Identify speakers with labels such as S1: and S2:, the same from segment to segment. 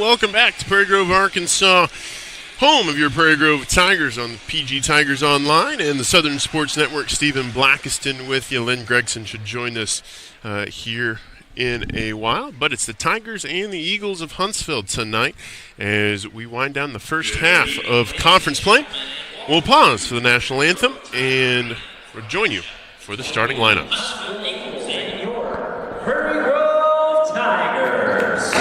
S1: welcome back to Prairie Grove, Arkansas, home of your Prairie Grove Tigers on the PG Tigers Online and the Southern Sports Network. Stephen Blackiston with you. Lynn Gregson should join us here in a while, but it's the Tigers and the Eagles of Huntsville tonight as we wind down the first half of conference play. We'll pause for the national anthem and we'll join you for the starting lineups.
S2: Prairie Grove Tigers.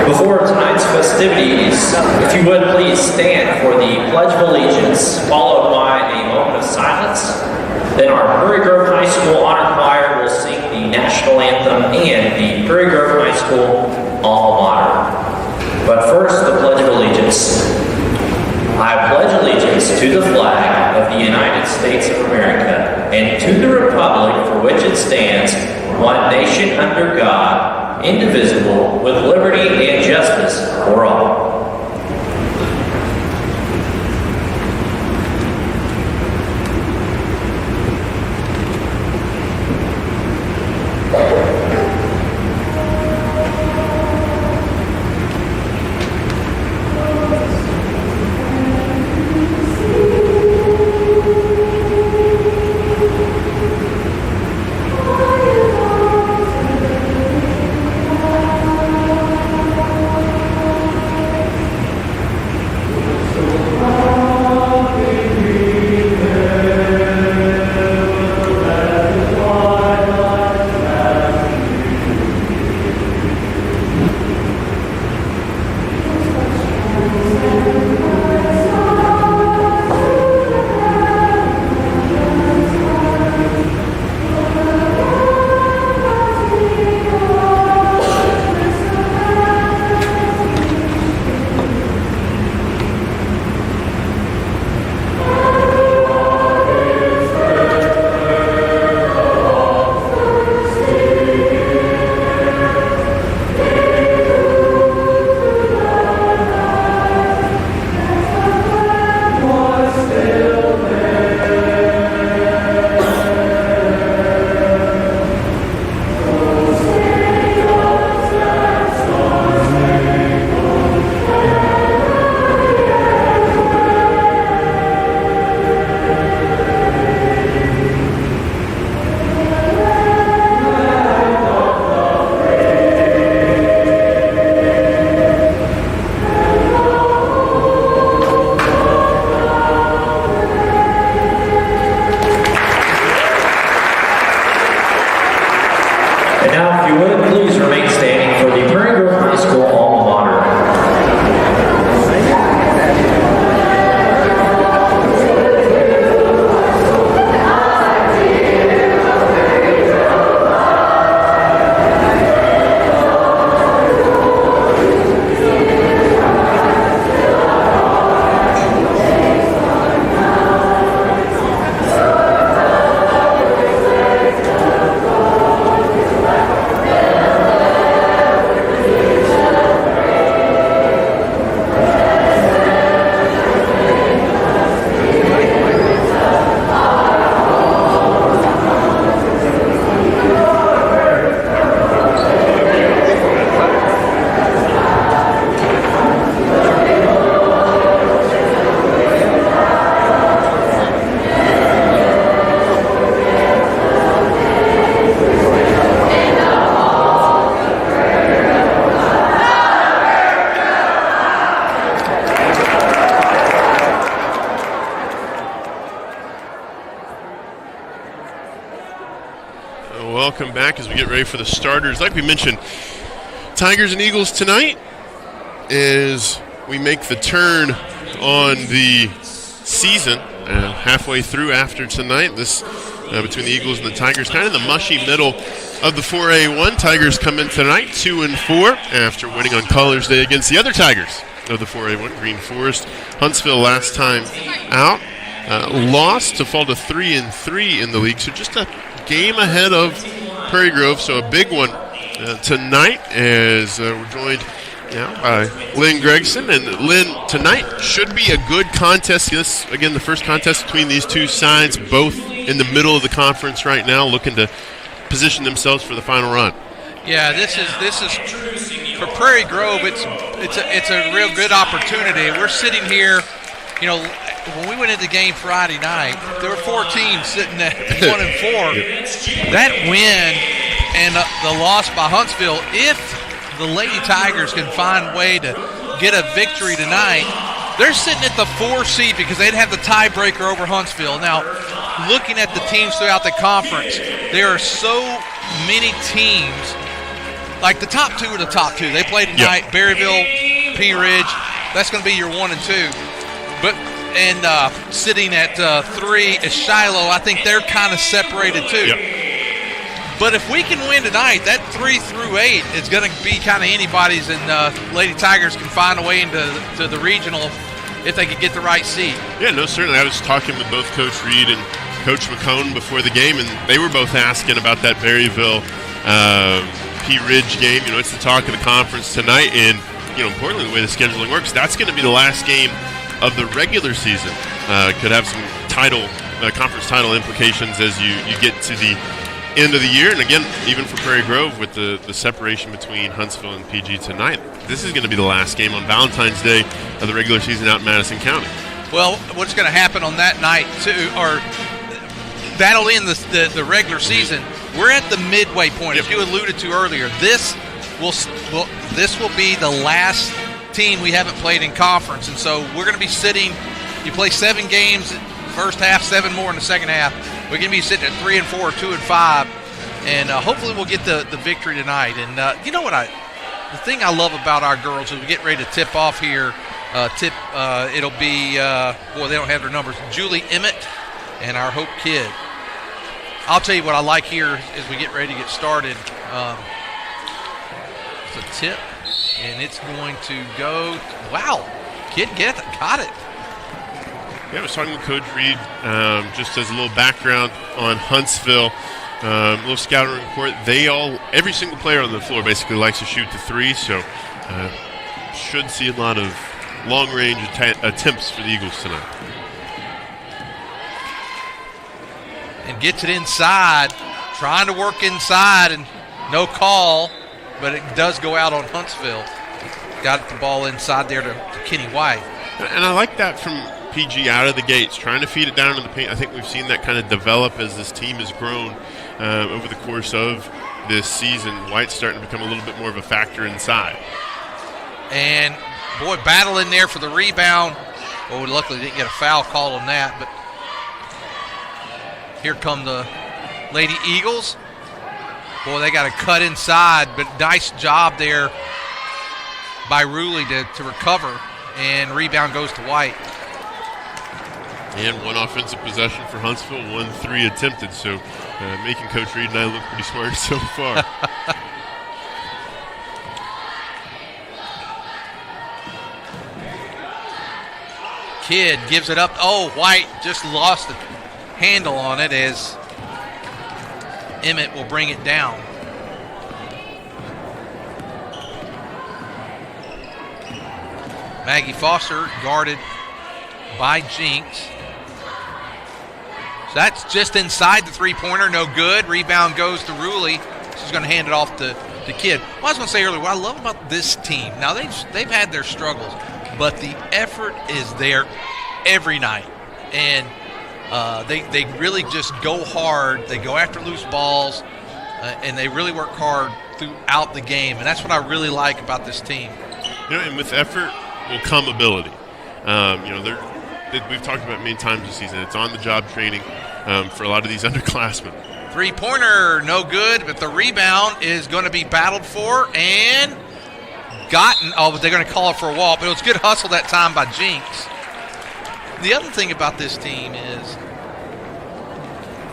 S2: Before tonight's festivities, if you would please stand for the Pledge of Allegiance, followed by a moment of silence. Then our Prairie Grove High School Honor Choir will sing the national anthem and the Prairie Grove High School alma mater. But first, the Pledge of Allegiance. I pledge allegiance to the flag of the United States of America and to the republic for which it stands, one nation under God, indivisible, with liberty and justice for all.
S1: Welcome back as we get ready for the starters. Like we mentioned, Tigers and Eagles tonight as we make the turn on the season halfway through after tonight. This between the Eagles and the Tigers, kind of the mushy middle of the 4A1. Tigers come in tonight 2-4 after winning on Colors Day against the other Tigers of the 4A1, Green Forest. Huntsville last time out lost to fall to 3-3 in the league, so just a game ahead of Prairie Grove, so a big one tonight as we're joined now by Lynn Gregson. And Lynn, tonight should be a good contest. This, again, the first contest between these two sides, both in the middle of the conference right now, looking to position themselves for the final run.
S3: Yeah, this is for Prairie Grove. It's a real good opportunity. We're sitting here, you know, when we went into the game Friday night, there were 4 teams sitting at 1-4. That win and the loss by Huntsville, if the Lady Tigers can find a way to get a victory tonight, they're sitting at the 4 seed because they'd have the tiebreaker over Huntsville. Now, looking at the teams throughout the conference, there are so many teams. Like the top 2 are the top 2. They play tonight. Yep. Berryville, Pea Ridge. That's going to be your 1 and 2. But sitting at 3 is Shiloh. I think they're kind of separated too. Yep. But if we can win tonight, that 3 through 8 is going to be kind of anybody's, and Lady Tigers can find a way into the regional if they could get the right seed. Yeah, no, certainly. I was talking with both Coach Reed and Coach McCone before the game, and they were both asking about that Berryville Pea Ridge game. You know, it's the talk of the conference tonight, and, you know, importantly, the way the scheduling works, that's going to be the last game of the regular season. Could have some conference title implications as you get to the end of the year. And again, even for Prairie Grove, with the separation between Huntsville and PG tonight, this is going to be the last game on Valentine's Day of the regular season out in Madison County. Well, what's going to happen on that night too, or that'll end the regular season. We're at the midway point, as you alluded to earlier. This will be the last team we haven't played in conference, and so we're going to be sitting. You play 7 games in the first half, 7 more in the second half. We're going to be sitting at 3 and 4, 2 and 5, and hopefully we'll get the victory tonight. And you know what the thing I love about our girls is we get ready to tip off here. It'll be they don't have their numbers. Julie Emmett and our Hope Kidd. I'll tell you what I like here as we get ready to get started. It's a tip, and it's going to go. Wow, Kidd got it. Yeah, I was talking with Coach Reed just as a little background on Huntsville. Little scouting report. Every single player on the floor basically likes to shoot the 3, so should see a lot of long-range attempts for the Eagles tonight. And gets it inside, trying to work inside, and no call, but it does go out on Huntsville. Got the ball inside there to Kenny White. And I like that from PG out of the gates, trying to feed it down in the paint. I think we've seen that kind of develop as this team has grown over the course of this season. White's starting to become a little bit more of a factor inside. And, boy, battling there for the rebound. Oh, luckily didn't get a foul call on that, but here come the Lady Eagles. Boy, they got a cut inside, but nice job there by Ruley to recover, and rebound goes to White. And 1 offensive possession for Huntsville, 1 3 attempted, so making Coach Reed and I look pretty smart so far. Kidd gives it up. Oh, White just lost the handle on it as Emmett will bring it down. Maggie Foster guarded by Jinx. So that's just inside the 3-pointer, no good. Rebound goes to Ruley. She's going to hand it off to Kidd. Well, I was going to say earlier, what I love about this team, now they've had their struggles, but the effort is there every night. And they really just go hard. They go after loose balls, and they really work hard throughout the game. And that's what I really like about this team. You know, and with effort will come ability. We've talked about many times this season. It's on-the-job training for a lot of these underclassmen. 3-pointer, no good, but the rebound is going to be battled for and gotten. Oh, but they're going to call it for a wall. But it was good hustle that time by Jinx. The other thing about this team is,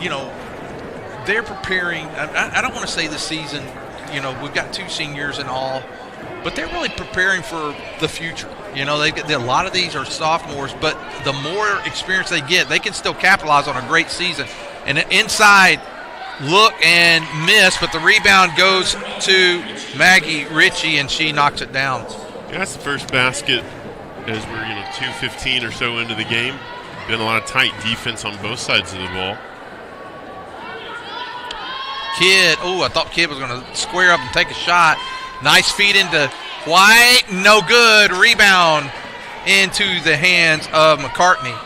S3: you know, they're preparing. I don't want to say this season, you know, we've got 2 seniors and all, but they're really preparing for the future. You know, a lot of these are sophomores, but the more experience they get, they can still capitalize on a great season. And inside, look and miss, but the rebound goes to Maggie Ritchie, and she knocks it down. Yeah, that's the first basket as we're 2:15 or so into the game. Been a lot of tight defense on both sides of the ball. Kidd. Oh, I thought Kidd was going to square up and take a shot. Nice feed into White. No good. Rebound into the hands of McCartney.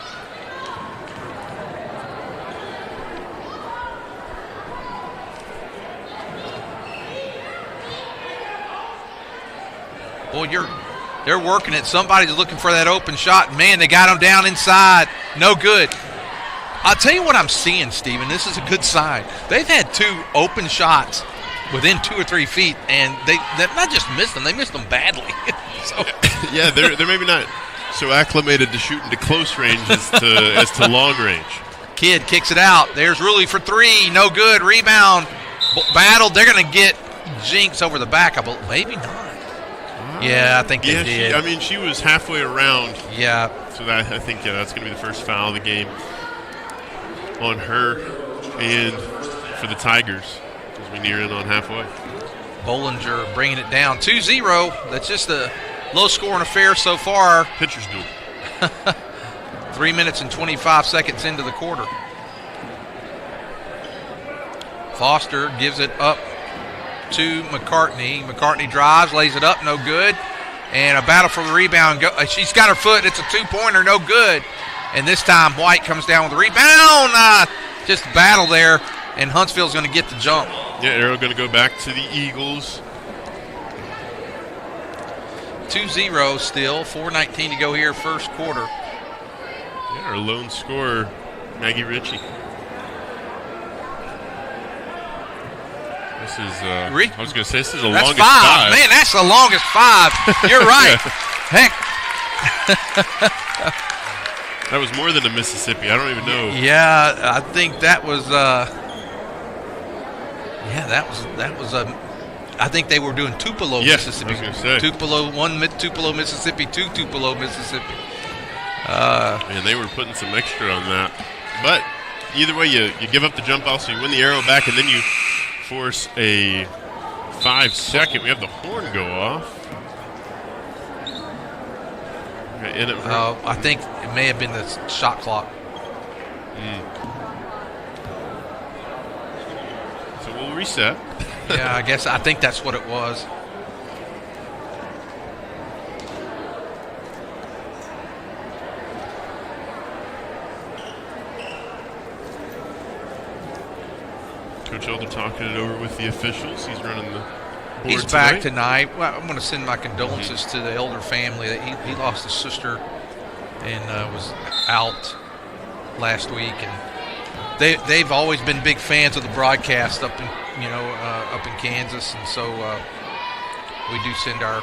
S3: Boy, they're working it. Somebody's looking for that open shot. Man, they got him down inside. No good. I'll tell you what I'm seeing, Steven. This is a good sign. They've had 2 open shots within 2 or 3 feet, and they not just missed them, they missed them badly. So.
S1: Yeah, they're maybe not so acclimated to shooting to close range as to long range.
S3: Kidd kicks it out. There's Ruley for 3. No good. Rebound. Battled. They're going to get Jinx over the back. Maybe not. Yeah, I think they did.
S1: She was halfway around.
S3: Yeah.
S1: So I think that's going to be the first foul of the game on her and for the Tigers as we near in on halfway.
S3: Bollinger bringing it down 2-0. That's just a low-scoring affair so far.
S1: Pitcher's duel.
S3: 3 minutes and 25 seconds into the quarter. Foster gives it up to McCartney. McCartney drives, lays it up, no good. And a battle for the rebound. She's got her foot. It's a 2-pointer, no good. And this time White comes down with the rebound. Just battle there, and Huntsville's going to get the jump.
S1: Yeah, arrow going to go back to the Eagles.
S3: 2-0 still. 4:19 to go here, first quarter.
S1: Yeah, our lone scorer, Maggie Ritchie. This is, I was going to say, this is the longest 5.
S3: Man, that's the longest 5. You're right. Heck.
S1: That was more than a Mississippi. I don't even know.
S3: Yeah, I think that was, I think they were doing Tupelo, Mississippi.
S1: I was going to say.
S3: Tupelo, 1 Tupelo, Mississippi, 2 Tupelo, Mississippi.
S1: And they were putting some extra on that. But either way, you give up the jump ball, so you win the arrow back, and then you force a 5-second. We have the horn go off.
S3: I think it may have been the shot clock.
S1: So we'll reset.
S3: Yeah, I think that's what it was.
S1: Coach Elder talking it over with the officials. He's running the board.
S3: He's back tonight. Well, I'm going to send my condolences to the Elder family. He lost his sister and was out last week, and they've always been big fans of the broadcast up in Kansas, and so we do send our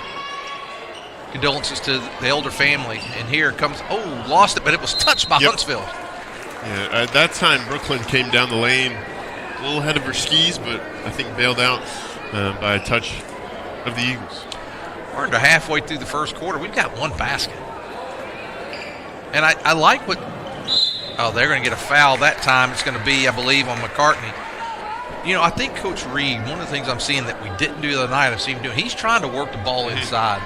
S3: condolences to the Elder family. And here comes lost it, but it was touched by Huntsville.
S1: Yeah, at that time Brooklyn came down the lane a little ahead of her skis, but I think bailed out by a touch of the Eagles.
S3: We're into halfway through the first quarter. We've got 1 basket. And I like what – they're going to get a foul that time. It's going to be, I believe, on McCartney. I think Coach Reed, one of the things I'm seeing that we didn't do the other night, I've seen him doing, he's trying to work the ball inside.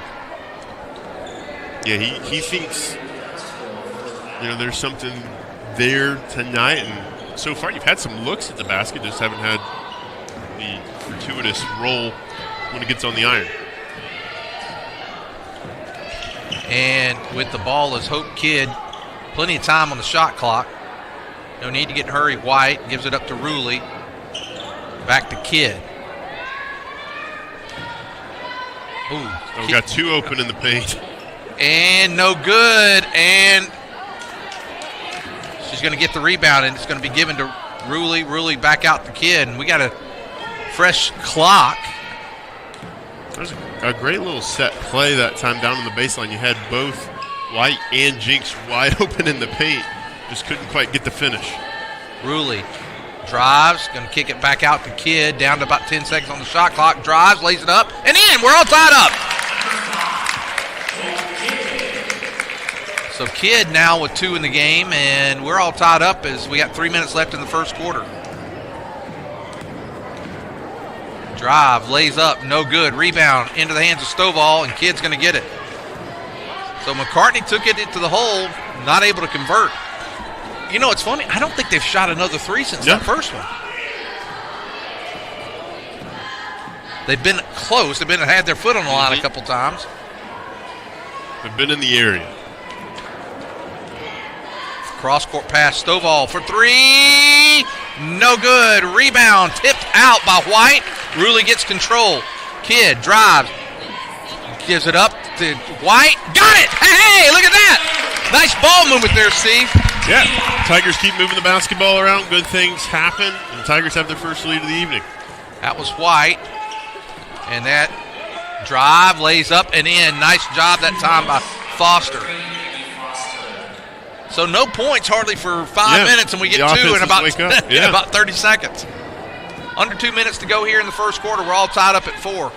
S1: Yeah, he thinks, there's something there tonight, and so far you've had some looks at the basket, just haven't had the fortuitous roll when it gets on the iron.
S3: And with the ball is Hope Kidd. Plenty of time on the shot clock. No need to get in a hurry. White gives it up to Ruley. Back to Kidd.
S1: We got 2 open in the paint.
S3: And no good. And she's going to get the rebound, and it's going to be given to Ruley. Ruley back out to Kidd. And we got a fresh clock.
S1: There's a great little set play that time down on the baseline. You had both White and Jinx wide open in the paint. Just couldn't quite get the finish.
S3: Ruley drives, going to kick it back out to Kidd, down to about 10 seconds on the shot clock. Drives, lays it up, and in. We're all tied up. So Kidd now with 2 in the game, and we're all tied up as we got 3 minutes left in the first quarter. Drive, lays up, no good. Rebound into the hands of Stovall, and Kidd's going to get it. So McCartney took it into the hole, not able to convert. It's funny. I don't think they've shot another 3 since that first one. They've been close. They've had their foot on the line a couple times.
S1: They've been in the area.
S3: Cross-court pass, Stovall for three. No good. Rebound tipped out by White. Ruley gets control. Kidd drives. Gives it up to White. Got it! Hey, look at that! Nice ball movement there, Steve.
S1: Yeah, Tigers keep moving the basketball around. Good things happen. And the Tigers have their first lead of the evening.
S3: That was White. And that drive lays up and in. Nice job that time by Foster. So no points hardly for 5 minutes, and we get two in about, in about 30 seconds. Under 2 minutes to go here in the first quarter. We're all tied up at 4.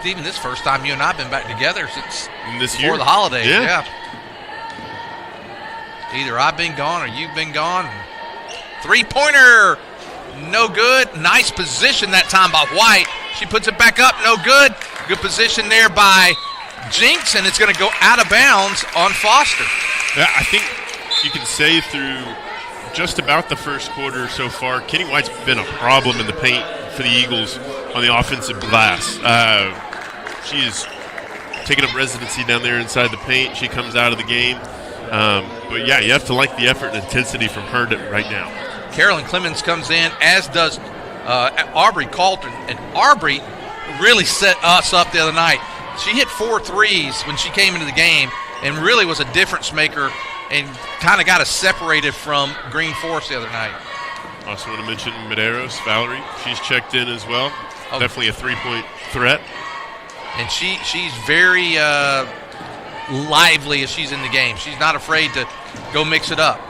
S3: Stephen, this is the first time you and I have been back together since before the holidays. Yeah. Either I've been gone or you've been gone. Three-pointer, no good. Nice position that time by White. She puts it back up, no good. Good position there by Jinx, and it's going to go out of bounds on Foster.
S1: Yeah, I think you can say through just about the first quarter so far, Kenny White's been a problem in the paint for the Eagles on the offensive glass. She is taking up residency down there inside the paint. She comes out of the game. But, yeah, you have to like the effort and intensity from her right now.
S3: Carolyn Clemens comes in, as does Aubrey Calton. And Aubrey really set us up the other night. She hit 4 threes when she came into the game and really was a difference maker and kind of got us separated from Green Forest the other night.
S1: Also want to mention Medeiros, Valerie. She's checked in as well. Definitely a three-point threat.
S3: And she's very lively as she's in the game. She's not afraid to go mix it up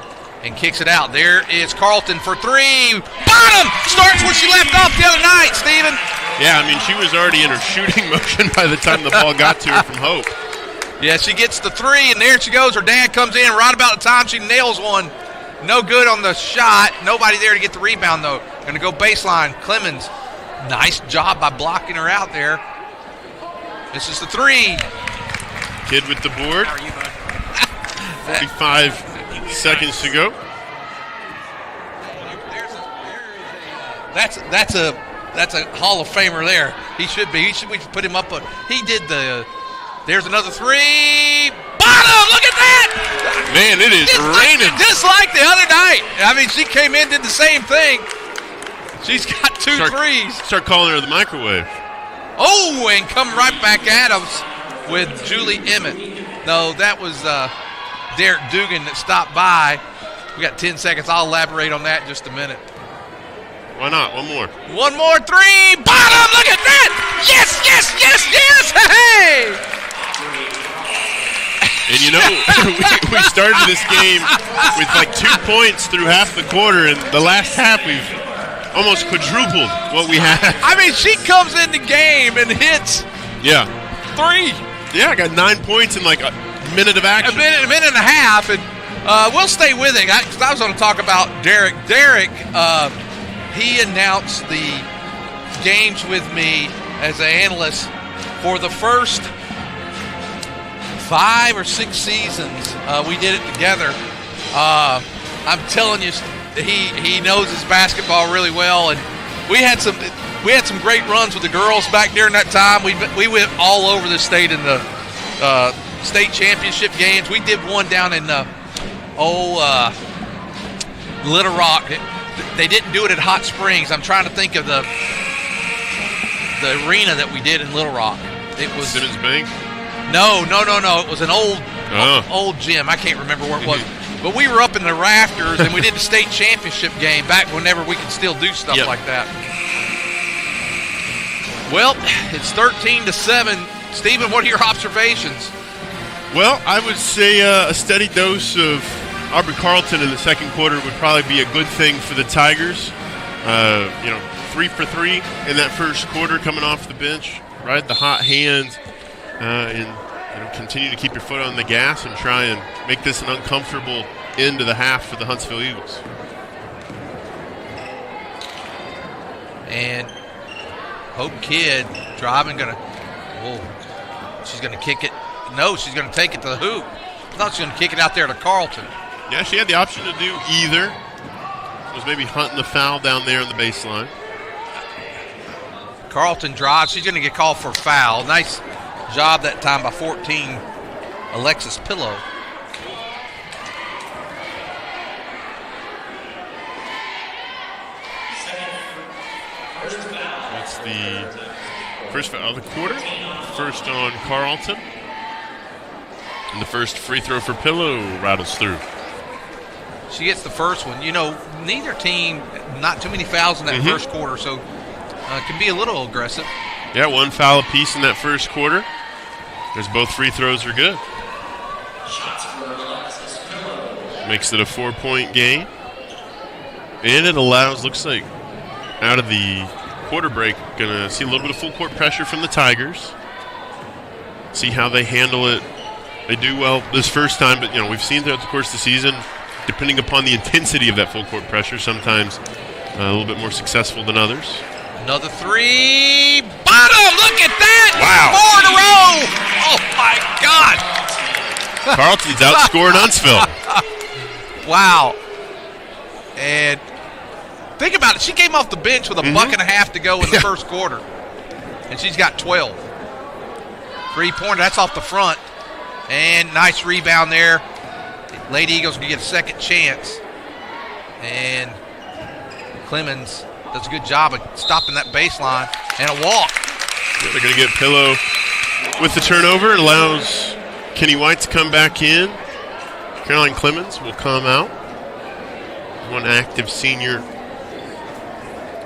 S3: and kicks it out. There is Carlton for three. Bottom! Starts where she left off the other night, Steven.
S1: Yeah, I mean, she was already in her shooting motion by the time the ball got to her from Hope.
S3: Yeah, she gets the three, and there she goes. Her dad comes in right about the time she nails one. No good on the shot. Nobody there to get the rebound, though. Going to go baseline. Clemens, nice job by blocking her out there. This is the three.
S1: Kidd with the board. 45 seconds to go.
S3: That's a Hall of Famer there. He should be. We should put him up. He did the. There's another three. Bottom. Look at that.
S1: Man, it is raining.
S3: Just like the other night. I mean, she came in, did the same thing. She's got two threes.
S1: Start calling her the microwave.
S3: Oh, and come right back at us with Julie Emmett. No, that was Derek Dugan that stopped by. We got 10 seconds. I'll elaborate on that in just a minute.
S1: Why not? One more.
S3: One more three. Bottom. Look at that. Yes, yes, yes, yes. Hey.
S1: And, you know, we started this game with like 2 points through half the quarter, and the last half we've almost quadrupled what we had.
S3: I mean, she comes in the game and hits three.
S1: Yeah, I got 9 points in like a minute of action.
S3: A minute and a half, and we'll stay with it. Because I was going to talk about Derek. Derek, he announced the games with me as an analyst for the first 5 or 6 seasons. We did it together. I'm telling you, he knows his basketball really well, and we had some great runs with the girls back during that time. We went all over the state in the state championship games. We did one down in Little Rock. They didn't do it at Hot Springs. I'm trying to think of the arena that we did in Little Rock. It was
S1: Simmons Bank.
S3: No. It was an old gym. I can't remember where it was. But we were up in the rafters, and we did the state championship game back whenever we could still do stuff like that. Well, it's 13-7. Stephen, what are your observations?
S1: Well, I would say a steady dose of Aubrey Carlton in the second quarter would probably be a good thing for the Tigers. 3 for 3 in that first quarter coming off the bench, right? The hot hand, and continue to keep your foot on the gas and try and make this an uncomfortable end of the half for the Huntsville Eagles.
S3: And Hope Kidd driving, she's going to kick it. No, she's going to take it to the hoop. I thought she was going to kick it out there to Carlton.
S1: Yeah, she had the option to do either. It was maybe hunting the foul down there on the baseline.
S3: Carlton drives. She's going to get called for a foul. Nice job that time by 14, Alexis Pillow.
S1: That's the first foul of the quarter. First on Carlton. And the first free throw for Pillow rattles through.
S3: She gets the first one. You know, neither team, not too many fouls in that first quarter, so can be a little aggressive.
S1: Yeah, one foul apiece in that first quarter. As both free throws are good. Makes it a 4-point game. And it allows, looks like, out of the quarter break, going to see a little bit of full court pressure from the Tigers. See how they handle it. They do well this first time, but, you know, we've seen throughout the course of the season, depending upon the intensity of that full court pressure, sometimes a little bit more successful than others.
S3: Another three. Bottom! Look at that!
S1: Wow.
S3: 4 in a row! Oh, my God!
S1: Carlton's outscoring Huntsville.
S3: Wow. And think about it. She came off the bench with a buck and a half to go in the first quarter. And she's got 12. 3-pointer. That's off the front. And nice rebound there. Lady Eagles can get a second chance. And Clemens does a good job of stopping that baseline. And a walk.
S1: Yeah, they're going to get Pillow with the turnover. It allows Kenny White to come back in. Caroline Clemens will come out. One active senior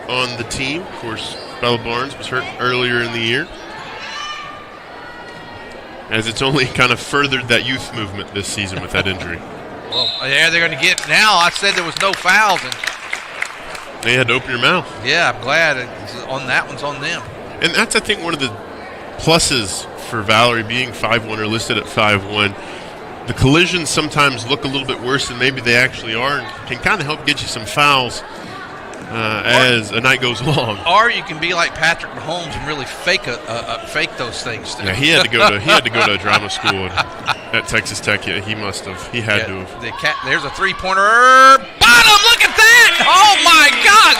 S1: on the team. Of course, Bella Barnes was hurt earlier in the year. As it's only kind of furthered that youth movement this season with that injury.
S3: Well, yeah, they're going to get now. I said there was no fouls. And
S1: they had to open your mouth.
S3: Yeah, I'm glad. On that one's on them.
S1: And that's, I think, one of the pluses for Valerie being 5'1" or listed at 5'1". The collisions sometimes look a little bit worse than maybe they actually are and can kind of help get you some fouls as a night goes along.
S3: Or you can be like Patrick Mahomes and really fake those things. Too.
S1: Yeah, he had to go to drama school at Texas Tech. Yeah, he must have. He had to have.
S3: There's a 3-pointer. Bottom. Look at that! Oh my God!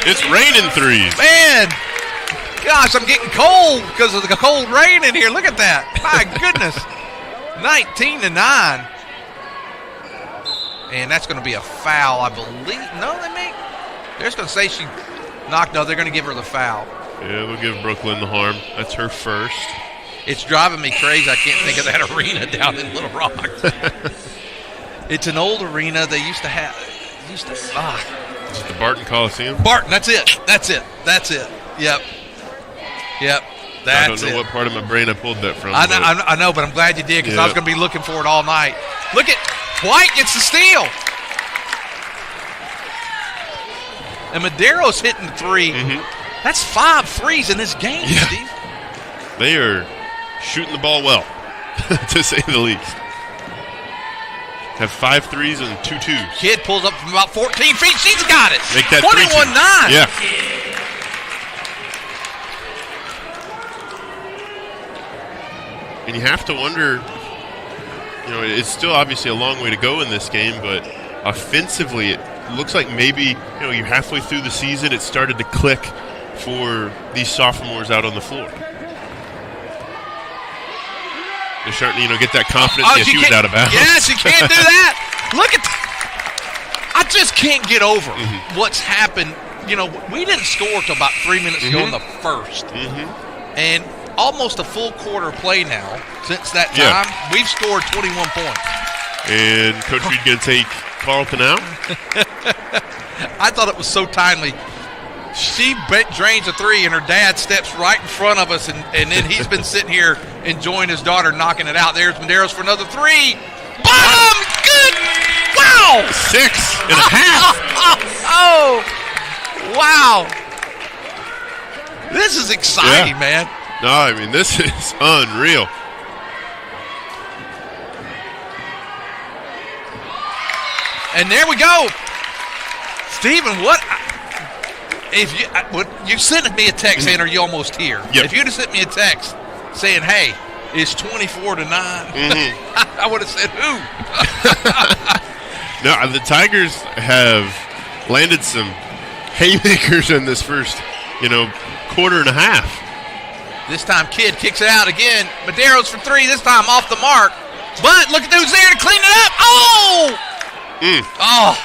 S1: It's raining threes.
S3: Man, gosh, I'm getting cold because of the cold rain in here. Look at that! My goodness, 19-9, and that's going to be a foul, I believe. No, they may. They're just going to say she knocked. No, they're going to give her the foul.
S1: Yeah, they'll give Brooklyn the harm. That's her first.
S3: It's driving me crazy. I can't think of that arena down in Little Rock. It's an old arena they used to have. Is it
S1: the Barton Coliseum?
S3: Barton, that's it. Yep.
S1: I don't know what part of my brain I pulled that from.
S3: I know, but I'm glad you did because I was going to be looking for it all night. Look at White gets the steal. And Madero's hitting the three. That's 5 threes in this game, Steve.
S1: They are shooting the ball well, to say the least. Have 5 threes and 2 twos.
S3: Kid pulls up from about 14 feet. She's got it.
S1: Make that
S3: 21-9.
S1: Yeah. And you have to wonder, you know, it's still obviously a long way to go in this game, but offensively it looks like maybe, you know, you're halfway through the season, it started to click for these sophomores out on the floor. They're starting to, you know, get that confidence. Yeah, she was out of bounds.
S3: Yes, you can't do that. Look at I just can't get over what's happened. You know, we didn't score till about 3 minutes ago in the first. And almost a full quarter play now. Since that time, we've scored 21 points.
S1: And Coach Reed going to take Carlton out?
S3: I thought it was so timely. She drains a three, and her dad steps right in front of us, and then he's been sitting here enjoying his daughter knocking it out. There's Medeiros for another three. Bottom! Good! Wow!
S1: 6 and a half.
S3: Oh! Wow! This is exciting, man.
S1: No, I mean, this is unreal.
S3: And there we go. Stephen, what? If you sent me a text saying, "Are you almost here?"
S1: Yep.
S3: If you'd have sent me a text saying, "Hey, it's 24-9," I would have said, "Who?"
S1: No, the Tigers have landed some haymakers in this first quarter and a half.
S3: This time, Kidd kicks it out again. Medeiros for three, this time off the mark. But look at who's there to clean it up. Oh! Oh,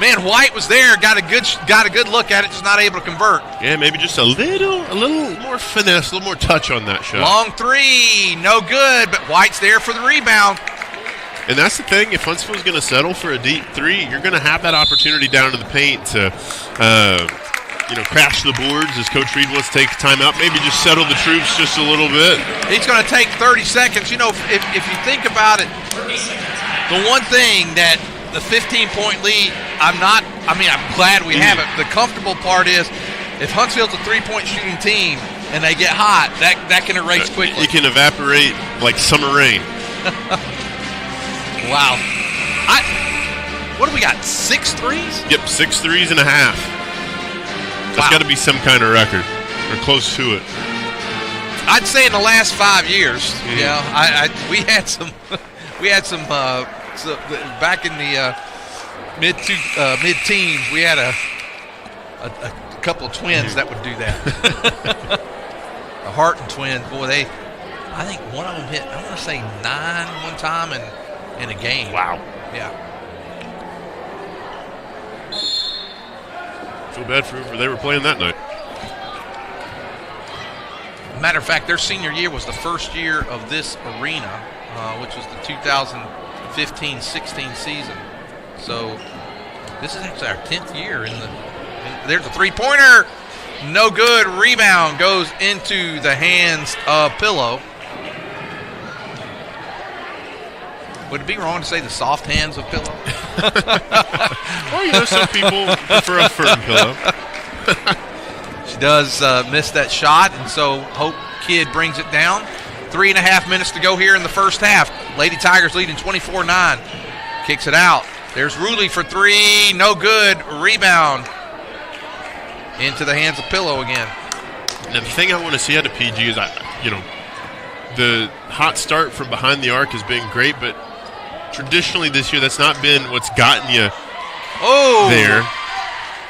S3: man, White was there, got a good look at it, just not able to convert.
S1: Yeah, maybe just a little more finesse, a little more touch on that shot.
S3: Long three, no good, but White's there for the rebound.
S1: And that's the thing, if Huntsville's going to settle for a deep three, you're going to have that opportunity down in the paint to, crash the boards as Coach Reed wants to take time out, maybe just settle the troops just a little bit.
S3: It's going to take 30 seconds. If you think about it, the one thing that the 15-point lead, I'm glad we have it. The comfortable part is if Huntsville's a three-point shooting team and they get hot, that can erase quickly.
S1: It can evaporate like summer rain.
S3: Wow. What do we got, 6 threes?
S1: Yep, 6 threes and a half. That's got to be some kind of record or close to it.
S3: I'd say in the last 5 years, we had some so back in the mid-teens, we had a couple of twins that would do that. The Harton twins, boy, I think one of them hit, I want to say 9 one time in a game.
S1: Wow.
S3: Yeah.
S1: Feel bad for whoever they were playing that night.
S3: Matter of fact, their senior year was the first year of this arena, which was the 2015-16 season. So this is actually our 10th year there's a three-pointer. No good. Rebound goes into the hands of Pillow. Would it be wrong to say the soft hands of Pillow?
S1: Well, some people prefer a firm pillow.
S3: She does miss that shot, and so Hope Kidd brings it down. 3.5 minutes to go here in the first half. Lady Tigers leading 24-9. Kicks it out. There's Ruley for three. No good. Rebound into the hands of Pillow again.
S1: Now, the thing I want to see out of PG is, the hot start from behind the arc has been great, but traditionally this year that's not been what's gotten you there.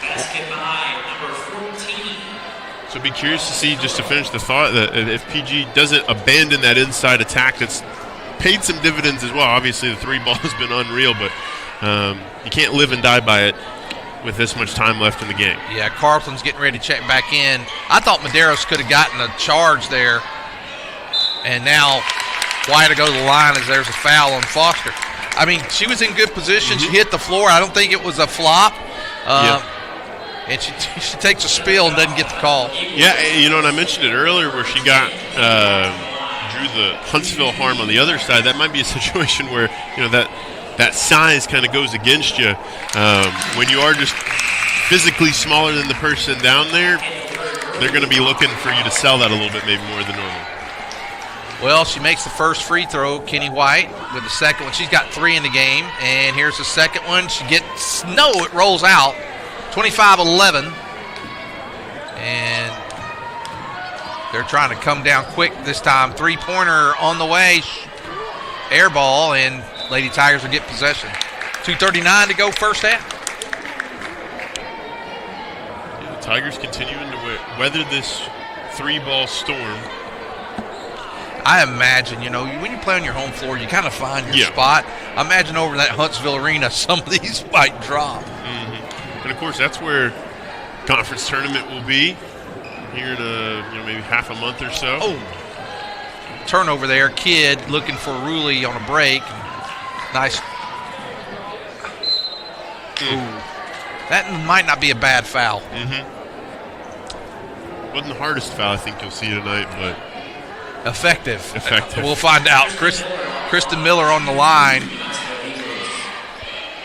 S2: Basket by number 14.
S1: So be curious to see, just to finish the thought, that if PG doesn't abandon that inside attack that's paid some dividends as well. Obviously the three ball has been unreal, but you can't live and die by it with this much time left in the game.
S3: Yeah, Carlton's getting ready to check back in. I thought Medeiros could have gotten a charge there, and now White to go to the line as there's a foul on Foster. I mean, she was in good position. She hit the floor. I don't think it was a flop. And she takes a spill and doesn't get the call.
S1: Yeah, and I mentioned it earlier where she got drew the Huntsville harm on the other side. That might be a situation where, that size kind of goes against you. When you are just physically smaller than the person down there, they're going to be looking for you to sell that a little bit maybe more than normal.
S3: Well, she makes the first free throw, Kenny White, with the second one. She's got 3 in the game, and here's the second one. She gets, it rolls out, 25-11. And they're trying to come down quick this time. Three-pointer on the way, air ball, and Lady Tigers will get possession. 2:39 to go first half.
S1: Yeah, the Tigers continuing to weather this 3-ball storm.
S3: I imagine, when you play on your home floor, you kind of find your spot. I imagine over in that Huntsville arena, some of these might drop.
S1: Mm-hmm. And, of course, that's where conference tournament will be here in maybe half a month or so.
S3: Oh, turnover there. Kidd looking for Ruley on a break. Nice. Ooh. That might not be a bad foul.
S1: Mm-hmm. Wasn't the hardest foul I think you'll see tonight, but
S3: effective. We'll find out. Kristen Miller on the line.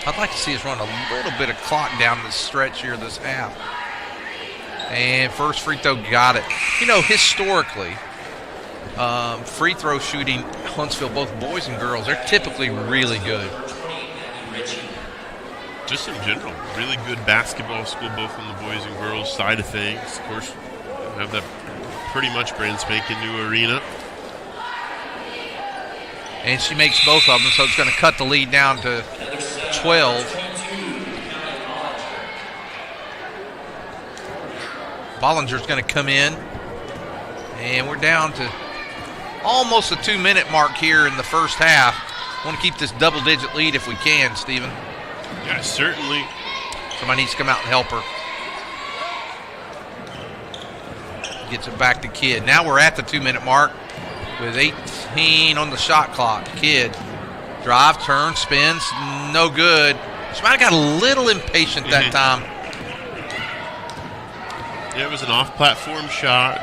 S3: I'd like to see us run a little bit of clock down the stretch here this half. And first free throw, got it. Historically, free throw shooting, Huntsville, both boys and girls, they're typically really good.
S1: Just in general, really good basketball school, both on the boys and girls side of things. Of course, have that pretty much brand spanking new arena.
S3: And she makes both of them, so it's going to cut the lead down to 12. Bollinger's going to come in. And we're down to almost a 2-minute mark here in the first half. Want to keep this double-digit lead if we can, Stephen.
S1: Yeah, certainly.
S3: Somebody needs to come out and help her. Gets it back to Kidd. Now we're at the 2-minute mark with 18 on the shot clock. Kidd, drive, turn, spins, no good. She might have got a little impatient that time.
S1: Yeah, it was an off-platform shot.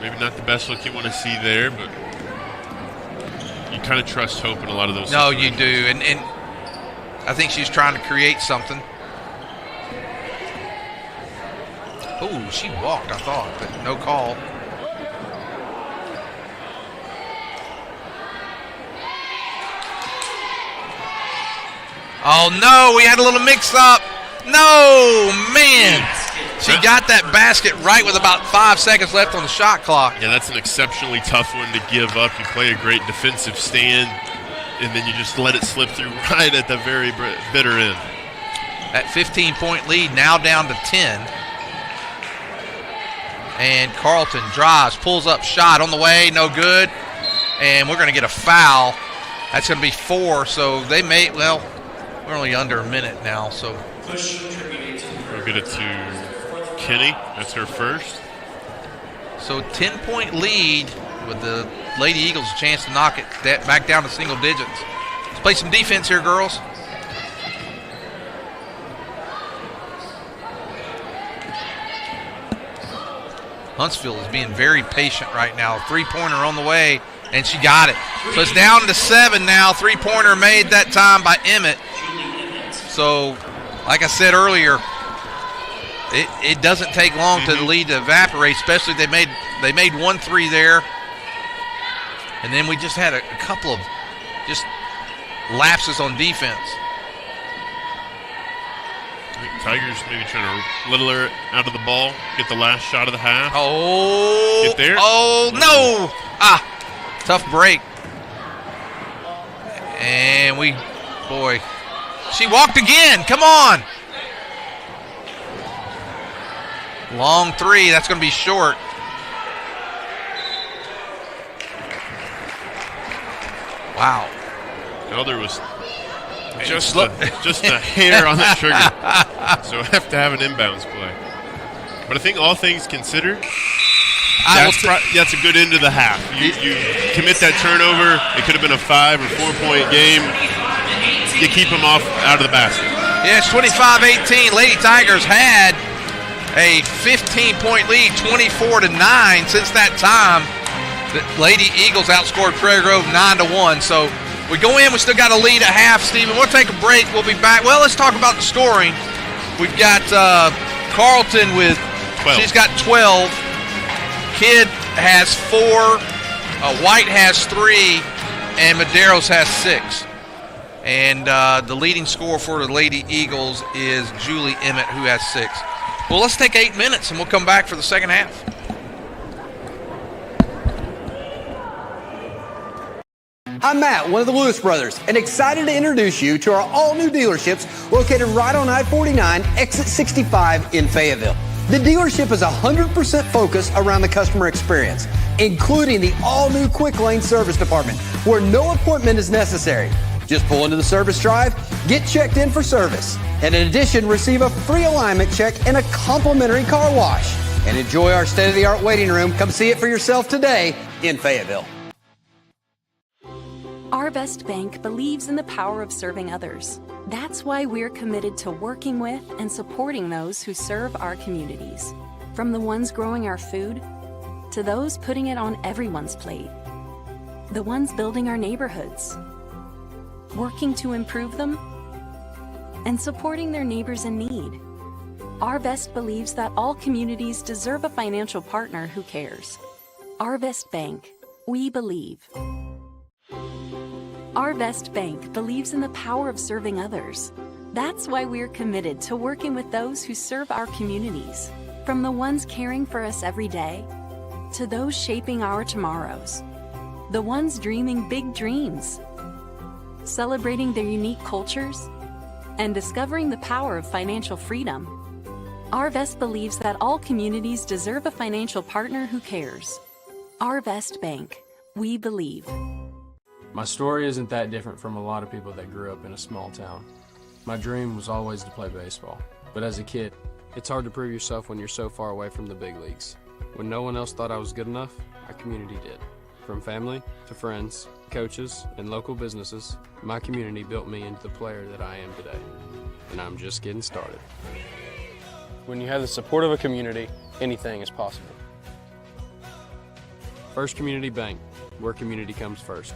S1: Maybe not the best look you want to see there, but you kind of trust hope in a lot of those
S3: No,
S1: situations.
S3: you do. And I think she's trying to create something. Oh, she walked, I thought, but no call. Oh, no, we had a little mix-up. No, man. She got that basket right with about 5 seconds left on the shot clock.
S1: Yeah, that's an exceptionally tough one to give up. You play a great defensive stand, and then you just let it slip through right at the very bitter end.
S3: That 15-point lead now down to 10. And Carlton drives, pulls up, shot on the way, no good. And we're going to get a foul. That's going to be 4, so they may, well, we're only under a minute now, so.
S1: We'll get it to Kenny. That's her first.
S3: So 10-point lead with the Lady Eagles a chance to knock it back down to single digits. Let's play some defense here, girls. Huntsville is being very patient right now. Three-pointer on the way, and she got it. So it's down to 7 now. Three-pointer made that time by Emmett. So, like I said earlier, it doesn't take long to the lead to evaporate, especially they made 1-3 there. And then we just had a couple of just lapses on defense.
S1: I think Tigers maybe trying to little her out of the ball, get the last shot of the half.
S3: Oh,
S1: Get there.
S3: Oh, no. Tough break. And boy, she walked again. Come on. Long three. That's going to be short. Wow.
S1: No, there was just a hair on that trigger. So I have to have an inbounds play. But I think all things considered, that's a good end of the half. You commit that turnover, it could have been a 5 or 4 point game. You keep them out of the basket.
S3: Yeah, it's 25-18. Lady Tigers had a 15-point lead, 24-9. Since that time, the Lady Eagles outscored Prairie Grove 9-1. So we go in, we still got a lead at half, Stephen. We'll take a break. We'll be back. Well, let's talk about the scoring. We've got Carlton with
S1: 12.
S3: She's got 12. Kidd has 4. White has 3. And Medeiros has 6. And the leading scorer for the Lady Eagles is Julie Emmett, who has 6. Well, let's take 8 minutes, and we'll come back for the second half.
S4: I'm Matt, one of the Lewis brothers, and excited to introduce you to our all-new dealerships located right on I-49, exit 65 in Fayetteville. The dealership is 100% focused around the customer experience, including the all-new Quick Lane Service Department, where no appointment is necessary. Just pull into the service drive, get checked in for service, and in addition, receive a free alignment check and a complimentary car wash. And enjoy our state-of-the-art waiting room. Come see it for yourself today in Fayetteville.
S5: Our Best Bank believes in the power of serving others. That's why we're committed to working with and supporting those who serve our communities. From the ones growing our food, to those putting it on everyone's plate. The ones building our neighborhoods, working to improve them, and supporting their neighbors in need. Our Best believes that all communities deserve a financial partner who cares. Our Best Bank, we believe. Our Best Bank believes in the power of serving others. That's why we're committed to working with those who serve our communities, from the ones caring for us every day, to those shaping our tomorrows, the ones dreaming big dreams, celebrating their unique cultures, and discovering the power of financial freedom. Arvest believes that all communities deserve a financial partner who cares. Arvest Bank. We believe.
S6: My story isn't that different from a lot of people that grew up in a small town. My dream was always to play baseball, but as a kid, it's hard to prove yourself when you're so far away from the big leagues. When no one else thought I was good enough, our community did. From family to friends, coaches, and local businesses, my community built me into the player that I am today. And I'm just getting started. When you have the support of a community, anything is possible. First Community Bank, where community comes first.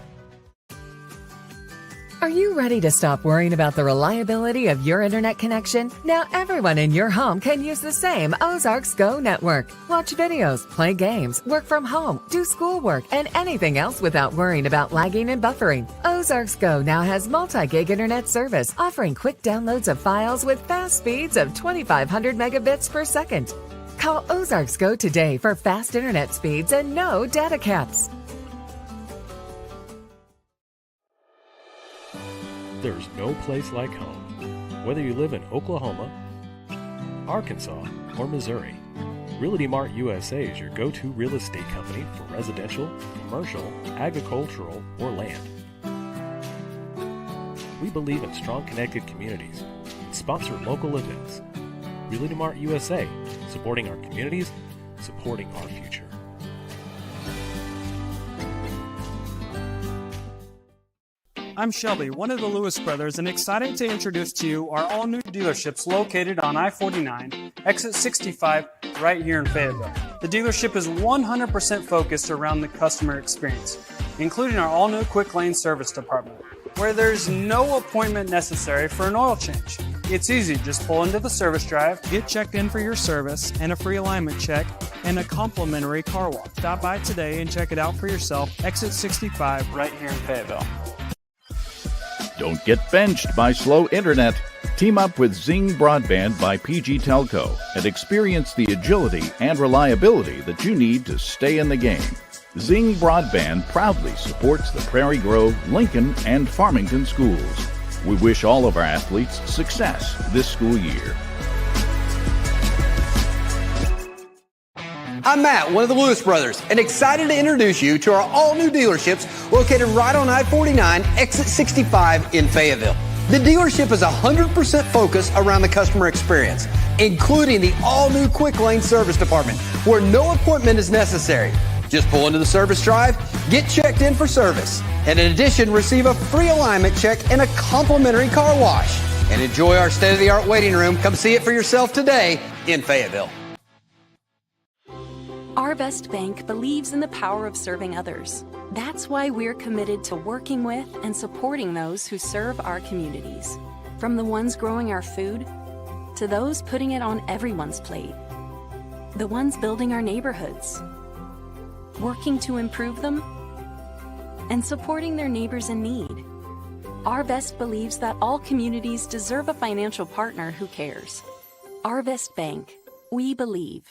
S7: Are you ready to stop worrying about the reliability of your internet connection? Now everyone in your home can use the same Ozarks Go network. Watch videos, play games, work from home, do schoolwork, and anything else without worrying about lagging and buffering. Ozarks Go now has multi-gig internet service, offering quick downloads of files with fast speeds of 2,500 megabits per second. Call Ozarks Go today for fast internet speeds and no data caps.
S8: There's no place like home. Whether you live in Oklahoma, Arkansas, or Missouri, Realty Mart USA is your go-to real estate company for residential, commercial, agricultural, or land. We believe in strong connected communities and sponsor local events. Realty Mart USA, supporting our communities, supporting our future.
S9: I'm Shelby, one of the Lewis brothers, and excited to introduce to you our all-new dealerships located on I-49, exit 65, right here in Fayetteville. The dealership is 100% focused around the customer experience, including our all-new quick lane service department, where there's no appointment necessary for an oil change. It's easy, just pull into the service drive, get checked in for your service and a free alignment check, and a complimentary car wash. Stop by today and check it out for yourself, exit 65, right here in Fayetteville.
S10: Don't get benched by slow internet. Team up with Zing Broadband by PG Telco and experience the agility and reliability that you need to stay in the game. Zing Broadband proudly supports the Prairie Grove, Lincoln, and Farmington schools. We wish all of our athletes success this school year.
S4: I'm Matt, one of the Lewis brothers, and excited to introduce you to our all-new dealerships located right on I-49, exit 65 in Fayetteville. The dealership is 100% focused around the customer experience, including the all-new quick lane service department, where no appointment is necessary. Just pull into the service drive, get checked in for service, and in addition, receive a free alignment check and a complimentary car wash. And enjoy our state-of-the-art waiting room. Come see it for yourself today in Fayetteville.
S5: Arvest Bank believes in the power of serving others. That's why we're committed to working with and supporting those who serve our communities. From the ones growing our food to those putting it on everyone's plate. The ones building our neighborhoods, working to improve them, and supporting their neighbors in need. Arvest believes that all communities deserve a financial partner who cares. Arvest Bank. We believe.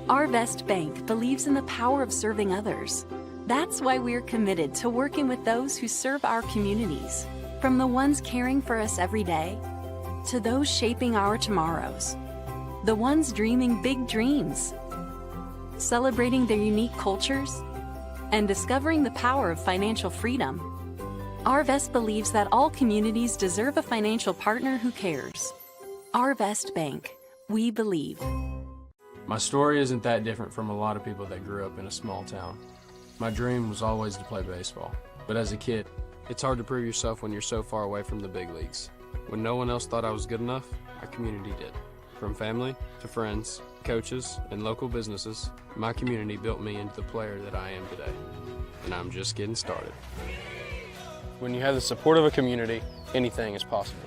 S5: Arvest Bank believes in the power of serving others. That's why we're committed to working with those who serve our communities. From the ones caring for us every day, to those shaping our tomorrows. The ones dreaming big dreams, celebrating their unique cultures, and discovering the power of financial freedom. Arvest believes that all communities deserve a financial partner who cares. Arvest Bank. We believe.
S6: My story isn't that different from a lot of people that grew up in a small town. My dream was always to play baseball, but as a kid, it's hard to prove yourself when you're so far away from the big leagues. When no one else thought I was good enough, our community did. From family to friends, coaches, and local businesses, my community built me into the player that I am today. And I'm just getting started. When you have the support of a community, anything is possible.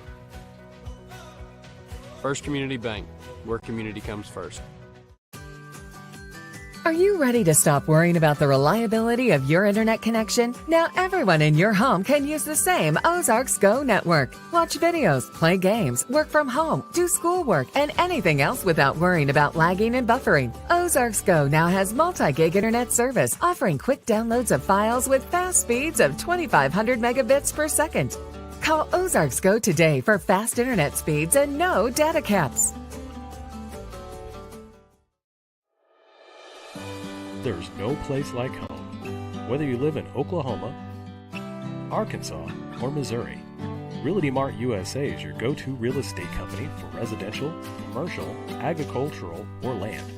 S6: First Community Bank, where community comes first.
S7: Are you ready to stop worrying about the reliability of your internet connection? Now everyone in your home can use the same Ozarks Go network. Watch videos, play games, work from home, do schoolwork, and anything else without worrying about lagging and buffering. Ozarks Go now has multi-gig internet service, offering quick downloads of files with fast speeds of 2,500 megabits per second. Call Ozarks Go today for fast internet speeds and no data caps.
S8: There's no place like home. Whether you live in Oklahoma, Arkansas, or Missouri, Realty Mart USA is your go-to real estate company for residential, commercial, agricultural, or land.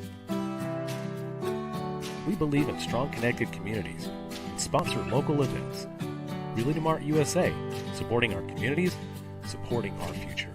S8: We believe in strong connected communities and sponsor local events. Realty Mart USA, supporting our communities, supporting our future.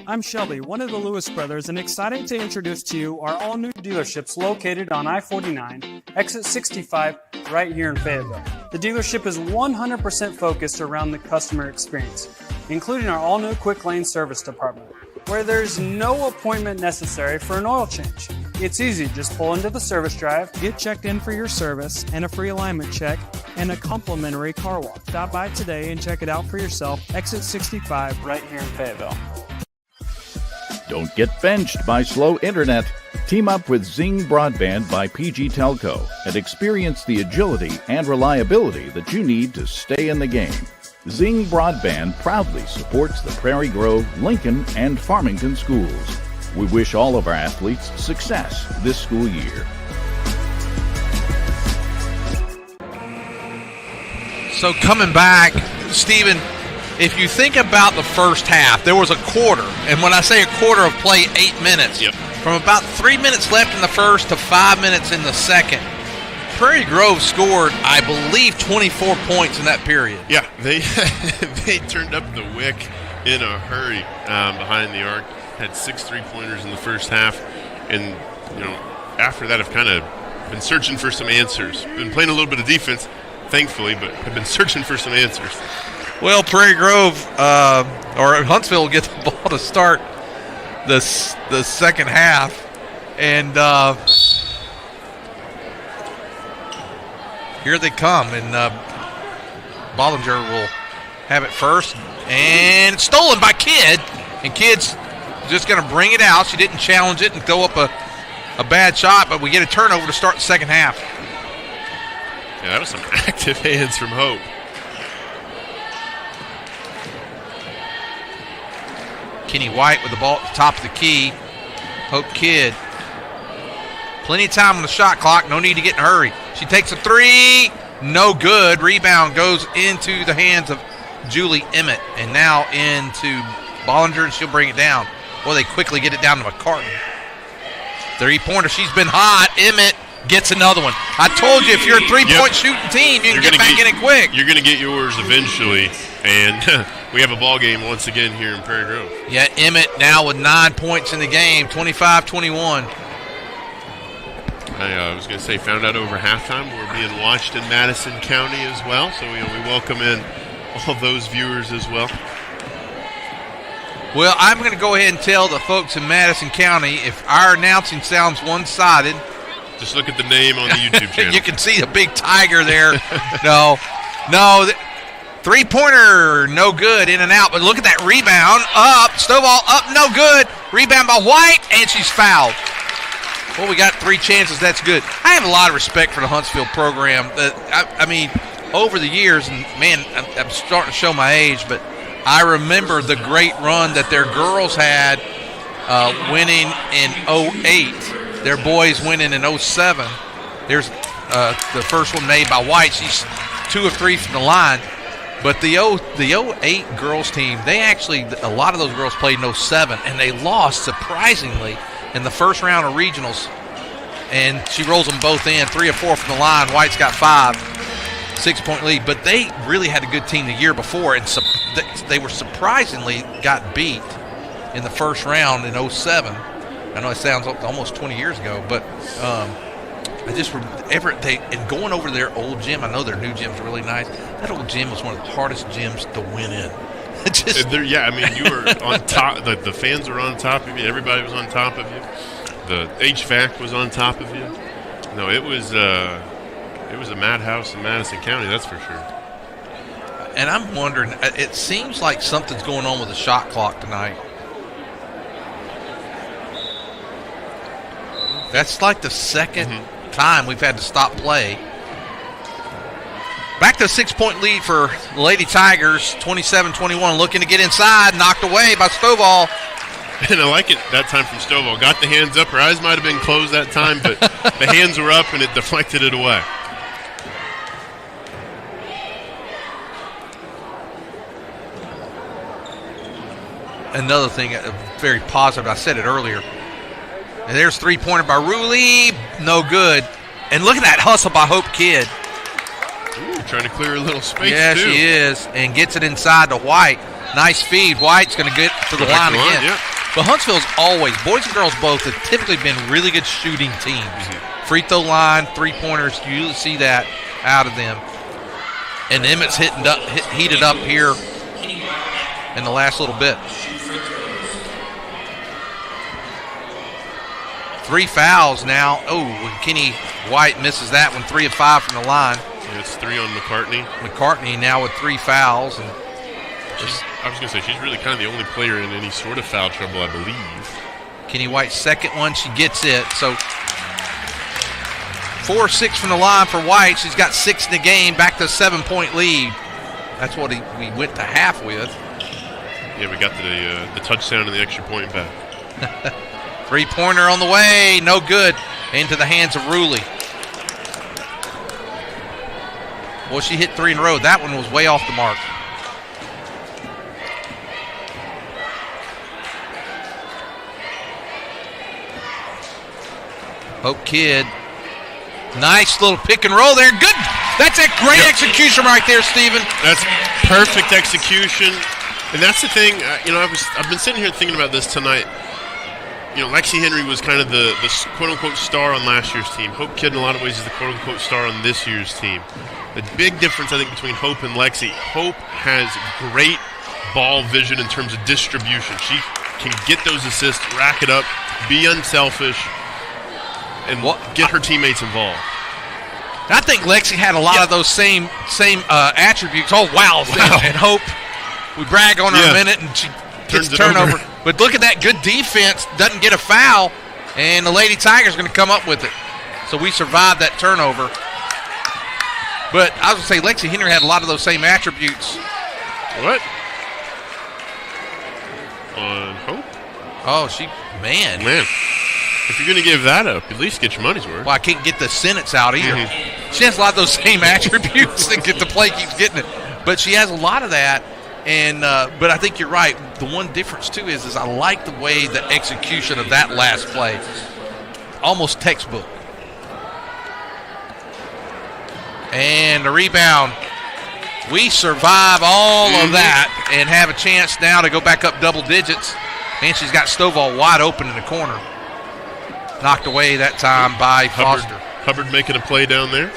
S9: I'm Shelby, one of the Lewis brothers, and excited to introduce to you our all-new dealerships located on I-49, exit 65, right here in Fayetteville. The dealership is 100% focused around the customer experience, including our all-new quick lane service department, where there's no appointment necessary for an oil change. It's easy, just pull into the service drive, get checked in for your service and a free alignment check, and a complimentary car wash. Stop by today and check it out for yourself, exit 65, right here in Fayetteville.
S10: Don't get benched by slow internet. Team up with Zing Broadband by PG Telco and experience the agility and reliability that you need to stay in the game. Zing Broadband proudly supports the Prairie Grove, Lincoln, and Farmington schools. We wish all of our athletes success this school year.
S3: So coming back, Stephen, if you think about the first half, there was a quarter, and when I say a quarter of play, 8 minutes.
S1: Yep.
S3: From about 3 minutes left in the first to 5 minutes in the second, Prairie Grove scored, I believe, 24 points in that period.
S1: Yeah, they they turned up the wick in a hurry behind the arc. Had 6 3-pointers in the first half, and after that, I've kind of been searching for some answers. Been playing a little bit of defense, thankfully, but I've been searching for some answers.
S3: Well, Prairie Grove or Huntsville will get the ball to start the second half, and here they come, and Bollinger will have it first, and it's stolen by Kidd, and Kidd's just going to bring it out. She didn't challenge it and throw up a bad shot, but we get a turnover to start the second half.
S1: Yeah, that was some active hands from Hope.
S3: Kenny White with the ball at the top of the key. Hope Kidd. Plenty of time on the shot clock. No need to get in a hurry. She takes a three. No good. Rebound goes into the hands of Julie Emmett. And now into Bollinger, and she'll bring it down. Well, they quickly get it down to McCartan. Three-pointer. She's been hot. Emmett gets another one. I told you, if you're a three-point shooting team, you can get back in it quick.
S1: You're going to get yours eventually. And we have a ball game once again here in Prairie Grove.
S3: Yeah, Emmett now with 9 points in the game, 25-21.
S1: I was going to say, found out over halftime we're being watched in Madison County as well. So we welcome in all those viewers as well.
S3: Well, I'm going to go ahead and tell the folks in Madison County, if our announcing sounds one-sided,
S1: just look at the name on the YouTube channel.
S3: You can see the big tiger there. No. Three-pointer, no good, in and out. But look at that rebound. Up, Stovall, up, no good. Rebound by White, and she's fouled. Well, we got 3 chances. That's good. I have a lot of respect for the Huntsville program. I mean, over the years, and, man, I'm starting to show my age, but I remember the great run that their girls had winning in 08. Their boys winning in 07. There's the first one made by White. She's 2 of 3 from the line. But the 08 girls team, a lot of those girls played in 07, and they lost surprisingly in the first round of regionals. And she rolls them both in, 3 of 4 from the line. White's got 5, 6-point lead. But they really had a good team the year before, and they were surprisingly got beat in the first round in 07. I know it sounds almost 20 years ago, but I just remember and going over to their old gym. I know their new gym's really nice. That old gym was one of the hardest gyms to win in.
S1: I mean, you were on top. The fans were on top of you. Everybody was on top of you. The HVAC was on top of you. No, it was a madhouse in Madison County. That's for sure.
S3: And I'm wondering. It seems like something's going on with the shot clock tonight. That's like the second time we've had to stop play. Back to a 6-point lead for the Lady Tigers, 27-21. Looking to get inside, knocked away by Stovall.
S1: And I like it that time from Stovall. Got the hands up. Her eyes might have been closed that time, but the hands were up and it deflected it away.
S3: Another thing, very positive, I said it earlier. And there's 3-pointer by Ruley, no good. And look at that hustle by Hope Kidd.
S1: Ooh, trying to clear a little space,
S3: yeah,
S1: too.
S3: she is, and gets it inside to White. Nice feed. White's going to get to the line again.
S1: Yeah.
S3: But Huntsville's always, boys and girls both, have typically been really good shooting teams. Free throw line, 3-pointers, you usually see that out of them. And Emmett's heated up here in the last little bit. 3 fouls now. Oh, Kenny White misses that one. 3 of 5 from the line.
S1: Yeah, it's 3 on McCartney.
S3: McCartney now with 3 fouls. And
S1: I was going to say, she's really kind of the only player in any sort of foul trouble, I believe.
S3: Kenny White's second one, she gets it. So 4 of 6 from the line for White. She's got 6 in the game, back to a 7-point lead. That's what we went to half with.
S1: Yeah, we got the touchdown and the extra point back.
S3: 3-pointer on the way, no good. Into the hands of Ruley. Well, she hit 3 in a row. That one was way off the mark. Hope Kidd. Nice little pick and roll there. Good. That's a great execution right there, Stephen.
S1: That's perfect execution. And that's the thing, I've been sitting here thinking about this tonight. Lexi Henry was kind of the quote-unquote star on last year's team. Hope Kidd in a lot of ways is the quote-unquote star on this year's team. The big difference, I think, between Hope and Lexi, Hope has great ball vision in terms of distribution. She can get those assists, rack it up, be unselfish, and get her teammates involved.
S3: I think Lexi had a lot of those same attributes. Oh, wow. And Hope, we brag on her a minute, and she gets a turnover. But look at that good defense. Doesn't get a foul, and the Lady Tigers going to come up with it. So we survived that turnover. But I was going to say, Lexi Henry had a lot of those same attributes.
S1: What? On Hope?
S3: Oh, Man.
S1: If you're going to give that up, at least get your money's worth.
S3: Well, I can't get the sentence out either. Mm-hmm. She has a lot of those same attributes that the play keeps getting it. But she has a lot of that. And but I think you're right. The one difference, too, is I like the way the execution of that last play. Almost textbook. And the rebound. We survive all of that and have a chance now to go back up double digits. And she's got Stovall wide open in the corner. Knocked away that time by Foster.
S1: Hubbard making a play down there.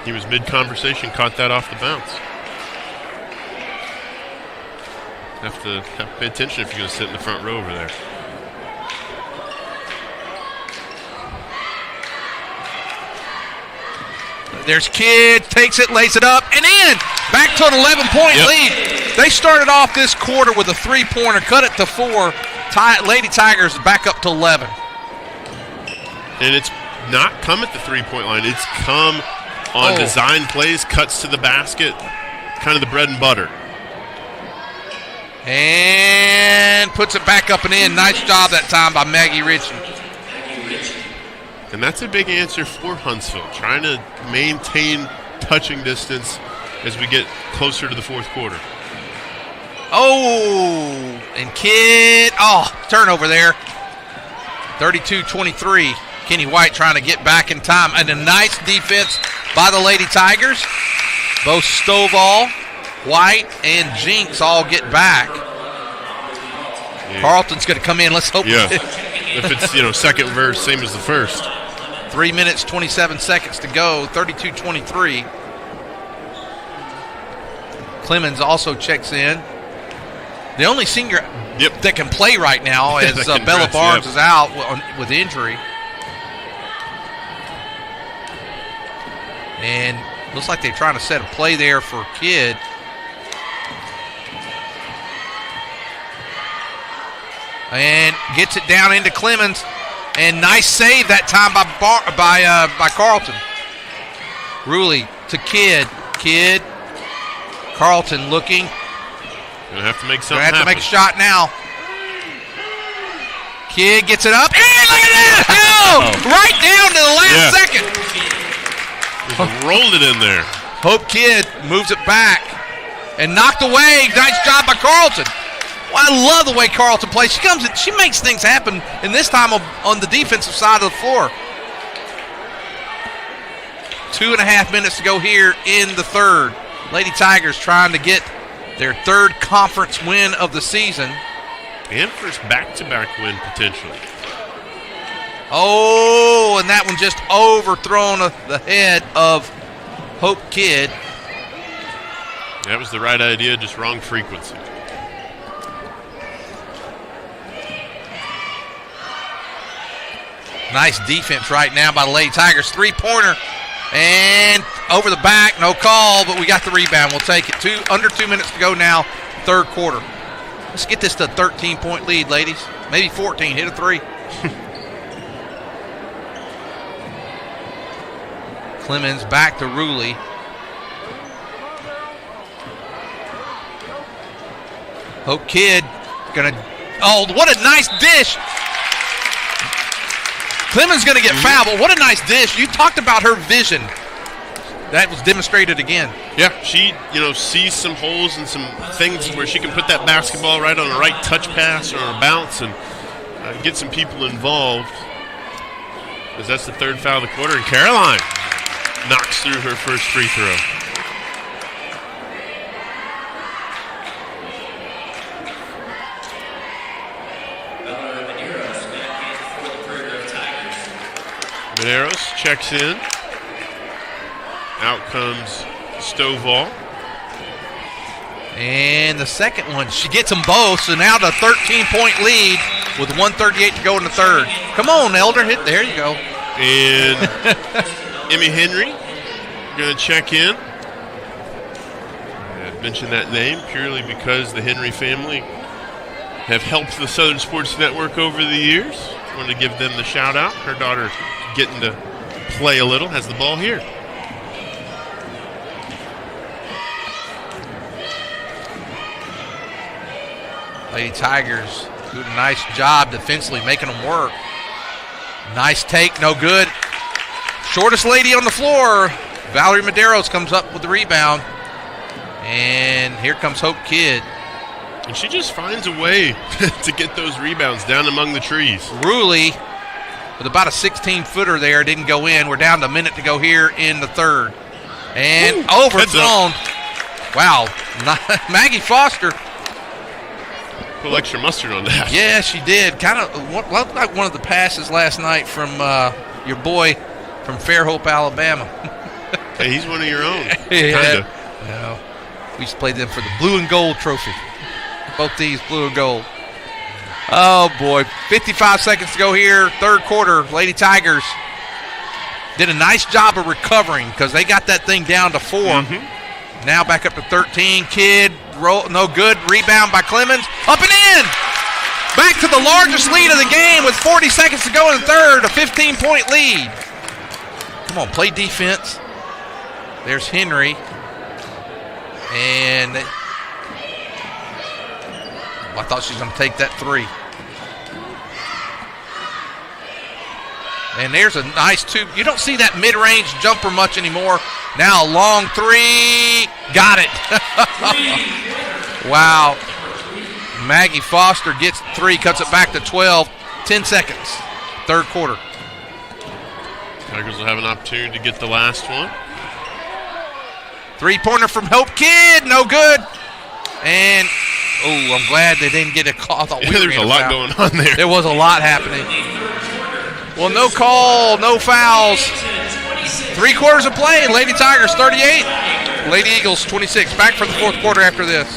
S1: He was mid-conversation, caught that off the bounce. Have to pay attention if you're going to sit in the front row over there.
S3: There's Kidd, takes it, lays it up, and in! Back to an 11-point lead. They started off this quarter with a 3-pointer, cut it to 4. Lady Tigers back up to 11.
S1: And it's not come at the 3-point line. It's come on design plays, cuts to the basket, kind of the bread and butter.
S3: And puts it back up and in. Nice job that time by Maggie Ritchie.
S1: And that's a big answer for Huntsville, trying to maintain touching distance as we get closer to the fourth quarter.
S3: Oh, and Kidd. Oh, turnover there. 32-23. Kenny White trying to get back in time. And a nice defense by the Lady Tigers. Both Stovall, White, and Jinx all get back. Yeah. Carlton's going to come in. Let's hope.
S1: Yeah. If it's, second verse, same as the first.
S3: 3 minutes, 27 seconds to go. 32-23. Clemens also checks in. The only senior that can play right now is Bella Barnes is out with injury. And looks like they're trying to set a play there for Kidd. And gets it down into Clemens. And nice save that time by Carlton. Ruley to Kidd. Kidd. Carlton looking.
S1: Gonna have to make something
S3: Gonna have
S1: happen.
S3: to make a shot now. Kidd gets it up. And look at that! Oh, right down to the last second.
S1: Just rolled it in there.
S3: Hope Kidd moves it back and knocked away. Nice job by Carlton. Well, I love the way Carlton plays. She comes in, she makes things happen, and this time on the defensive side of the floor. 2.5 minutes to go here in the third. Lady Tigers trying to get their third conference win of the season.
S1: And first back-to-back win, potentially.
S3: Oh, and that one just overthrown the head of Hope Kidd.
S1: That was the right idea, just wrong frequency.
S3: Nice defense right now by the Lady Tigers. Three-pointer and over the back. No call, but we got the rebound. We'll take it. Under 2 minutes to go now, third quarter. Let's get this to a 13-point lead, ladies. Maybe 14. Hit a three. Clemens back to Ruley. Hope Kidd gonna. Oh, what a nice dish! Clemens gonna get fouled, but what a nice dish! You talked about her vision. That was demonstrated again.
S1: Yeah, she sees some holes and some things where she can put that basketball right on a right touch pass or a bounce and get some people involved. Because that's the third foul of the quarter, and Caroline knocks through her first free throw. Medeiros checks in. Out comes Stovall.
S3: And the second one, she gets them both, so now the 13-point lead with 1:38 to go in the third. Come on, Elder, hit. There you go.
S1: And Emmy Henry going to check in. I mentioned that name purely because the Henry family have helped the Southern Sports Network over the years. Wanted to give them the shout out. Her daughter getting to play a little, has the ball here.
S3: Lady Tigers doing a nice job defensively, making them work. Nice take, no good. Shortest lady on the floor, Valerie Medeiros, comes up with the rebound. And here comes Hope Kidd.
S1: And she just finds a way to get those rebounds down among the trees.
S3: Ruley, with about a 16-footer there, didn't go in. We're down to a minute to go here in the third. And overthrown. Wow. Maggie Foster.
S1: Put extra mustard on that.
S3: Yeah, she did. Kind of looked like one of the passes last night from your boy from Fairhope, Alabama.
S1: Hey, he's one of your own.
S3: Yeah. No. We used to play them for the blue and gold trophy. Both teams blue and gold. Oh, boy. 55 seconds to go here. Third quarter. Lady Tigers did a nice job of recovering because they got that thing down to 4. Mm-hmm. Now back up to 13. Kidd, roll, no good. Rebound by Clemens. Up and in. Back to the largest lead of the game with 40 seconds to go in the third. A 15-point lead. Come on, play defense. There's Henry. And I thought she was going to take that three. And there's a nice two. You don't see that mid-range jumper much anymore. Now a long three. Got it. Wow. Maggie Foster gets three, cuts it back to 12. 10 seconds. Third quarter.
S1: Tigers will have an opportunity to get the last one.
S3: Three-pointer from Hope Kidd. No good. And, I'm glad they didn't get a call. I thought
S1: there's a lot going on there.
S3: There was a lot happening. Well, no call, no fouls. 3 quarters of play. Lady Tigers 38. Lady Eagles 26. Back for the fourth quarter after this.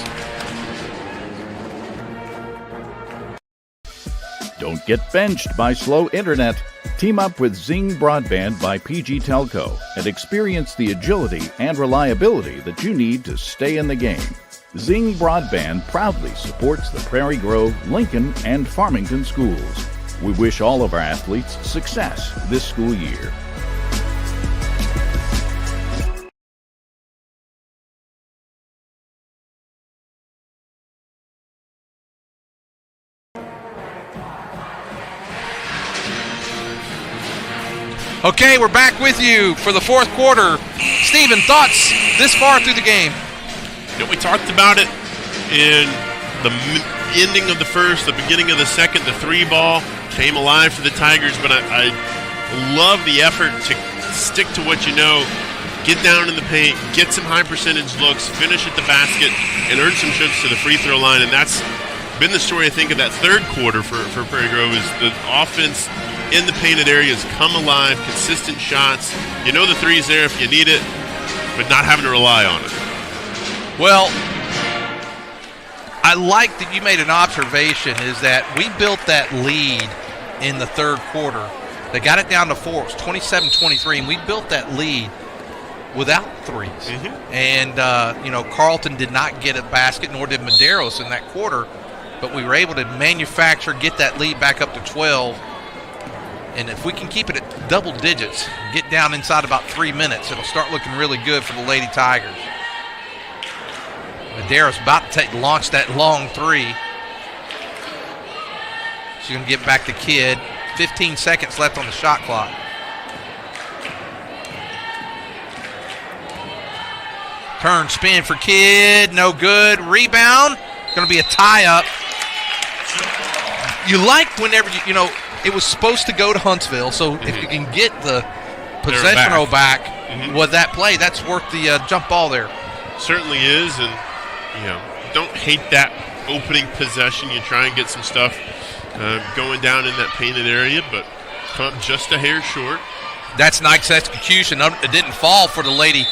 S10: Don't get benched by slow internet. Team up with Zing Broadband by PG Telco and experience the agility and reliability that you need to stay in the game. Zing Broadband proudly supports the Prairie Grove, Lincoln, and Farmington schools. We wish all of our athletes success this school year.
S3: Okay, we're back with you for the fourth quarter. Steven, thoughts this far through the game?
S1: We talked about it in the ending of the first, the beginning of the second. The 3-ball came alive for the Tigers, but I love the effort to stick to what you know, get down in the paint, get some high percentage looks, finish at the basket, and earn some trips to the free throw line. And that's been the story, I think, of that third quarter for Prairie Grove, is the offense in the painted areas come alive, consistent shots. You know the three's there if you need it, but not having to rely on it.
S3: Well, I like that you made an observation, is that we built that lead in the third quarter. They got it down to 4. It was 27-23, and we built that lead without threes.
S1: Mm-hmm.
S3: And, Carlton did not get a basket, nor did Medeiros in that quarter, but we were able to manufacture, get that lead back up to 12. And if we can keep it at double digits, get down inside about 3 minutes, it'll start looking really good for the Lady Tigers. Medeiros about to launch that long three. She's going to get back to Kidd. 15 seconds left on the shot clock. Turn, spin for Kidd. No good. Rebound. Going to be a tie-up. You like whenever, it was supposed to go to Huntsville, so if you can get the possession back with that play, that's worth the jump ball there.
S1: Certainly is, and don't hate that opening possession. You try and get some stuff going down in that painted area, but come up just a hair short.
S3: That's nice execution. It didn't fall for the Lady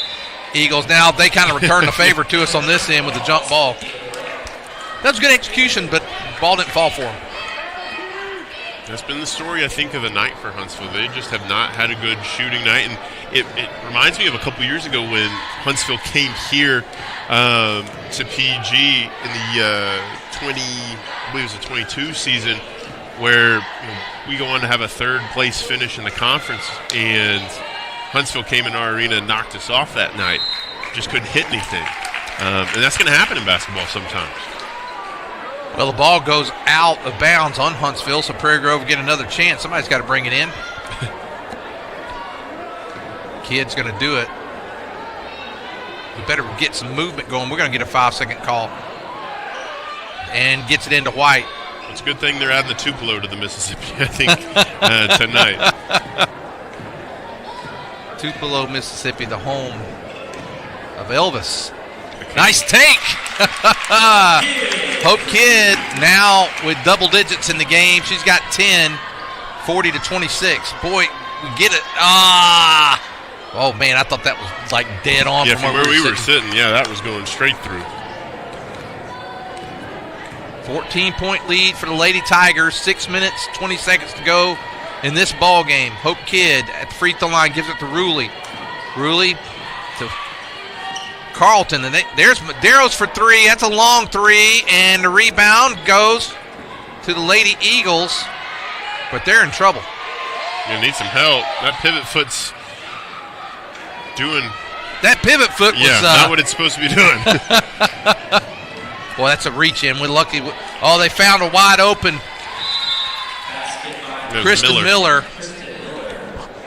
S3: Eagles. Now they kind of return the favor to us on this end with the jump ball. That was good execution, but the ball didn't fall for them.
S1: That's been the story, I think, of the night for Huntsville. They just have not had a good shooting night. And it reminds me of a couple years ago when Huntsville came here to PG in the 22 season, where we go on to have a third-place finish in the conference, and Huntsville came in our arena and knocked us off that night. Just couldn't hit anything. And that's going to happen in basketball sometimes.
S3: Well, the ball goes out of bounds on Huntsville, so Prairie Grove get another chance. Somebody's got to bring it in. Kid's going to do it. We better get some movement going. We're going to get a 5-second call. And gets it into White.
S1: It's a good thing they're adding the Tupelo to the Mississippi, I think, tonight.
S3: Tupelo, Mississippi, the home of Elvis. Nice take. Hope Kidd now with double digits in the game. She's got 10, 40-26. Boy, we get it. Oh, man, I thought that was like dead on
S1: from where we were sitting. Yeah, that was going straight through.
S3: 14-point lead for the Lady Tigers. 6 minutes, 20 seconds to go in this ball game. Hope Kidd at the free throw line gives it to Ruley. Ruley to Carlton, and there's Medeiros for three. That's a long three, and the rebound goes to the Lady Eagles, but they're in trouble.
S1: You need some help. That pivot foot's doing.
S3: That pivot foot was
S1: not what it's supposed to be doing.
S3: Well, that's a reach in. We're lucky. They found a wide open Kristen Miller.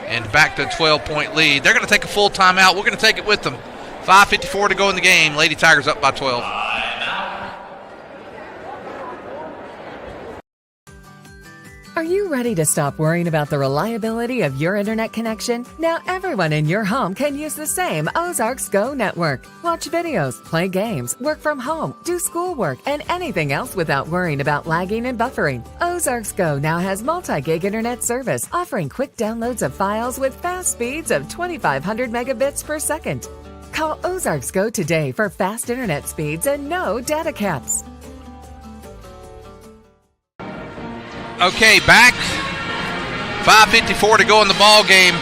S3: And back to a 12-point lead. They're going to take a full timeout. We're going to take it with them. 5:54 to go in the game. Lady Tigers up by 12.
S7: Are you ready to stop worrying about the reliability of your internet connection? Now everyone in your home can use the same Ozarks Go network. Watch videos, play games, work from home, do schoolwork, and anything else without worrying about lagging and buffering. Ozarks Go now has multi-gig internet service, offering quick downloads of files with fast speeds of 2,500 megabits per second. Call Ozarks Go today for fast internet speeds and no data caps.
S3: Okay, back. 5:54 to go in the ball game.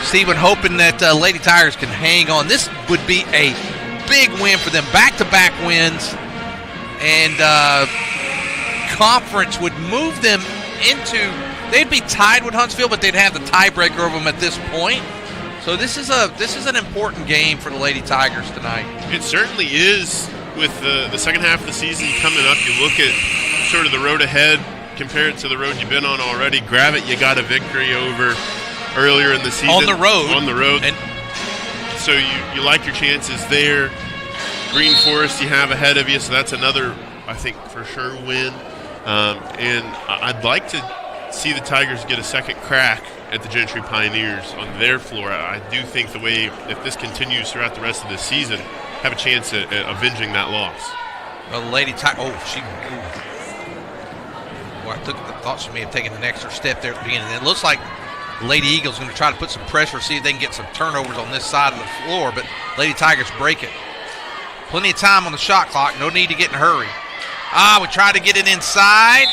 S3: Stephen hoping that Lady Tigers can hang on. This would be a big win for them. Back-to-back wins. And conference would move them into, they'd be tied with Huntsville, but they'd have the tiebreaker over them at this point. So this is an important game for the Lady Tigers tonight.
S1: It certainly is. With the second half of the season coming up, you look at sort of the road ahead, compare it to the road you've been on already. Gravette, you got a victory over. earlier in the season.
S3: On the road.
S1: On the road.
S3: And
S1: so you like your chances there. Green Forest you have ahead of you, so that's another, I think, for sure win. And I'd like to see the Tigers get a second crack at the Gentry Pioneers on their floor. I do think if this continues throughout the rest of the season, have a chance at avenging that loss.
S3: Well, Lady Tiger, I thought she may have taken an extra step there at the beginning. It looks like Lady Eagles going to try to put some pressure, see if they can get some turnovers on this side of the floor, but Lady Tigers break it. Plenty of time on the shot clock. No need to get in a hurry. We tried to get it inside.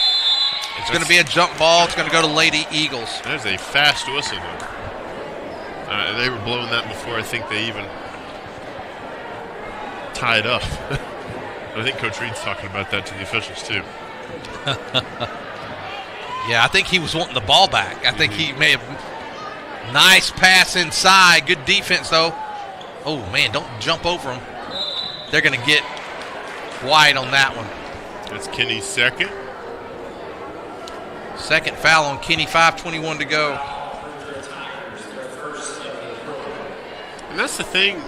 S3: It's going to be a jump ball. It's going to go to Lady Eagles.
S1: That's a fast whistle, though. They were blowing that before I think they even tied up. I think Coach Reed's talking about that to the officials, too.
S3: Yeah, I think he was wanting the ball back. I think he may have. Nice pass inside. Good defense, though. Oh, man, don't jump over them. They're going to get wide on that one.
S1: That's Kenny's second.
S3: Second foul on Kenny, 5:21 to go.
S1: And that's the thing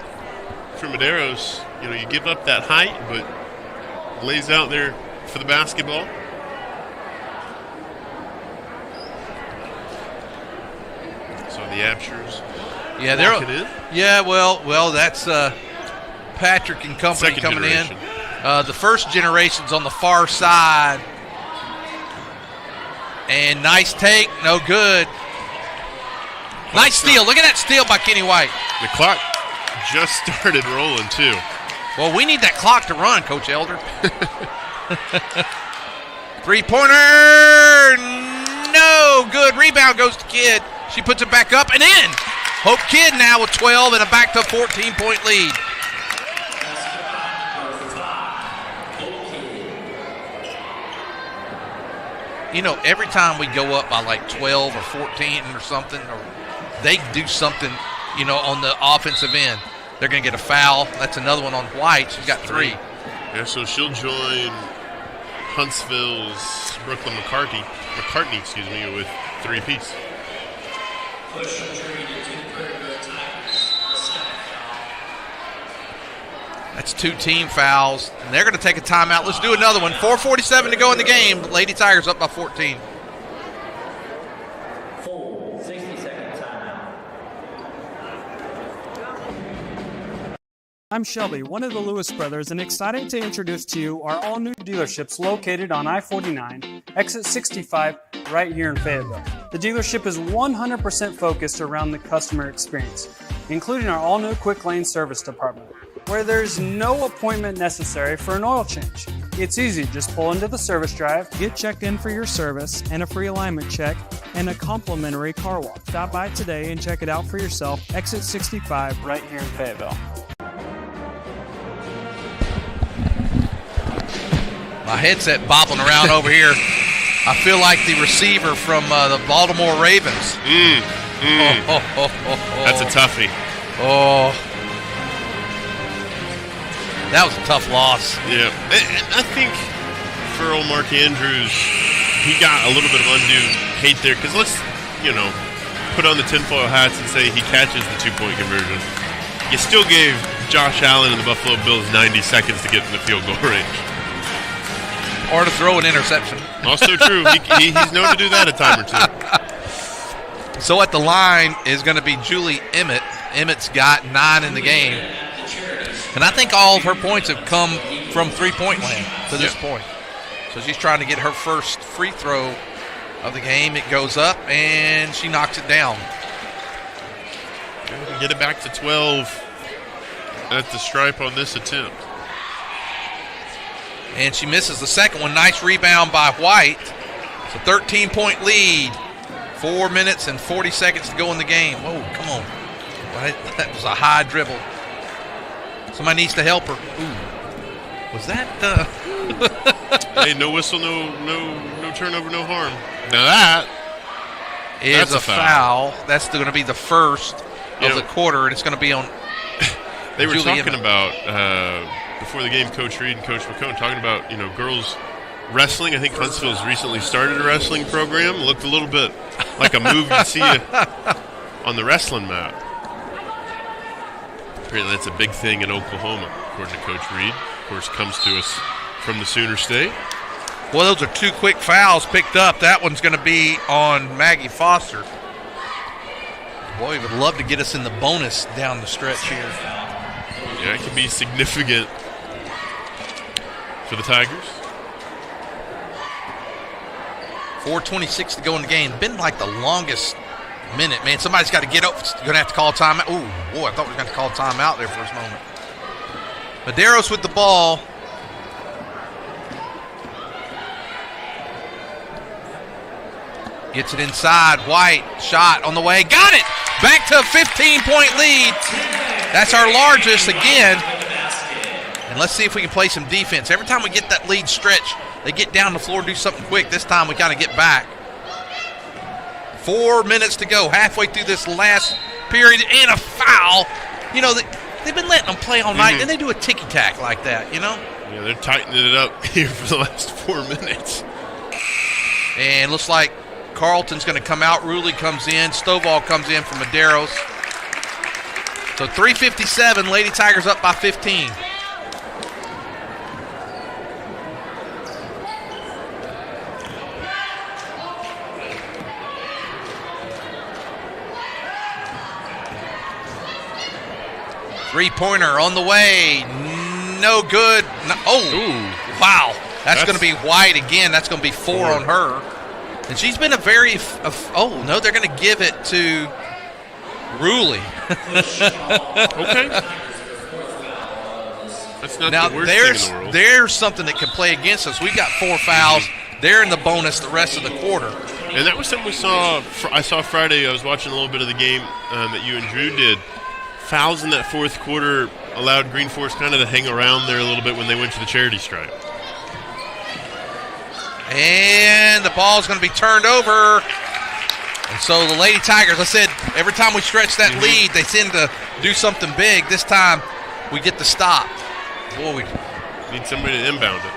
S1: for Madero's. You give up that height, but lays out there for the basketball. So the Abshers.
S3: Yeah, they're in. Yeah, well, that's Patrick and company
S1: Second
S3: coming
S1: generation.
S3: in. The first generation's on the far side. And nice take, no good. Nice steal. Look at that steal by Kenny White.
S1: The clock just started rolling, too.
S3: Well, we need that clock to run, Coach Elder. Three-pointer, no good. Rebound goes to Kidd. She puts it back up and in. Hope Kidd now with 12 and a back to 14-point lead. Every time we go up by like 12 or 14 or something, or they do something, on the offensive end, they're going to get a foul. That's another one on White. She's got 3.
S1: Yeah, so she'll join Huntsville's Brooklyn McCartney, with 3 apiece.
S3: That's 2 team fouls, and they're going to take a timeout. Let's do another one. 4:47 to go in the game. Lady Tigers up by 14.
S2: Full 60-second timeout.
S9: I'm Shelby, one of the Lewis brothers, and excited to introduce to you our all-new dealerships located on I-49, exit 65, right here in Fayetteville. The dealership is 100% focused around the customer experience, including our all-new quick lane service department, where there's no appointment necessary for an oil change. It's easy, just pull into the service drive, get checked in for your service and a free alignment check, and a complimentary car wash. Stop by today and check it out for yourself. Exit 65 right here in Fayetteville.
S3: My headset bobbling around over here. I feel like the receiver from the Baltimore Ravens.
S1: That's a toughie.
S3: Oh. That was a tough loss.
S1: Yeah. I think for old Mark Andrews, he got a little bit of undue hate there because let's, put on the tinfoil hats and say he catches the 2-point conversion. You still gave Josh Allen and the Buffalo Bills 90 seconds to get in the field goal range.
S3: Or to throw an interception.
S1: Also true. He's known to do that a time or 2.
S3: So at the line is going to be Julie Emmett. Emmett's got 9 in the game. And I think all of her points have come from three-point land to this point. So she's trying to get her first free throw of the game. It goes up, and she knocks it down.
S1: Get it back to 12 at the stripe on this attempt.
S3: And she misses the second one. Nice rebound by White. It's a 13-point lead. 4 minutes and 40 seconds to go in the game. Whoa, come on. That was a high dribble. Somebody needs to help her. Ooh. Was that
S1: Hey, no whistle, no turnover, no harm. Now that
S3: is a foul. That's going to be the first of the quarter, and it's going to be on
S1: They were
S3: Julie
S1: talking
S3: Emmett.
S1: about before the game, Coach Reed and Coach McCone talking about, girls wrestling. I think Huntsville's recently started a wrestling program. Looked a little bit like a move you'd see on the wrestling mat. Apparently that's a big thing in Oklahoma, according to Coach Reed. Of course, comes to us from the Sooner State.
S3: Well, those are 2 quick fouls picked up. That one's going to be on Maggie Foster. Boy, we would love to get us in the bonus down the stretch here.
S1: Yeah, it could be significant for the Tigers.
S3: 4:26 to go in the game. Been like the longest minute, man. Somebody's got to get up. Going to have to call timeout. Oh, boy, I thought we were going to call timeout there for a moment. Medeiros with the ball. Gets it inside. White, shot on the way. Got it! Back to a 15-point lead. That's our largest again. And let's see if we can play some defense. Every time we get that lead stretch, they get down the floor, do something quick. This time we kind of get back. 4 minutes to go, halfway through this last period, and a foul. You know, they've been letting them play all night, and they do a ticky-tack like that, you know?
S1: Yeah, they're tightening it up here for the last 4 minutes.
S3: And looks like Carlton's going to come out. Ruley comes in. Stovall comes in for Medeiros. So 3:57, Lady Tigers up by 15. Three-pointer on the way. No good. No, oh, wow. That's going to be White again. That's going to be 4 on her. And she's been a very oh, no, they're going to give it to Ruley.
S1: Okay. That's not
S3: now,
S1: the worst thing in the world.
S3: There's something that can play against us. We got 4 fouls. They're in the bonus the rest of the quarter.
S1: And that was something we saw. I saw Friday. I was watching a little bit of the game that you and Drew did. Fouls in that fourth quarter allowed Green Forest kind of to hang around there a little bit when they went to the charity stripe.
S3: And the ball's going to be turned over. And so the Lady Tigers, I said, every time we stretch that lead, they tend to do something big. This time we get the stop. Boy, we
S1: need somebody to inbound it.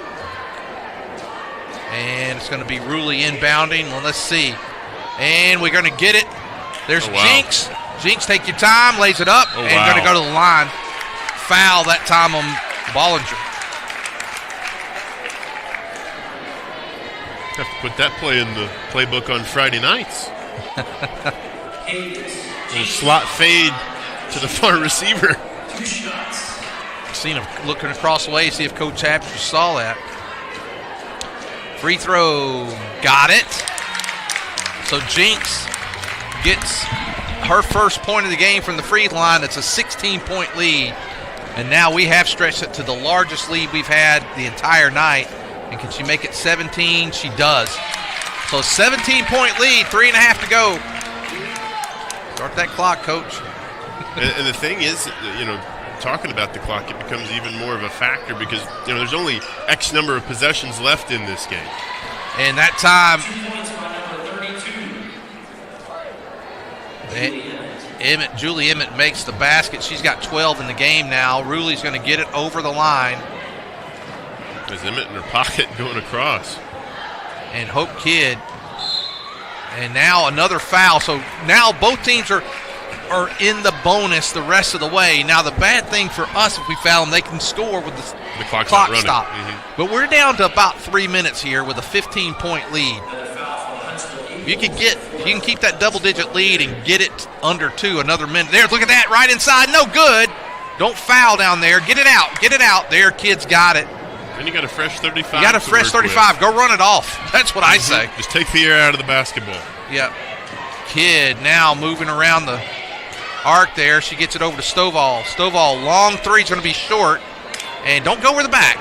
S3: And it's going to be Ruley inbounding. Well, let's see. And we're going to get it. There's Jinx. Jinx, take your time, lays it up, and going to go to the line. Foul that time on Bollinger.
S1: Have to put that play in the playbook on Friday nights. A slot fade to the far receiver.
S3: Seen him looking across the way, see if Coach Chapter saw that. Free throw, got it. So Jinx gets her first point of the game from the free line. It's a 16-point lead. And now we have stretched it to the largest lead we've had the entire night. And can she make it 17? She does. So 17-point lead, 3.5 to go. Start that clock, Coach.
S1: and the thing is, you know, talking about the clock, it becomes even more of a factor because, you know, there's only X number of possessions left in this game.
S3: And that time, Julie Emmett makes the basket. She's got 12 in the game now. Ruley's going to get it over the line.
S1: There's Emmett in her pocket going across.
S3: And Hope Kidd. And now another foul. So now both teams are in the bonus the rest of the way. Now the bad thing for us, if we foul them, they can score with the clock stop. But we're down to about 3 minutes here with a 15-point lead. You can keep that double-digit lead and get it under 2, another minute. There, look at that, right inside, no good. Don't foul down there. Get it out. There, Kids got it.
S1: And you got a fresh 35.
S3: You got a fresh 35. Go run it off. That's what I say.
S1: Just take the air out of the basketball.
S3: Yep. Kidd now moving around the arc there. She gets it over to Stovall. Stovall, long three is going to be short. And don't go over the back.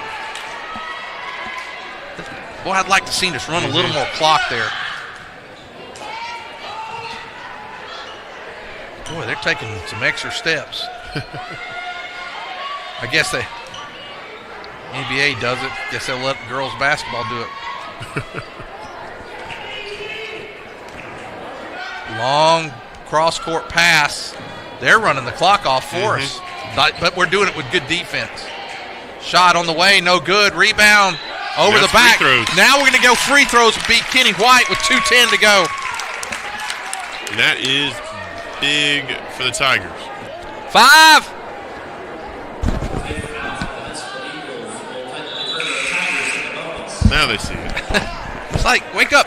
S3: Boy, I'd like to see us run a little more clock there. Boy, they're taking some extra steps. I guess the NBA does it. Guess they'll let girls basketball do it. Long cross-court pass. They're running the clock off for us. But we're doing it with good defense. Shot on the way, no good. Rebound over the back. Now we're going to go free throws and beat Kenny White with 2:10 to go.
S1: And that is big for the Tigers.
S3: 5.
S1: Now they see it.
S3: It's like, wake up.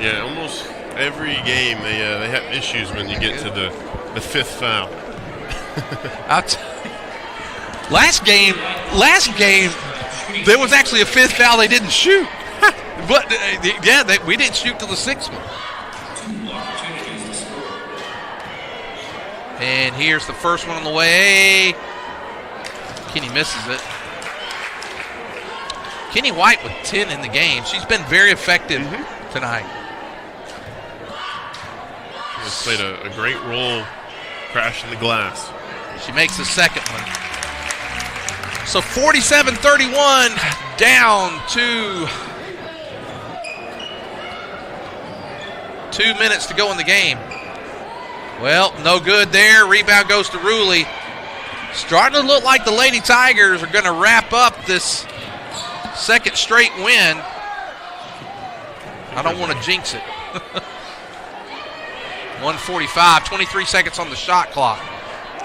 S1: Yeah, almost every game they have issues when you get to the 5th foul.
S3: Last game, there was actually a 5th foul they didn't shoot. But, we didn't shoot till the 6th one. And here's the first one on the way. Kenny misses it. Kenny White with 10 in the game. She's been very effective tonight.
S1: She's played a great role crashing the glass.
S3: She makes the second one. So 47-31, down to 2 minutes to go in the game. Well, no good there. Rebound goes to Ruley. Starting to look like the Lady Tigers are going to wrap up this second straight win. I don't want to jinx it. 1:45, 23 seconds on the shot clock.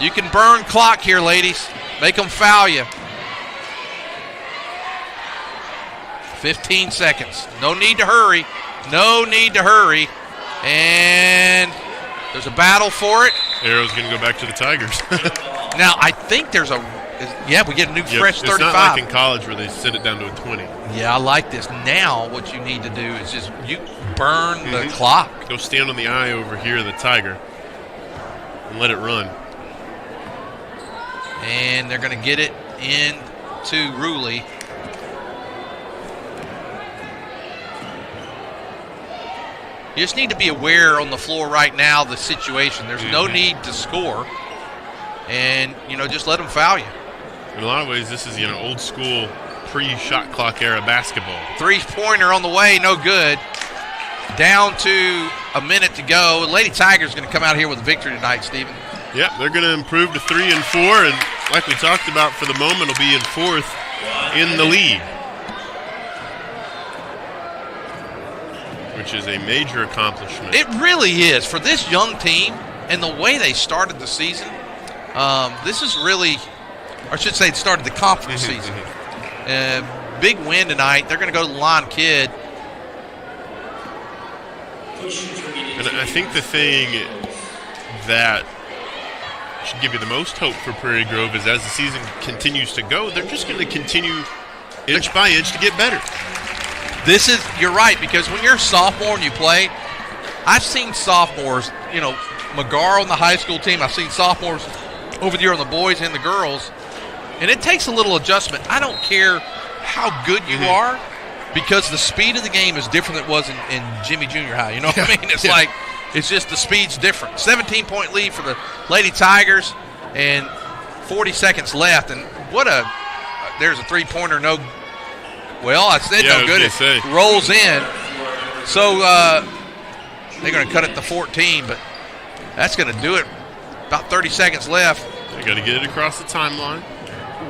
S3: You can burn clock here, ladies. Make them foul you. 15 seconds. No need to hurry. No need to hurry. And there's a battle for it.
S1: Arrow's going to go back to the Tigers.
S3: Now, I think there's we get a new fresh 35.
S1: It's not like in college where they set it down to a 20.
S3: Yeah, I like this. Now what you need to do is just burn the clock.
S1: Go stand on the eye over here of the Tiger and let it run.
S3: And they're going to get it into Ruley. You just need to be aware on the floor right now of the situation. There's no need to score. And, just let them foul you.
S1: In a lot of ways, this is, old school pre-shot clock era basketball.
S3: 3-pointer on the way, no good. Down to a minute to go. Lady Tigers going to come out here with a victory tonight, Stephen.
S1: Yep, they're going to improve to 3 and 4, and like we talked about for the moment, will be in 4th in the league, which is a major accomplishment.
S3: It really is for this young team and the way they started the season. This is really, or I should say, it started the conference season. Big win tonight. They're going to go to the line, kid.
S1: And I think the thing that should give you the most hope for Prairie Grove is as the season continues to go, they're just going to continue inch by inch to get better.
S3: You're right, because when you're a sophomore and you play, I've seen sophomores, McGarr on the high school team, I've seen sophomores over the year on the boys and the girls, and it takes a little adjustment. I don't care how good you are, because the speed of the game is different than it was in Jimmy Junior High. You know what I mean? It's like, it's just the speed's different. 17-point lead for the Lady Tigers, and 40 seconds left. And there's a 3-pointer, no good. It rolls in. So they're going to cut it to 14, but that's going to do it. About 30 seconds left.
S1: They got to get it across the timeline.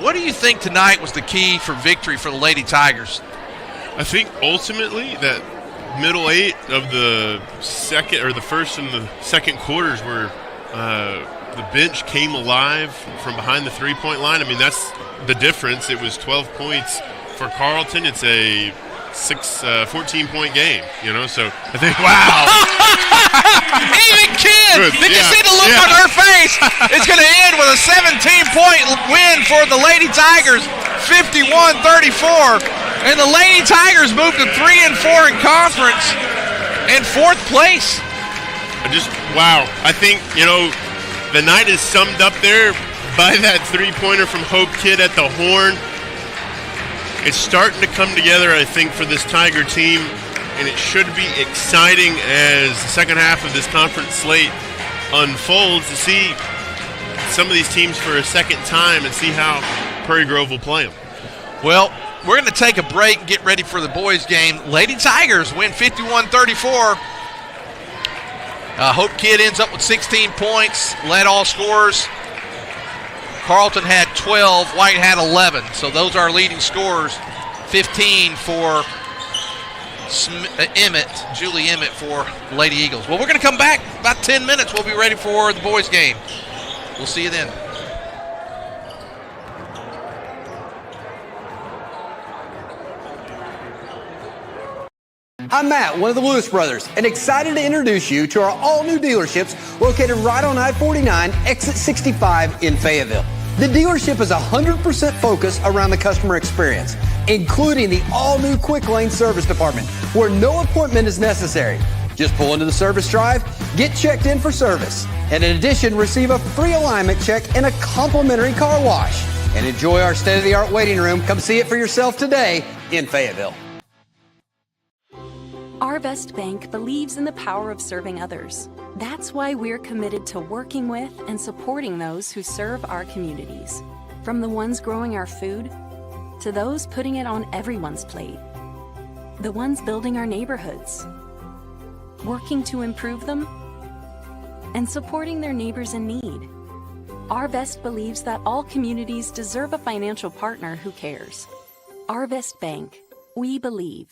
S3: What do you think tonight was the key for victory for the Lady Tigers?
S1: I think ultimately that middle 8 of the first and the second quarters where the bench came alive from behind the 3-point line. I mean, that's the difference. It was 12 points for Carleton. It's a 14-point game, so I think, wow.
S3: Even kid, did you see the look on her face? It's going to end with a 17-point win for the Lady Tigers, 51-34. And the Lady Tigers moved to 3 and 4 in conference and 4th place.
S1: Wow. I think, the night is summed up there by that 3-pointer from Hope Kidd at the horn. It's starting to come together, I think, for this Tiger team, and it should be exciting as the second half of this conference slate unfolds to see some of these teams for a second time and see how Prairie Grove will play them.
S3: Well, we're going to take a break and get ready for the boys' game. Lady Tigers win 51-34. Hope Kidd ends up with 16 points, led all scorers. Carleton had 12, White had 11. So those are our leading scorers. 15 for Julie Emmett for Lady Eagles. Well, we're going to come back about 10 minutes. We'll be ready for the boys' game. We'll see you then.
S4: I'm Matt, one of the Lewis brothers, and excited to introduce you to our all-new dealerships located right on I-49, exit 65 in Fayetteville. The dealership is 100% focused around the customer experience, including the all-new quick lane service department, where no appointment is necessary. Just pull into the service drive, get checked in for service, and in addition, receive a free alignment check and a complimentary car wash. And enjoy our state-of-the-art waiting room. Come see it for yourself today in Fayetteville.
S5: Arvest Bank believes in the power of serving others. That's why we're committed to working with and supporting those who serve our communities. From the ones growing our food, to those putting it on everyone's plate. The ones building our neighborhoods, working to improve them, and supporting their neighbors in need. Arvest believes that all communities deserve a financial partner who cares. Arvest Bank, we believe.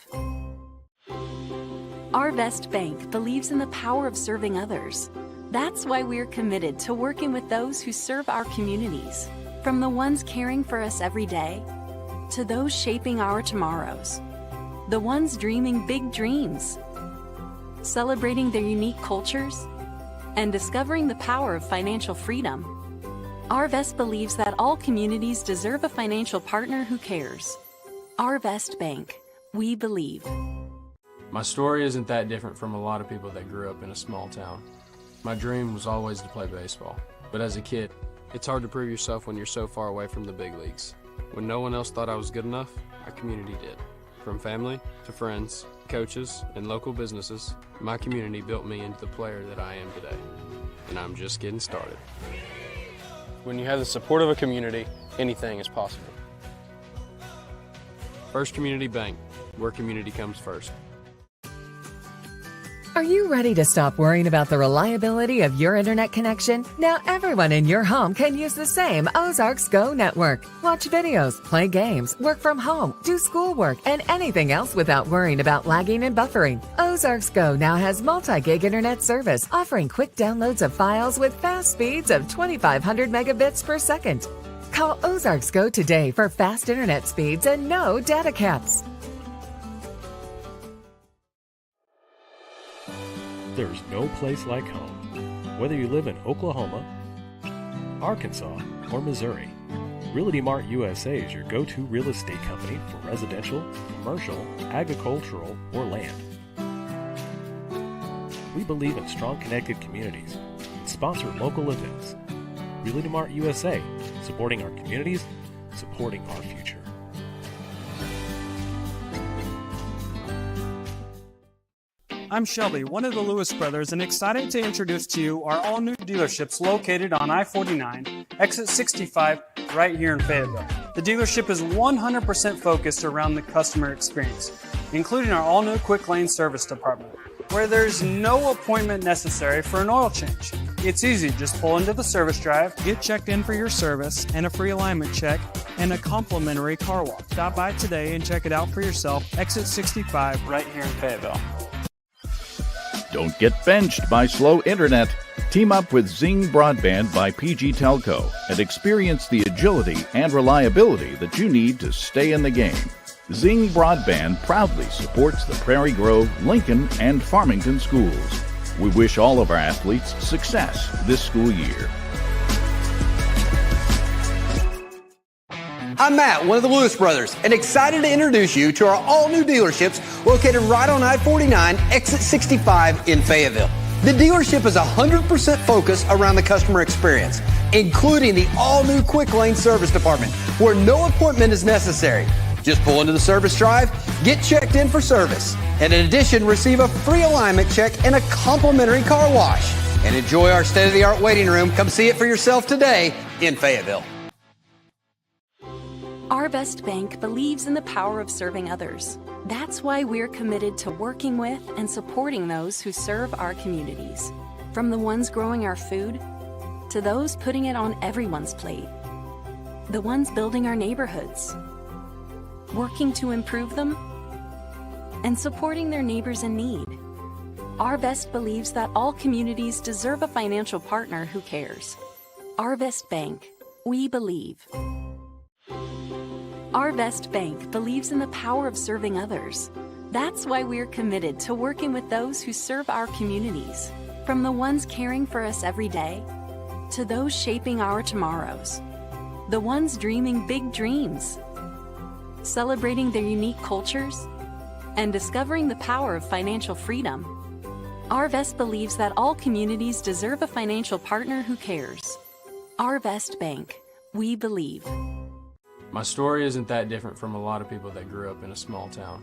S5: Arvest Bank believes in the power of serving others. That's why we're committed to working with those who serve our communities, from the ones caring for us every day, to those shaping our tomorrows, the ones dreaming big dreams, celebrating their unique cultures, and discovering the power of financial freedom. Arvest believes that all communities deserve a financial partner who cares. Arvest Bank, we believe.
S6: My story isn't that different from a lot of people that grew up in a small town. My dream was always to play baseball, but as a kid, it's hard to prove yourself when you're so far away from the big leagues. When no one else thought I was good enough, our community did. From family to friends, coaches, and local businesses, my community built me into the player that I am today. And I'm just getting started. When you have the support of a community, anything is possible. First Community Bank, where community comes first.
S7: Are you ready to stop worrying about the reliability of your internet connection? Now everyone in your home can use the same Ozarks Go network. Watch videos, play games, work from home, do schoolwork, and anything else without worrying about lagging and buffering. Ozarks Go now has multi-gig internet service, offering quick downloads of files with fast speeds of 2,500 megabits per second. Call Ozarks Go today for fast internet speeds and no data caps.
S8: There's no place like home. Whether you live in Oklahoma, Arkansas, or Missouri, Realty Mart USA is your go-to real estate company for residential, commercial, agricultural, or land. We believe in strong connected communities and sponsor local events. Realty Mart USA, supporting our communities, supporting our future.
S9: I'm Shelby, one of the Lewis brothers, and excited to introduce to you our all-new dealerships located on I-49, exit 65, right here in Fayetteville. The dealership is 100% focused around the customer experience, including our all-new quick lane service department, where there's no appointment necessary for an oil change. It's easy, just pull into the service drive, get checked in for your service, and a free alignment check, and a complimentary car wash. Stop by today and check it out for yourself, exit 65, right here in Fayetteville.
S10: Don't get benched by slow internet. Team up with Zing Broadband by PG Telco and experience the agility and reliability that you need to stay in the game. Zing Broadband proudly supports the Prairie Grove, Lincoln, and Farmington schools. We wish all of our athletes success this school year.
S4: I'm Matt, one of the Lewis brothers, and excited to introduce you to our all-new dealerships located right on I-49, exit 65 in Fayetteville. The dealership is 100% focused around the customer experience, including the all-new quick lane service department, where no appointment is necessary. Just pull into the service drive, get checked in for service, and in addition, receive a free alignment check and a complimentary car wash. And enjoy our state-of-the-art waiting room. Come see it for yourself today in Fayetteville.
S5: Arvest Bank believes in the power of serving others. That's why we're committed to working with and supporting those who serve our communities. From the ones growing our food, to those putting it on everyone's plate. The ones building our neighborhoods, working to improve them, and supporting their neighbors in need. Arvest believes that all communities deserve a financial partner who cares. Arvest Bank, we believe. Arvest Bank believes in the power of serving others. That's why we're committed to working with those who serve our communities, from the ones caring for us every day to those shaping our tomorrows, the ones dreaming big dreams, celebrating their unique cultures, and discovering the power of financial freedom. Arvest believes that all communities deserve a financial partner who cares. Arvest Bank, we believe.
S6: My story isn't that different from a lot of people that grew up in a small town.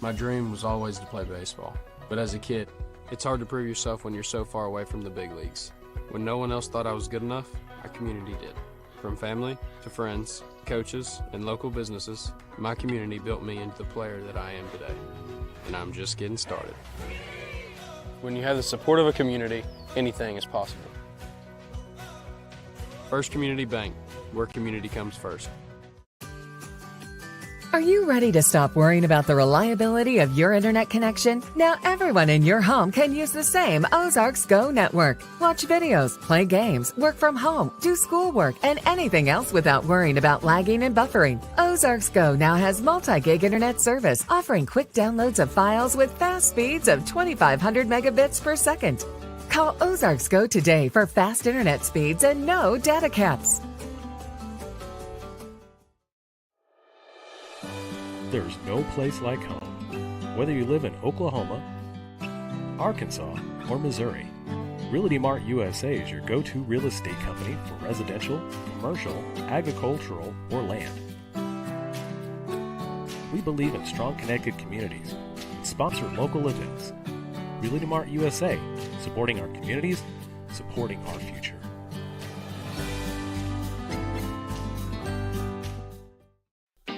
S6: My dream was always to play baseball, but as a kid, it's hard to prove yourself when you're so far away from the big leagues. When no one else thought I was good enough, our community did. From family to friends, coaches, and local businesses, my community built me into the player that I am today. And I'm just getting started. When you have the support of a community, anything is possible. First Community Bank, where community comes first.
S7: Are you ready to stop worrying about the reliability of your internet connection? Now everyone in your home can use the same Ozarks Go network. Watch videos, play games, work from home, do schoolwork, and anything else without worrying about lagging and buffering. Ozarks Go now has multi-gig internet service, offering quick downloads of files with fast speeds of 2,500 megabits per second. Call Ozarks Go today for fast internet speeds and no data caps.
S8: There's no place like home. Whether you live in Oklahoma, Arkansas, or Missouri, Realty Mart USA is your go-to real estate company for residential, commercial, agricultural, or land. We believe in strong connected communities and sponsor local events. Realty Mart USA, supporting our communities, supporting our future.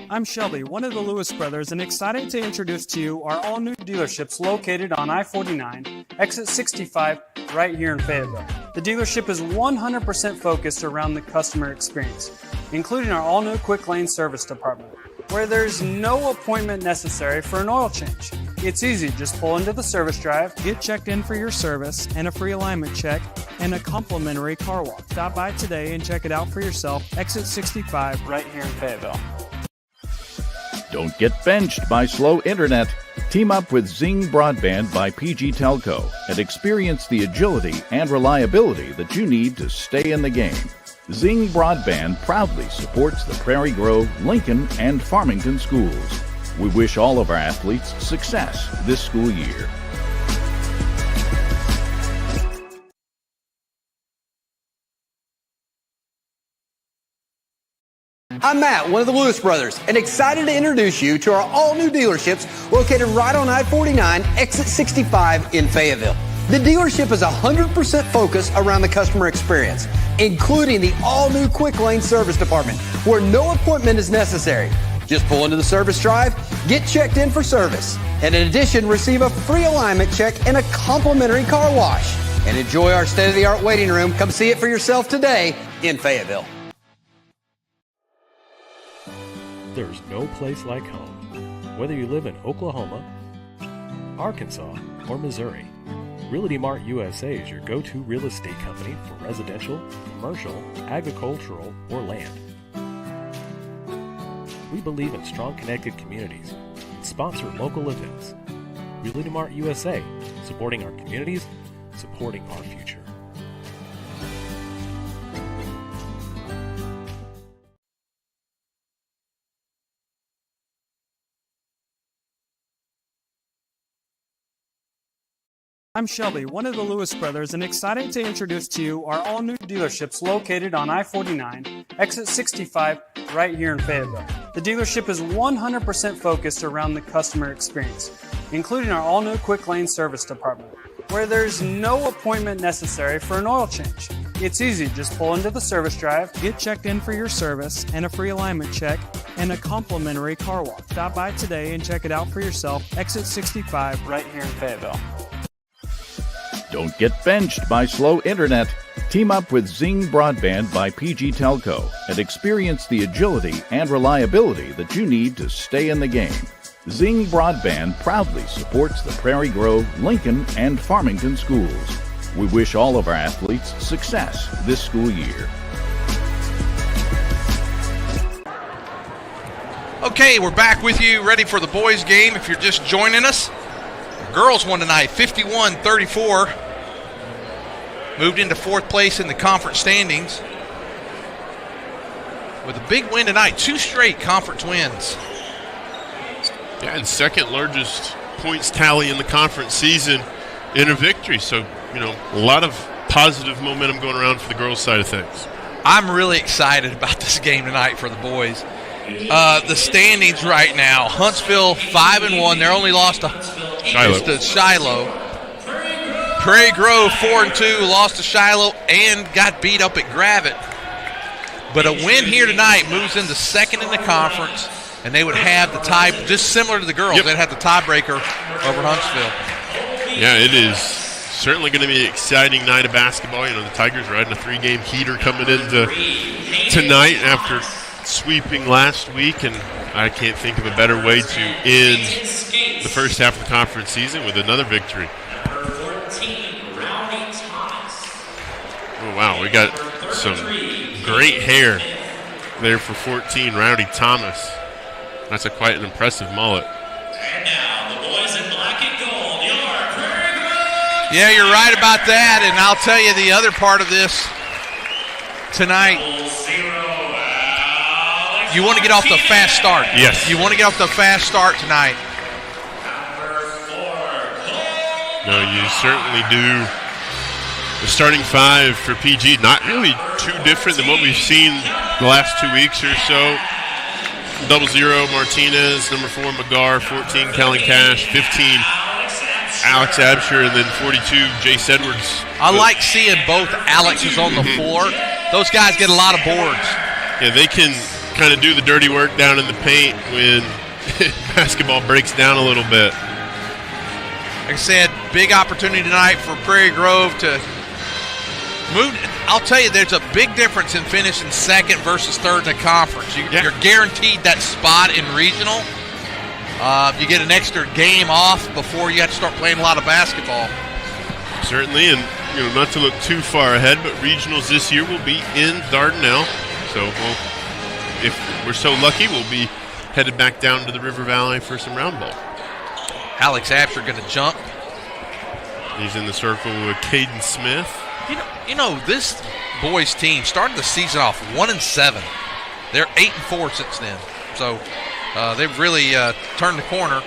S9: I'm Shelby, one of the Lewis brothers, and excited to introduce to you our all-new dealerships located on I-49, exit 65, right here in Fayetteville. The dealership is 100% focused around the customer experience, including our all-new quick lane service department, where there's no appointment necessary for an oil change. It's easy, just pull into the service drive, get checked in for your service and a free alignment check, and a complimentary car wash. Stop by today and check it out for yourself, exit 65, right here in Fayetteville.
S10: Don't get benched by slow internet. Team up with Zing Broadband by PG Telco and experience the agility and reliability that you need to stay in the game. Zing Broadband proudly supports the Prairie Grove, Lincoln, and Farmington schools. We wish all of our athletes success this school year.
S4: I'm Matt, one of the Lewis brothers, and excited to introduce you to our all-new dealerships located right on I-49, exit 65 in Fayetteville. The dealership is 100% focused around the customer experience, including the all-new quick lane service department, where no appointment is necessary. Just pull into the service drive, get checked in for service, and in addition, receive a free alignment check and a complimentary car wash. And enjoy our state-of-the-art waiting room. Come see it for yourself today in Fayetteville.
S8: There's no place like home. Whether you live in Oklahoma, Arkansas, or Missouri, Realty Mart USA is your go-to real estate company for residential, commercial, agricultural, or land. We believe in strong connected communities and sponsor local events. Realty Mart USA, supporting our communities, supporting our future.
S9: I'm Shelby, one of the Lewis brothers, and excited to introduce to you our all-new dealerships located on I-49, exit 65, right here in Fayetteville. The dealership is 100% focused around the customer experience, including our all-new quick lane service department, where there's no appointment necessary for an oil change. It's easy, just pull into the service drive, get checked in for your service and a free alignment check, and a complimentary car wash. Stop by today and check it out for yourself, exit 65, right here in Fayetteville.
S10: Don't get benched by slow internet. Team up with Zing Broadband by PG Telco and experience the agility and reliability that you need to stay in the game. Zing Broadband proudly supports the Prairie Grove, Lincoln, and Farmington schools. We wish all of our athletes success this school year.
S3: Okay, we're back with you, ready for the boys' game. If you're just joining us, the girls won tonight, 51-34. Moved into fourth place in the conference standings with a big win tonight, 2 straight conference wins.
S1: Yeah, and second largest points tally in the conference season in a victory. So, a lot of positive momentum going around for the girls' side of things.
S3: I'm really excited about this game tonight for the boys. The standings right now, Huntsville 5-1. They're only lost to Shiloh. Prairie Grove 4-2, lost to Shiloh and got beat up at Gravette. But a win here tonight moves into second in the conference, and they would have the tie, just similar to the girls. They'd have the tiebreaker over Huntsville.
S1: Yeah, it is certainly going to be an exciting night of basketball. The Tigers riding a 3-game heater coming into tonight after sweeping last week, and I can't think of a better way to end the first half of the conference season with another victory. Oh, wow, we got some great hair there for 14, Rowdy Thomas. That's quite an impressive mullet.
S11: And now the boys in black and gold, your Prairie Grove.
S3: Yeah, you're right about that, and I'll tell you the other part of this tonight. You want to get off the fast start.
S1: Yes.
S3: You want to get off the fast start tonight.
S1: No, you certainly do. The starting 5 for PG, not really too different than what we've seen the last 2 weeks or so. 00, Martinez. Number 4, McGar. 14, Callan Cash. 15, Alex Absher. And then 42, Jace Edwards.
S3: I like seeing both Alexes on the floor. Those guys get a lot of boards.
S1: Yeah, they can kind of do the dirty work down in the paint when basketball breaks down a little bit.
S3: Like I said, big opportunity tonight for Prairie Grove to move. I'll tell you, there's a big difference in finishing second versus third in the conference. You're guaranteed that spot in regional. You get an extra game off before you have to start playing a lot of basketball.
S1: Certainly, and not to look too far ahead, but regionals this year will be in Dardanelle. So if we're so lucky, we'll be headed back down to the River Valley for some round ball.
S3: Alex Absher going to jump.
S1: He's in the circle with Caden Smith.
S3: This boys team started the season off 1-7. They're 8-4 since then. So they've really turned the corner,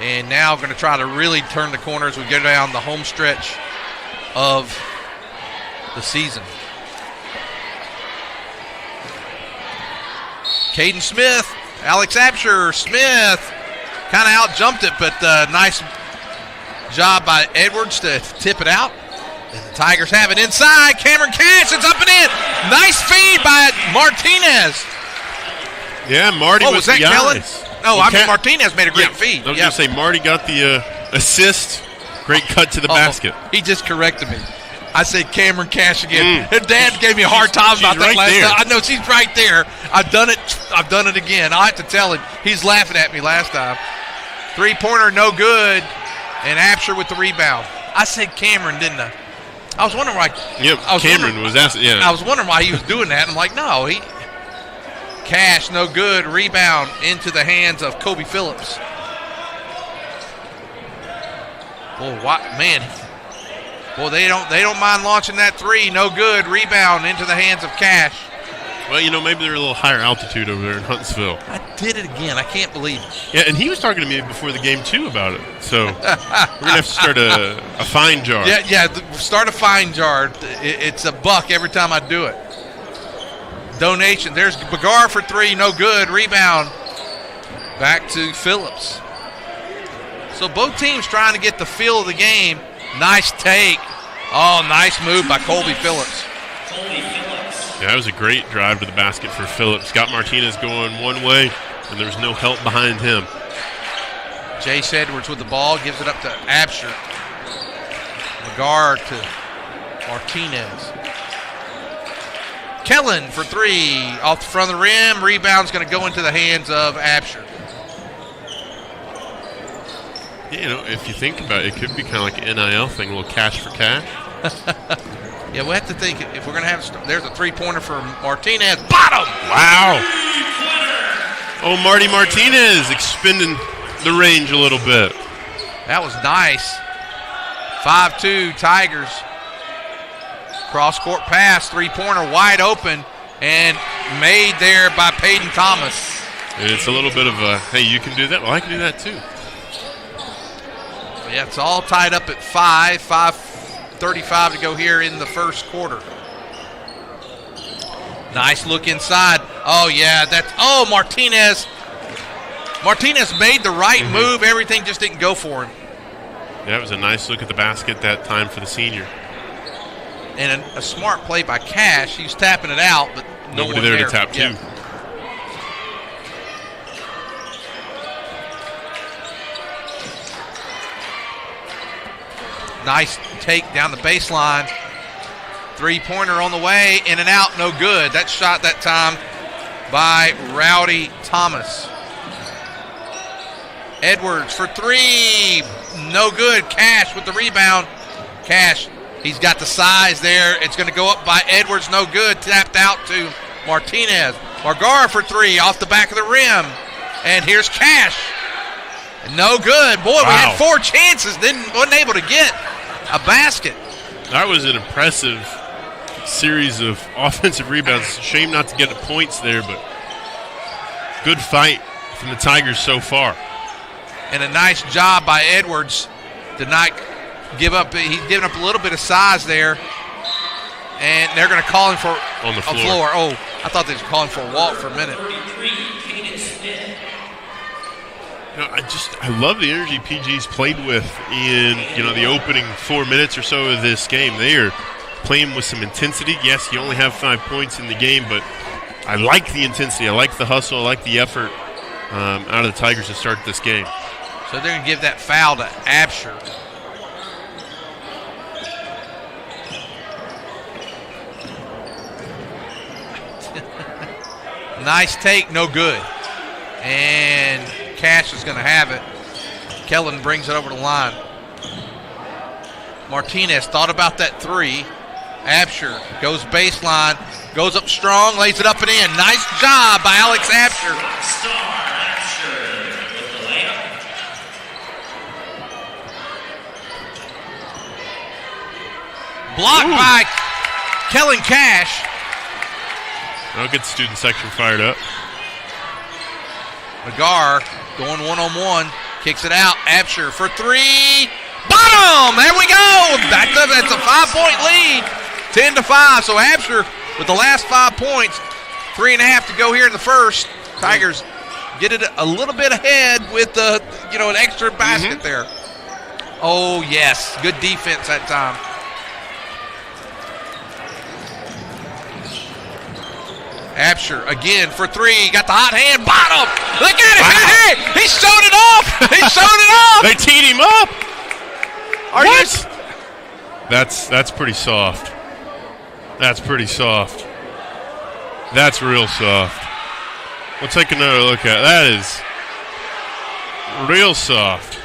S3: and now going to try to really turn the corner as we go down the home stretch of the season. Caden Smith, Alex Absher, Smith kind of out-jumped it, but nice job by Edwards to tip it out. And the Tigers have it inside. Cameron Cash, it's up and in. Nice feed by Martinez.
S1: Yeah, Marty was
S3: that
S1: the
S3: Kellen?
S1: eyes.
S3: No, Martinez made a great feed.
S1: I was going to say, Marty got the assist. Great cut to the basket.
S3: He just corrected me. I said Cameron Cash again. Her dad gave me a hard time about that last time. I know, she's right there. I've done it again. I'll have to tell him. He's laughing at me last time. 3-pointer, no good. And Absher with the rebound. I said Cameron, didn't I? I was wondering why.
S1: Yep, Cameron was asking. Yeah.
S3: I was wondering why he was doing that. I'm like, no, Cash, no good. Rebound into the hands of Kobe Phillips. Well, they don't mind launching that three. No good. Rebound into the hands of Cash.
S1: Well, maybe they're a little higher altitude over there in Huntsville.
S3: I did it again. I can't believe it.
S1: Yeah, and he was talking to me before the game, too, about it. So we're going to have to start a fine jar.
S3: Yeah, start a fine jar. It's $1 every time I do it. Donation. There's Bagar for 3. No good. Rebound. Back to Phillips. So both teams trying to get the feel of the game. Nice take. Oh, nice move by Colby Phillips.
S1: Yeah, that was a great drive to the basket for Phillips. Got Martinez going one way, and there was no help behind him.
S3: Jace Edwards with the ball, gives it up to Absher. McGar to Martinez. Kellen for 3, off the front of the rim. Rebound's going to go into the hands of Absher.
S1: You know, if you think about it, it could be kind of like an NIL thing, a little cash for cash.
S3: Yeah, we have to think if we're going to have. There's a 3-pointer for Martinez. Bottom.
S1: Wow. Oh, Marty Martinez expending the range a little bit.
S3: That was nice. 5-2 Tigers. Cross-court pass, 3-pointer wide open, and made there by Peyton Thomas.
S1: And it's a little bit of a, hey, you can do that? Well, I can do that too.
S3: Yeah, it's all tied up at 5:35 to go here in the first quarter. Nice look inside. Oh, yeah, Martinez. Martinez made the right move. Everything just didn't go for him.
S1: Yeah, it was a nice look at the basket that time for the senior.
S3: And a smart play by Cash. He was tapping it out, but
S1: nobody there to tap too.
S3: Yeah. Nice take down the baseline. 3-pointer on the way, in and out, no good. That shot that time by Rowdy Thomas. Edwards for 3, no good. Cash with the rebound. Cash, he's got the size there. It's going to go up by Edwards, no good. Tapped out to Martinez. Margar for 3 off the back of the rim. And here's Cash. No good. Boy, we had 4 chances, wasn't able to get a basket.
S1: That was an impressive series of offensive rebounds. Shame not to get the points there, but good fight from the Tigers so far.
S3: And a nice job by Edwards to not give up. He's given up a little bit of size there. And they're going to call him for
S1: on the
S3: a floor. Oh, I thought they were calling for a walk for a minute.
S1: You know, I love the energy PG's played with in, the opening 4 minutes or so of this game. They are playing with some intensity. Yes, you only have 5 points in the game, but I like the intensity. I like the hustle. I like the effort out of the Tigers to start this game.
S3: So they're going to give that foul to Absher. Nice take, no good. And Cash is going to have it. Kellen brings it over the line. Martinez thought about that 3. Absher goes baseline, goes up strong, lays it up and in. Nice job by Alex Absher. Blocked by Kellen Cash.
S1: I'll get the student section fired up.
S3: Magar going one-on-one, kicks it out. Absher for 3. Bottom! There we go! Back up. It's a 5-point lead. 10-5. So Absher with the last 5 points. 3.5 to go here in the first. Tigers get it a little bit ahead with the, an extra basket there. Oh, yes. Good defense that time. Absher again for 3. Got the hot hand. Bottom. Look at it. Wow. Hey, he showed it off. He showed it off.
S1: They teed him up.
S3: What?
S1: That's pretty soft. That's pretty soft. That's real soft. We'll take another look at it. That is real soft.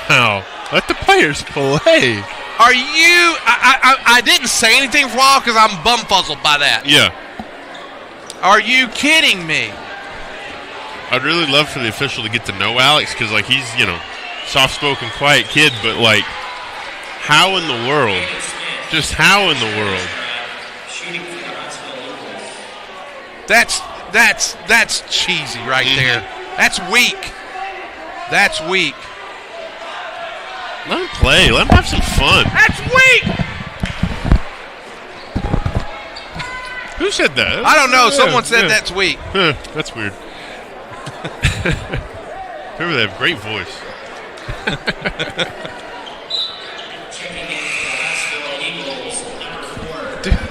S1: Wow. Let the players play.
S3: Are you – I didn't say anything for a while because I'm bumfuzzled by that.
S1: Yeah.
S3: Are you kidding me?
S1: I'd really love for the official to get to know Alex because, he's, soft-spoken, quiet kid, but, how in the world? Just how in the world?
S3: That's cheesy right there. That's weak. That's weak.
S1: Let him play. Let him have some fun.
S3: That's weak.
S1: Who said that?
S3: I don't know. Someone said that's weak.
S1: That's weird. Remember, they have great voice.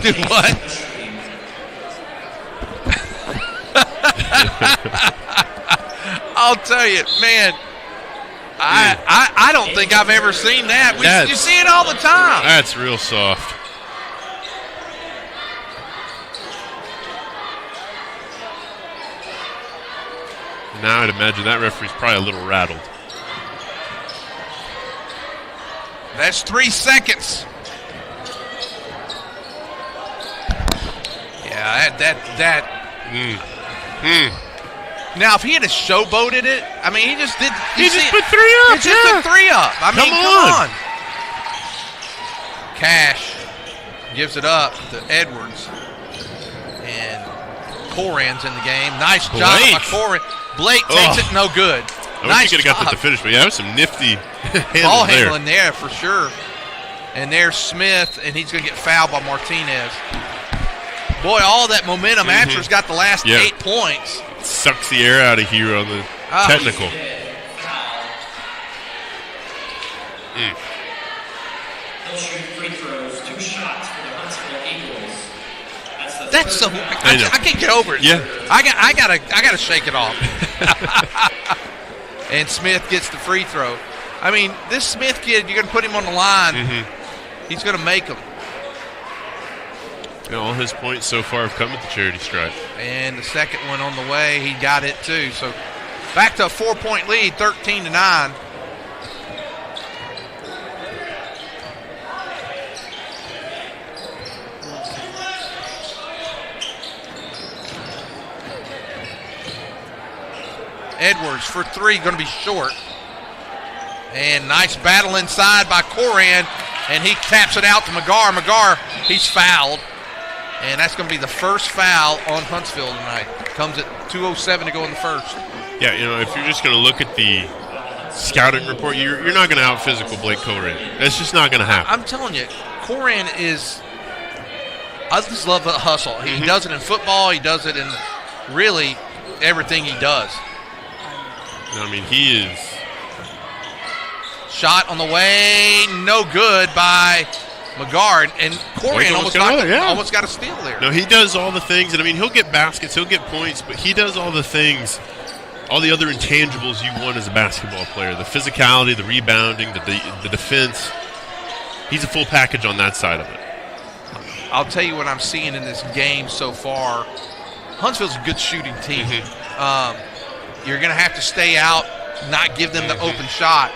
S3: Do what? I'll tell you, man. I don't think I've ever seen that. You see it all the time.
S1: That's real soft. Now I'd imagine that referee's probably a little rattled.
S3: That's 3 seconds. Yeah, that. Now, if he had showboated it, I mean, he just did.
S1: He just put 3 up.
S3: He just put 3 up. I mean, come on. Cash gives it up to Edwards. And Coran's in the game. Nice job by Coran. Blake takes it, no good.
S1: I wish he could have got that to finish, but yeah, that was some nifty
S3: ball handling there for sure. And there's Smith, and he's going to get fouled by Martinez. Boy, all that momentum. Atcher's got the last 8 points.
S1: Sucks the air out of here on the technical.
S2: He'll shoot free throws, 2 shots for the Huntsville Eagles.
S3: That's so. I can't get over it.
S1: Yeah.
S3: I gotta shake it off. And Smith gets the free throw. I mean, this Smith kid, you're gonna put him on the line. He's gonna make them.
S1: And all his points so far have come at the charity stripe.
S3: And the second one on the way, he got it too. So back to a 4-point lead, 13-9. Edwards for 3, going to be short. And nice battle inside by Coran, and he taps it out to McGar. McGar, he's fouled. And that's going to be the first foul on Huntsville tonight. Comes at 2:07 to go in the first.
S1: Yeah, you know, if you're just going to look at the scouting report, you're not going to out-physical Blake Coran. That's just not going to happen.
S3: I'm telling you, Coran is – I just love the hustle. He does it in football. He does it in really everything he does.
S1: I mean, he is –
S3: shot on the way, no good by McGar, and Coran almost got a steal there.
S1: No, he does all the things, and I mean, he'll get baskets, he'll get points, but he does all the things, all the other intangibles you want as a basketball player, the physicality, the rebounding, the defense. He's a full package on that side of it.
S3: I'll tell you what I'm seeing in this game so far. Huntsville's a good shooting team. You're going to have to stay out, not give them the open shot.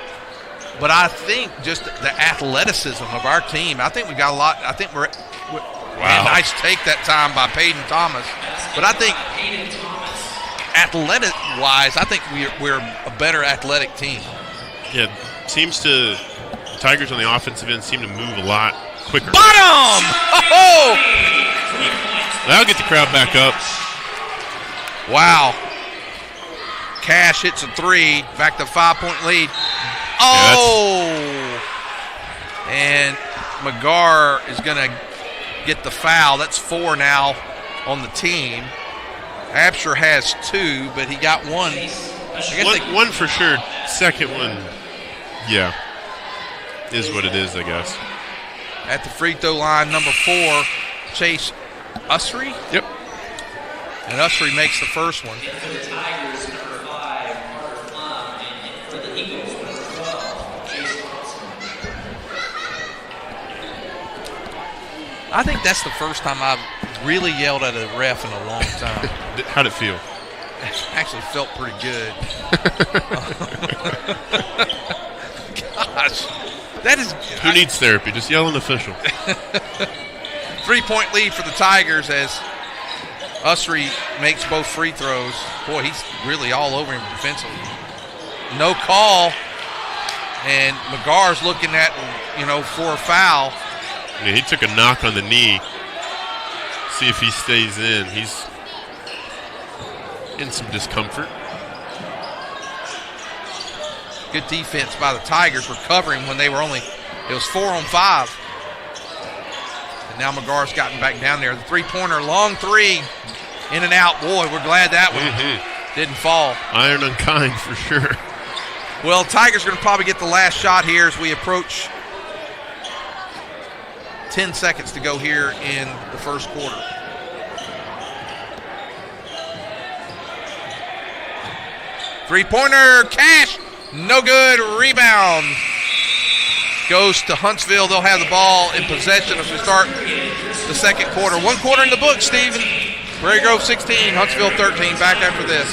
S3: But I think just the athleticism of our team, I think we got a lot. I think we're nice take that time by Peyton Thomas. But I think athletic-wise, I think we're a better athletic team.
S1: Yeah, the Tigers on the offensive end seem to move a lot quicker.
S3: Bottom! Oh!
S1: That'll get the crowd back up.
S3: Wow. Cash hits a 3, back to 5-point lead. Oh! And McGar is going to get the foul. That's 4 now on the team. Absher has 2, but he got 1.
S1: One for sure. Second one, yeah, is what it is, I guess.
S3: At the free throw line, number 4, Chase Usry.
S1: Yep.
S3: And Usry makes the first one.
S2: For the Tigers, number 5, Carter Plum, and for the Eagles, number 12, Chase Thompson.
S3: I think that's the first time I've really yelled at a ref in a long time.
S1: How'd it feel?
S3: It actually felt pretty good. Gosh, that is.
S1: Who needs therapy? Just yell an official.
S3: 3-point lead for the Tigers as Usry makes both free throws. Boy, he's really all over him defensively. No call, and McGar's looking at, for a foul.
S1: Yeah, he took a knock on the knee. See if he stays in. He's in some discomfort.
S3: Good defense by the Tigers recovering when they were it was 4 on 5. And now McGar's gotten back down there. The three-pointer, long 3, in and out. Boy, we're glad that one didn't fall.
S1: Iron unkind for sure.
S3: Well, Tigers are going to probably get the last shot here as we approach 10 seconds to go here in the first quarter. Three-pointer, Cash, no good, rebound. Goes to Huntsville. They'll have the ball in possession as we start the second quarter. 1 quarter in the book, Stephen. Prairie Grove 16, Huntsville 13. Back after this.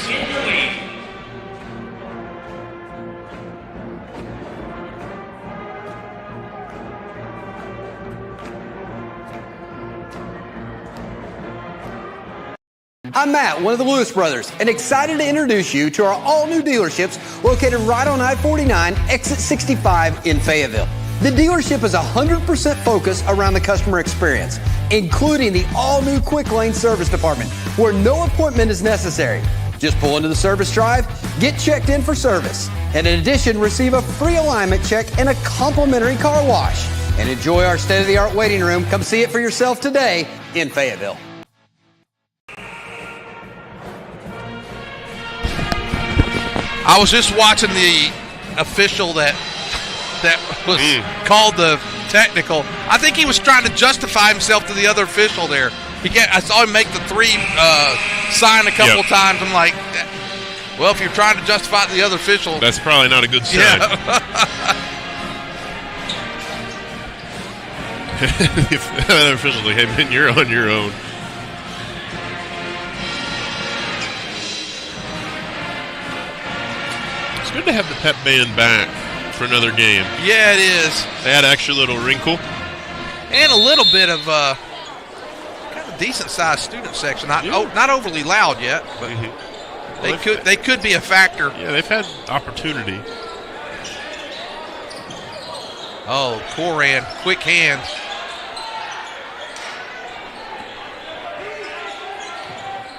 S4: I'm Matt, one of the Lewis brothers, and excited to introduce you to our all-new dealerships located right on I-49, exit 65 in Fayetteville. The dealership is 100% focused around the customer experience, including the all-new Quick Lane Service Department, where no appointment is necessary. Just pull into the service drive, get checked in for service, and in addition, receive a free alignment check and a complimentary car wash. And enjoy our state-of-the-art waiting room. Come see it for yourself today in Fayetteville.
S3: I was just watching the official that was called the technical. I think he was trying to justify himself to the other official there. I saw him make the three sign a couple times. I'm like, well, if you're trying to justify it to the other official,
S1: that's probably not a good sign.
S3: Yeah.
S1: If the other official's like, hey, man, you're on your own. It's good to have the pep band back for another game.
S3: Yeah, it is.
S1: They had an extra little wrinkle.
S3: And a little bit of kind of decent-sized student section. Not overly loud yet, but they could be a factor.
S1: Yeah, they've had opportunity.
S3: Oh, Coran, quick hands.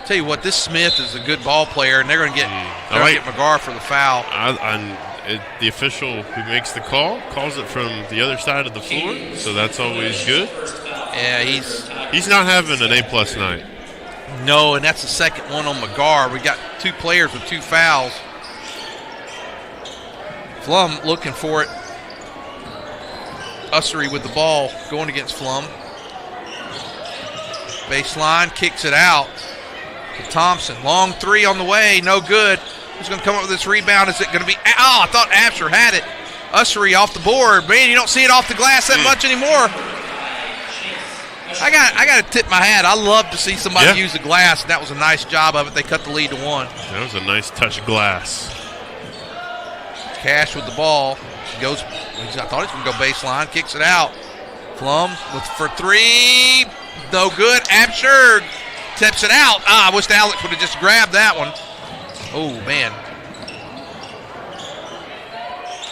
S3: Tell you what, this Smith is a good ball player, and they're going to get McGar for the foul.
S1: The official who makes the call calls it from the other side of the floor, so that's always good.
S3: Yeah,
S1: he's not having an A-plus night.
S3: No, and that's the second one on McGar. We got two players with two fouls. Flum looking for it. Ussery with the ball going against Flum. Baseline, kicks it out to Thompson. Long three on the way, no good. Who's going to come up with this rebound? Is it going to be? Oh, I thought Absher had it. Ussery off the board. Man, you don't see it off the glass that much anymore. I got to tip my hat. I love to see somebody use the glass, and that was a nice job of it. They cut the lead to 1.
S1: That was a nice touch glass.
S3: Cash with the ball. Goes. I thought he was going to go baseline. Kicks it out. Flum for 3. No good. Absher tips it out. I wish Alex would have just grabbed that one. Oh, man.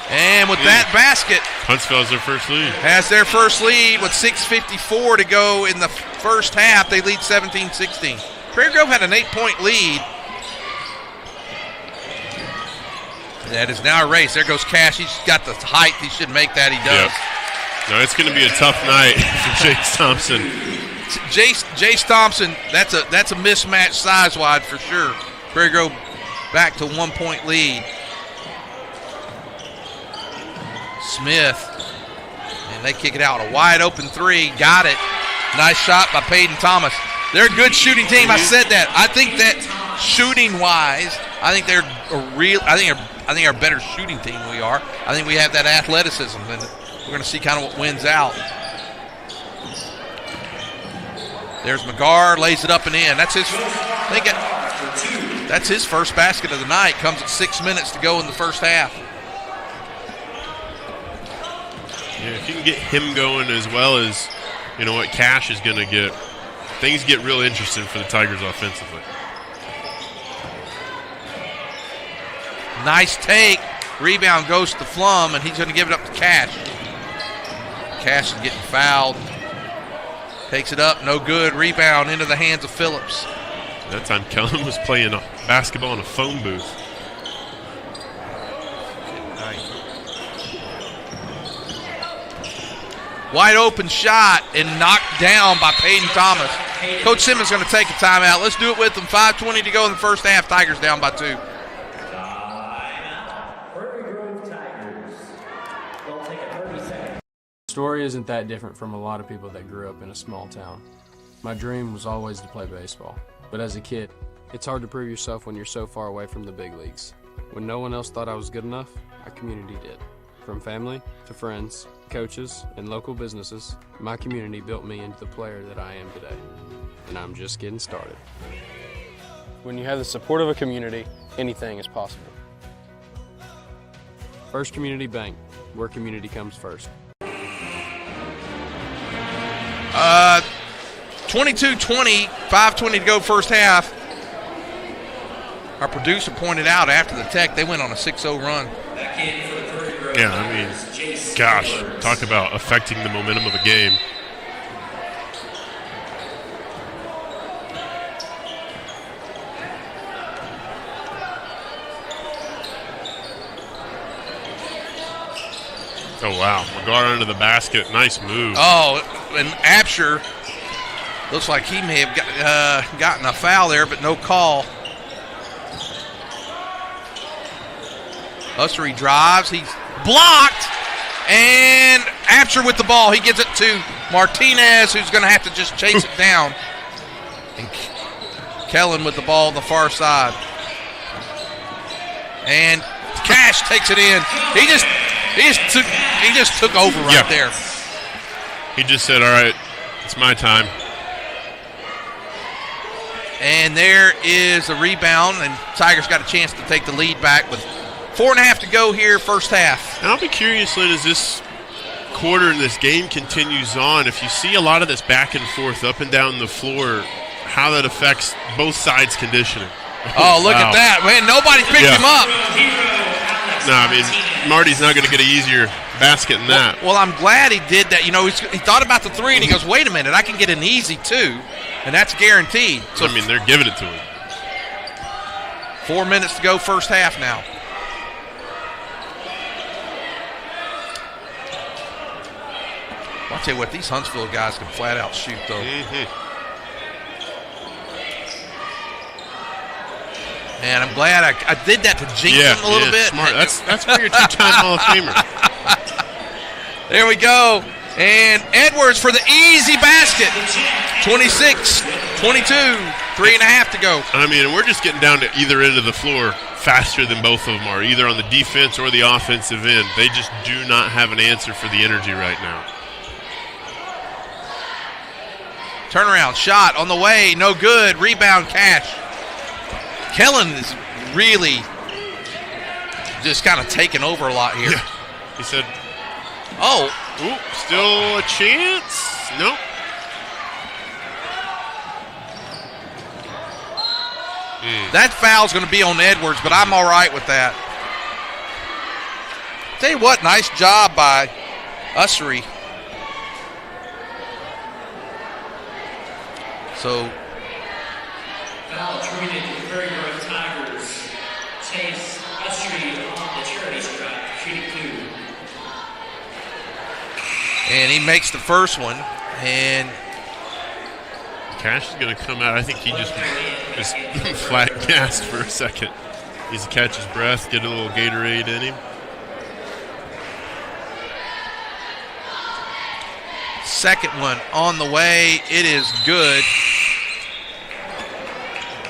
S3: And with that basket,
S1: Huntsville has their first lead.
S3: Has their first lead with 6:54 to go in the first half. They lead 17-16. Prairie Grove had an 8-point lead. That is now erased. There goes Cash. He's got the height. He should make that. He does.
S1: Yep. No, it's going to be a tough night for Jace Thompson.
S3: Jace Thompson, that's a mismatch size-wide for sure. Prairie Grove back to 1-point lead. Smith, and they kick it out. A wide-open 3. Got it. Nice shot by Peyton Thomas. They're a good shooting team. I said that. I think that shooting-wise, I think they're I think they're a better shooting team than we are. I think we have that athleticism, and we're going to see kind of what wins out. There's McGar, lays it up and in. That's his first basket of the night. Comes at 6 minutes to go in the first half.
S1: Yeah, if you can get him going as well as, you know, what Cash is going to get, things get real interesting for the Tigers offensively.
S3: Nice take. Rebound goes to Flum, and he's going to give it up to Cash. Cash is getting fouled. Takes it up, no good. Rebound into the hands of Phillips.
S1: That time Kellen was playing basketball in a phone booth.
S3: Wide open shot and knocked down by Peyton Thomas. Coach Simmons going to take a timeout. Let's do it with them. 5:20 to go in the first half. Tigers down by 2.
S6: The story isn't that different from a lot of people that grew up in a small town. My dream was always to play baseball, but as a kid, it's hard to prove yourself when you're so far away from the big leagues. When no one else thought I was good enough, our community did. From family to friends, coaches, and local businesses, my community built me into the player that I am today, and I'm just getting started. When you have the support of a community, anything is possible. First Community Bank, where community comes first.
S3: 22-20, 5:20 to go first half. our producer pointed out after the tech, they went on a 6-0 run.
S1: Yeah, I mean, gosh, talk about affecting the momentum of a game. Oh, wow. McGar under the basket. Nice move.
S3: Oh, and Absher looks like he may have gotten a foul there, but no call. Ussery drives. He's blocked. And Absher with the ball. He gives it to Martinez, who's going to have to just chase it down. And Kellen with the ball on the far side. And Cash takes it in. He just took over right there.
S1: He just said, all right, it's my time.
S3: And there is a rebound, and Tigers got a chance to take the lead back with 4.5 to go here, first half.
S1: And I'll be curious, Lynn, as this quarter and this game continues on, if you see a lot of this back and forth, up and down the floor, how that affects both sides' conditioning.
S3: Oh, look at that. Man, nobody picked him up.
S1: No, I mean, Marty's not going to get an easier basket than that.
S3: Well, I'm glad he did that. You know, he thought about the three, and he goes, wait a minute, I can get an easy two, and that's guaranteed.
S1: So, I mean, they're giving it to him.
S3: 4 minutes to go, first half now. I'll tell you what, these Huntsville guys can flat out shoot, though. And I'm glad I did that to jinx him a little bit.
S1: Smart. That's for your two-time Hall of Famer.
S3: There we go. And Edwards for the easy basket. 26-22, 3.5 to go.
S1: I mean, and we're just getting down to either end of the floor faster than both of them are, either on the defense or the offensive end. They just do not have an answer for the energy right now.
S3: Turnaround shot on the way, no good. Rebound, Cash. Kellen is really just kind of taking over a lot here.
S1: Yeah. He said, still a chance? Nope.
S3: That foul's going to be on Edwards, but I'm all right with that. Tell you what, nice job by Ussery. So,
S11: foul attributed to the Prairie Grove Tigers. Chase Ussery on the charity stripe, shooting 2.
S3: And he makes the first one, and
S1: Cash is going to come out. I think he just flat gassed for a second. Needs to catch his breath, get a little Gatorade in him.
S3: Second one on the way. It is good.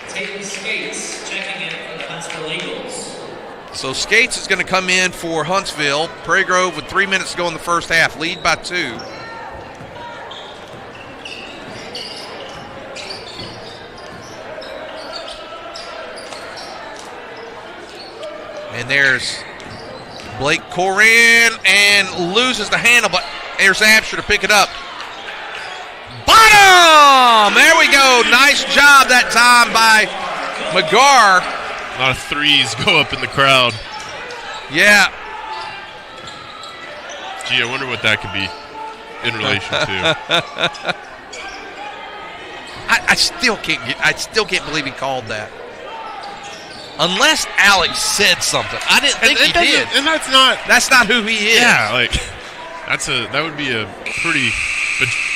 S11: Taking Skates, checking in for the Huntsville Eagles.
S3: So Skates is going to come in for Huntsville. Prairie Grove with 3 minutes to go in the first half. Lead by 2. And there's Blake Corin and loses the handle, but there's Absher to pick it up. Bottom! There we go. Nice job that time by McGar.
S1: A lot of threes go up in the crowd.
S3: Yeah.
S1: Gee, I wonder what that could be in relation to.
S3: I still can't believe he called that. Unless Alex said something. I didn't think he did.
S1: And that's
S3: not who he is.
S1: Yeah, like that would be a pretty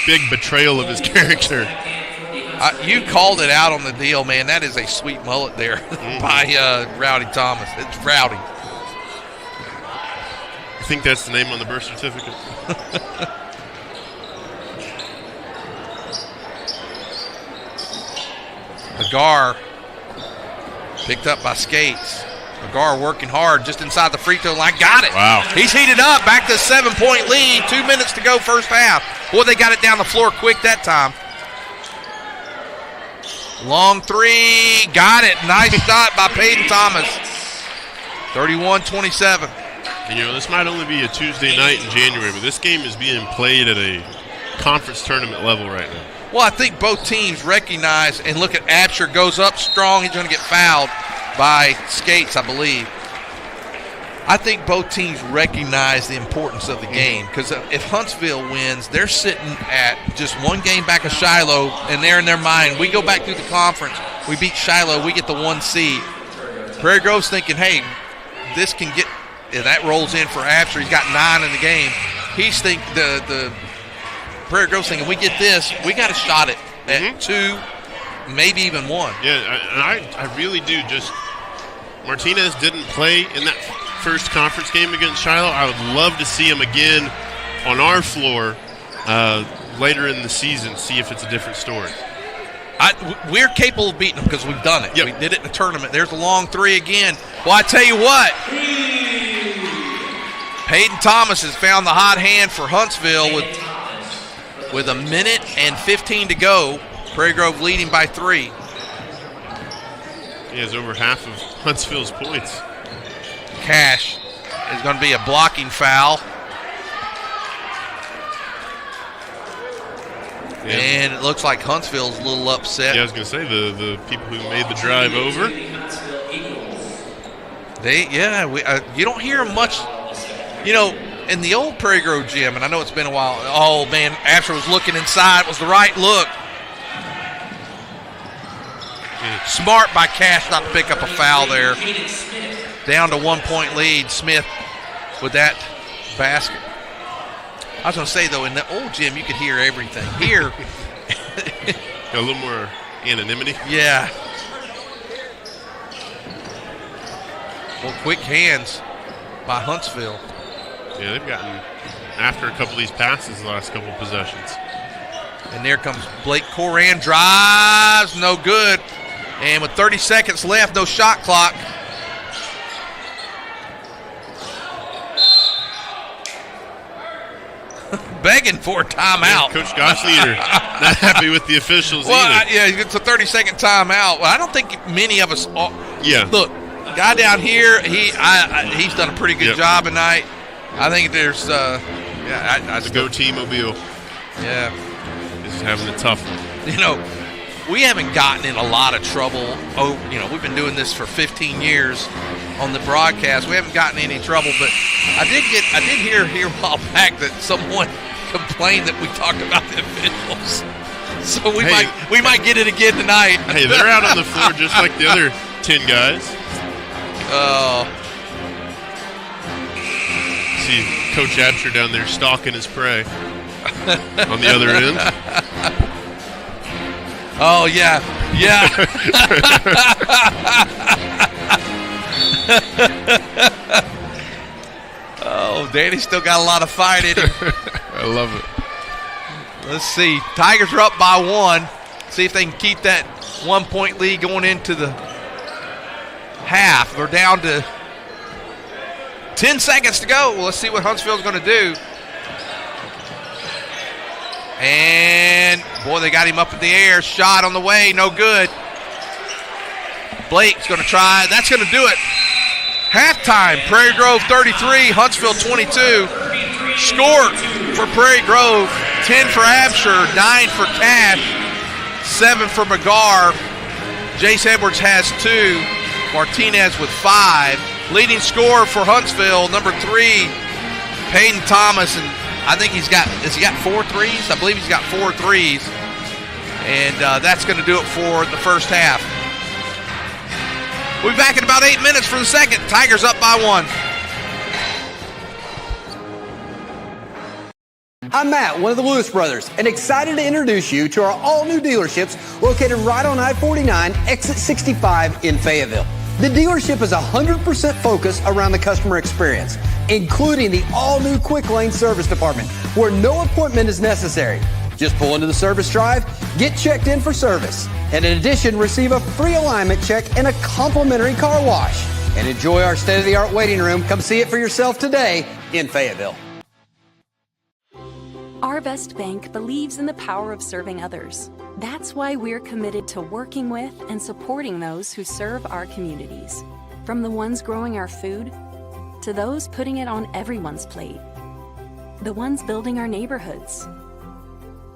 S1: big betrayal of his character.
S3: You called it out on the deal, man. That is a sweet mullet there by Rowdy Thomas. It's Rowdy.
S1: I think that's the name on the birth certificate.
S3: McGar picked up by Skates. McGar working hard just inside the free throw line. Got it.
S1: Wow.
S3: He's heated up. Back to a 7-point lead. 2 minutes to go first half. Boy, they got it down the floor quick that time. Long three. Got it. Nice shot by Peyton Thomas. 31-27.
S1: And, this might only be a Tuesday night in January, but this game is being played at a conference tournament level right now.
S3: Well, I think both teams recognize and look at Absher goes up strong. He's going to get fouled. by Skates, I believe. I think both teams recognize the importance of the game, because if Huntsville wins, they're sitting at just one game back of Shiloh, and they're in their mind, we go back through the conference, we beat Shiloh, we get the 1 seed. Prairie Grove's thinking, hey, this can get, and that rolls in for Absher. He's got 9 in the game. He's think the Prairie Grove's thinking, we get this, we got a shot at 2, maybe even 1.
S1: Yeah, I really do. Just Martinez didn't play in that first conference game against Shiloh. I would love to see him again on our floor later in the season, see if it's a different story.
S3: We're capable of beating them because we've done it.
S1: Yep.
S3: We did it in the tournament. There's a long 3 again. Well, I tell you what, Peyton Thomas has found the hot hand for Huntsville with 1 minute and 15 to go. Prairie Grove leading by 3.
S1: He has over half of Huntsville's points.
S3: Cash is going to be a blocking foul.
S1: Yeah.
S3: And it looks like Huntsville's a little upset.
S1: Yeah, I was going to say the people who made the drive over.
S3: You don't hear much. You know, in the old Prairie Grove gym, and I know it's been a while. Oh man, Absher was looking inside. It was the right look. Smart by Cash not to pick up a foul there. Down to 1 point lead. Smith with that basket. I was going to say, though, in the old gym, you could hear everything. Here,
S1: a little more anonymity.
S3: Yeah. Well, quick hands by Huntsville.
S1: Yeah, they've gotten after a couple of these passes the last couple of possessions.
S3: And there comes Blake Coran, drives, no good. And with 30 seconds left, no shot clock. Begging for a timeout.
S1: Coach Gottschalk not happy with the officials either.
S3: It's a 30-second timeout. Well, I don't think many of us. Look, guy down here, he's done a pretty good job tonight. I think there's,
S1: the Go T-Mobile.
S3: Yeah,
S1: is having a tough one.
S3: You know, we haven't gotten in a lot of trouble. Oh, you know, we've been doing this for 15 years on the broadcast. We haven't gotten in any trouble, but I did hear a while back that someone complained that we talked about the officials. So we might get it again tonight.
S1: Hey, they're out on the floor just like the other 10 guys. See Coach Absher down there stalking his prey on the other end.
S3: Oh, yeah. Oh, Danny's still got a lot of fight in him.
S1: I love it.
S3: Let's see. Tigers are up by 1. See if they can keep that 1 point lead going into the half. They're down to 10 seconds to go. Well, let's see what Huntsville's going to do. And, boy, they got him up in the air. Shot on the way. No good. Blake's going to try. That's going to do it. Halftime. Prairie Grove 33, Huntsville 22. Score for Prairie Grove. 10 for Absher, 9 for Cash, 7 for McGar. Jace Edwards has 2. Martinez with 5. Leading scorer for Huntsville, number 3, Peyton Thomas, and I think has he got 4 threes? I believe he's got 4 threes. And that's going to do it for the first half. We'll be back in about 8 minutes for the second. Tigers up by 1.
S4: I'm Matt, one of the Lewis brothers, and excited to introduce you to our all-new dealerships located right on I-49, exit 65 in Fayetteville. The dealership is 100% focused around the customer experience, including the all-new Quick Lane Service Department, where no appointment is necessary. Just pull into the service drive, get checked in for service, and in addition, receive a free alignment check and a complimentary car wash. And enjoy our state-of-the-art waiting room. Come see it for yourself today in Fayetteville.
S5: Our Best Bank believes in the power of serving others. That's why we're committed to working with and supporting those who serve our communities. From the ones growing our food, to those putting it on everyone's plate. The ones building our neighborhoods,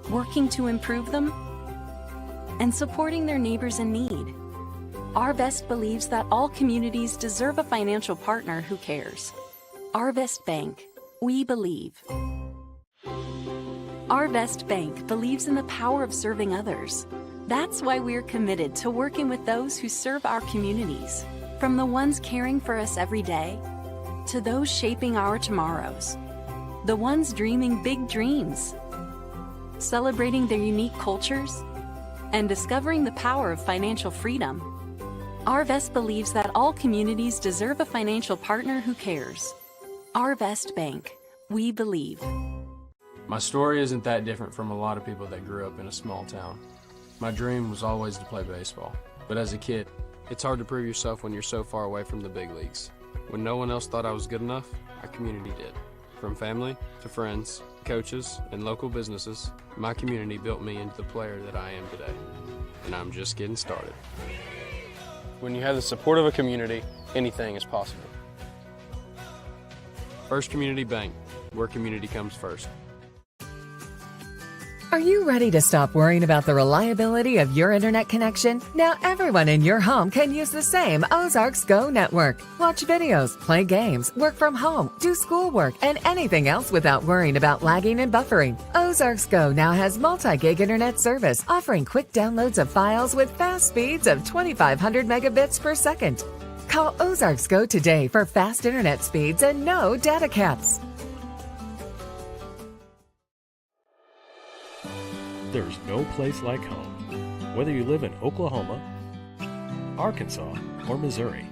S5: working to improve them, and supporting their neighbors in need. Arvest believes that all communities deserve a financial partner who cares. Arvest Bank, we believe. Arvest Bank believes in the power of serving others. That's why we're committed to working with those who serve our communities, from the ones caring for us every day to those shaping our tomorrows, the ones dreaming big dreams, celebrating their unique cultures, and discovering the power of financial freedom. Arvest believes that all communities deserve a financial partner who cares. Arvest Bank, we believe.
S6: My story isn't that different from a lot of people that grew up in a small town. My dream was always to play baseball, but as a kid, it's hard to prove yourself when you're so far away from the big leagues. When no one else thought I was good enough, our community did. From family to friends, coaches, and local businesses, my community built me into the player that I am today. And I'm just getting started.
S12: When you have the support of a community, anything is possible.
S6: First Community Bank, where community comes first.
S7: Are you ready to stop worrying about the reliability of your internet connection? Now everyone in your home can use the same Ozarks Go network. Watch videos, play games, work from home, do schoolwork, and anything else without worrying about lagging and buffering. Ozarks Go now has multi-gig internet service, offering quick downloads of files with fast speeds of 2,500 megabits per second. Call Ozarks Go today for fast internet speeds and no data caps.
S8: There's no place like home. Whether you live in Oklahoma, Arkansas, or Missouri,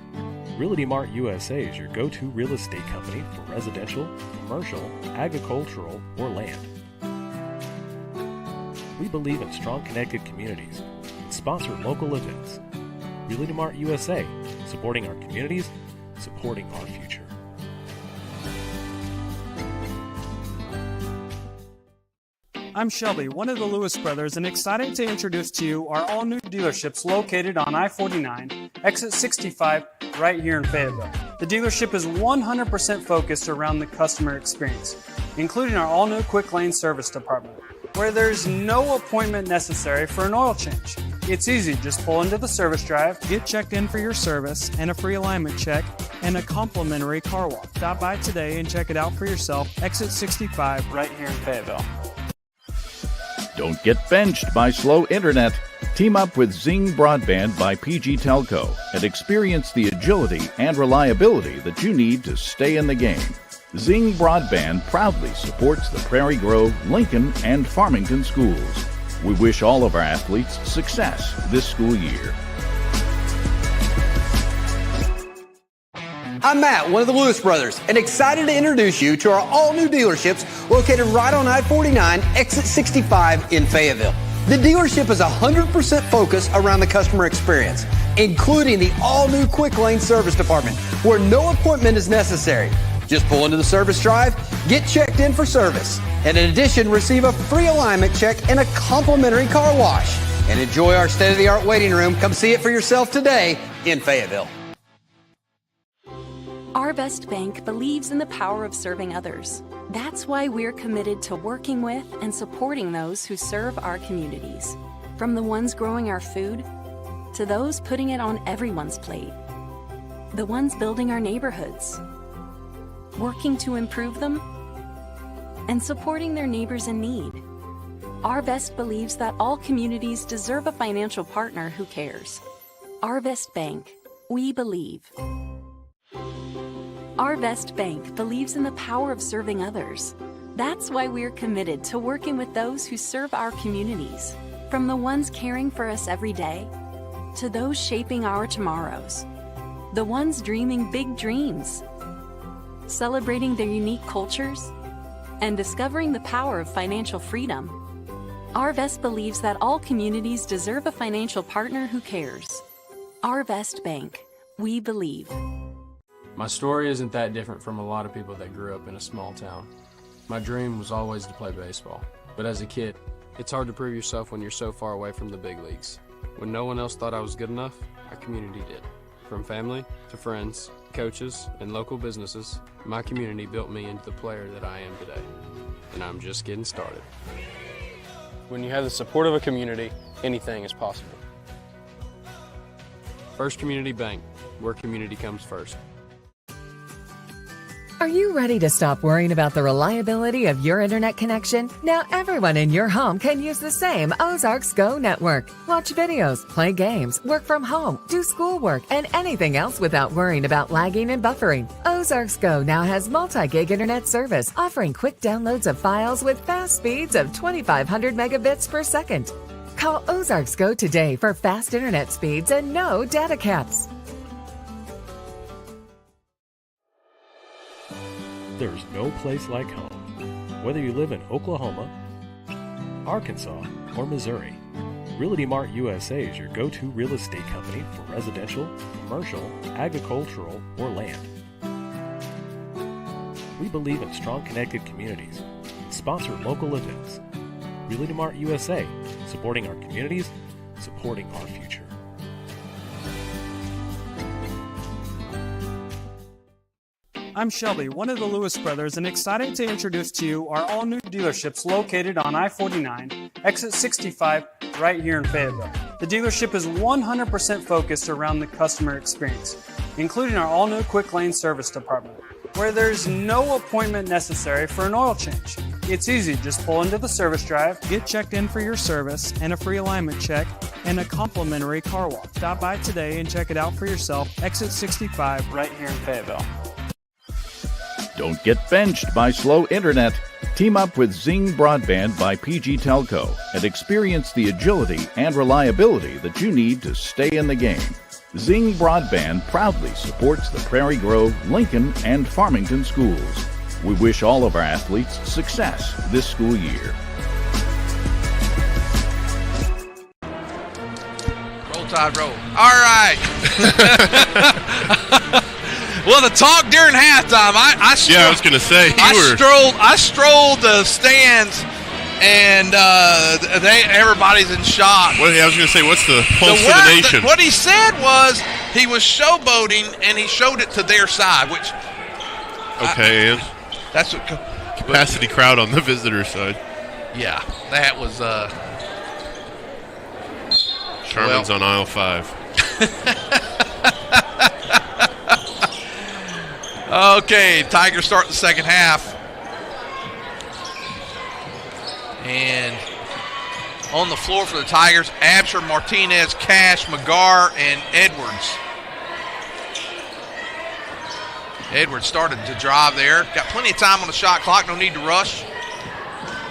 S8: Realty Mart USA is your go-to real estate company for residential, commercial, agricultural, or land. We believe in strong connected communities and sponsor local events. Realty Mart USA, supporting our communities, supporting our future.
S9: I'm Shelby, one of the Lewis brothers, and excited to introduce to you our all-new dealerships located on I-49, exit 65, right here in Fayetteville. The dealership is 100% focused around the customer experience, including our all-new quick lane service department, where there's no appointment necessary for an oil change. It's easy, just pull into the service drive,
S13: get checked in for your service and a free alignment check and a complimentary car wash. Stop by today and check it out for yourself. Exit 65,
S9: right here in Fayetteville.
S10: Don't get benched by slow internet. Team up with Zing Broadband by PG Telco and experience the agility and reliability that you need to stay in the game. Zing Broadband proudly supports the Prairie Grove, Lincoln, and Farmington schools. We wish all of our athletes success this school year.
S4: I'm Matt, one of the Lewis brothers, and excited to introduce you to our all-new dealerships located right on I-49, exit 65 in Fayetteville. The dealership is 100% focused around the customer experience, including the all-new quick lane service department, where no appointment is necessary. Just pull into the service drive, get checked in for service, and in addition, receive a free alignment check and a complimentary car wash. And enjoy our state-of-the-art waiting room. Come see it for yourself today in Fayetteville.
S5: Arvest Bank believes in the power of serving others. That's why we're committed to working with and supporting those who serve our communities, from the ones growing our food to those putting it on everyone's plate, the ones building our neighborhoods, working to improve them, and supporting their neighbors in need. Arvest believes that all communities deserve a financial partner who cares. Arvest Bank, we believe. Arvest Bank believes in the power of serving others. That's why we're committed to working with those who serve our communities, from the ones caring for us every day to those shaping our tomorrows, the ones dreaming big dreams, celebrating their unique cultures, and discovering the power of financial freedom. Arvest believes that all communities deserve a financial partner who cares. Arvest Bank, we believe.
S6: My story isn't that different from a lot of people that grew up in a small town. My dream was always to play baseball, but as a kid, it's hard to prove yourself when you're so far away from the big leagues. When no one else thought I was good enough, our community did. From family to friends, coaches, and local businesses, my community built me into the player that I am today. And I'm just getting started.
S12: When you have the support of a community, anything is possible.
S6: First Community Bank, where community comes first.
S7: Are you ready to stop worrying about the reliability of your internet connection? Now everyone in your home can use the same Ozarks Go network. Watch videos, play games, work from home, do schoolwork, and anything else without worrying about lagging and buffering. Ozarks Go now has multi-gig internet service, offering quick downloads of files with fast speeds of 2,500 megabits per second. Call Ozarks Go today for fast internet speeds and no data caps.
S8: There's no place like home. Whether you live in Oklahoma, Arkansas, or Missouri, Realty Mart USA is your go-to real estate company for residential, commercial, agricultural, or land. We believe in strong connected communities and sponsor local events. Realty Mart USA, supporting our communities, supporting our future.
S9: I'm Shelby, one of the Lewis brothers, and excited to introduce to you our all-new dealerships located on I-49, exit 65, right here in Fayetteville. The dealership is 100% focused around the customer experience, including our all-new quick lane service department, where there's no appointment necessary for an oil change. It's easy, just pull into the service drive,
S13: Get checked in for your service and a free alignment check and a complimentary car wash. Stop by today and check it out for yourself. Exit 65 right here in Fayetteville.
S10: Don't get benched by slow internet. Team up with Zing Broadband by PG Telco and experience the agility and reliability that you need to stay in the game. Zing Broadband proudly supports the Prairie Grove, Lincoln, and Farmington schools. We wish all of our athletes success this school year.
S3: Roll Tide, roll. All right. Well, the talk during halftime, I
S1: was going to say
S3: I strolled the stands, and everybody's in shock.
S1: I was going to say, what's the pulse of the nation?
S3: What he said was he was showboating, and he showed it to their side, which
S1: and
S3: that's what
S1: capacity crowd on the visitor side.
S3: Yeah, that was
S1: Sherman's on aisle 5.
S3: Okay, Tigers start the second half. And on the floor for the Tigers, Absher, Martinez, Cash, McGarr, and Edwards. Edwards started to drive there. Got plenty of time on the shot clock, no need to rush.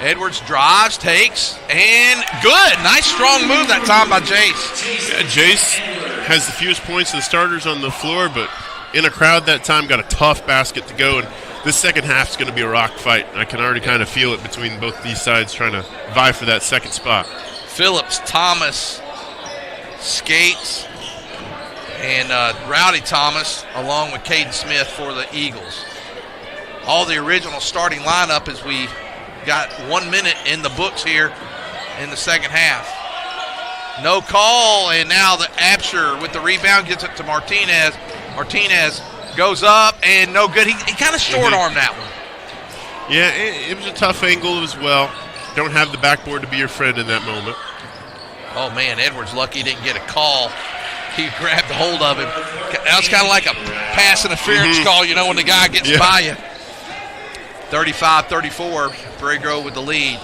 S3: Edwards drives, takes, and good. Nice strong move that time by Jace.
S1: Yeah, Jace has the fewest points of the starters on the floor, but in a crowd that time, got a tough basket to go, and this second half is going to be a rock fight. I can already kind of feel it between both these sides trying to vie for that second spot.
S3: Phillips, Thomas, Skates, and Rowdy Thomas, along with Caden Smith for the Eagles. All the original starting lineup as we got 1 minute in the books here in the second half. No call, and now the Absher with the rebound gets it to Martinez. Martinez goes up, and no good. He kind of short-armed that one.
S1: Yeah, it was a tough angle as well. Don't have the backboard to be your friend in that moment.
S3: Oh, man, Edwards lucky he didn't get a call. He grabbed a hold of him. That was kind of like a pass interference call, you know, when the guy gets by you. 35-34, Prairie Grove with the lead.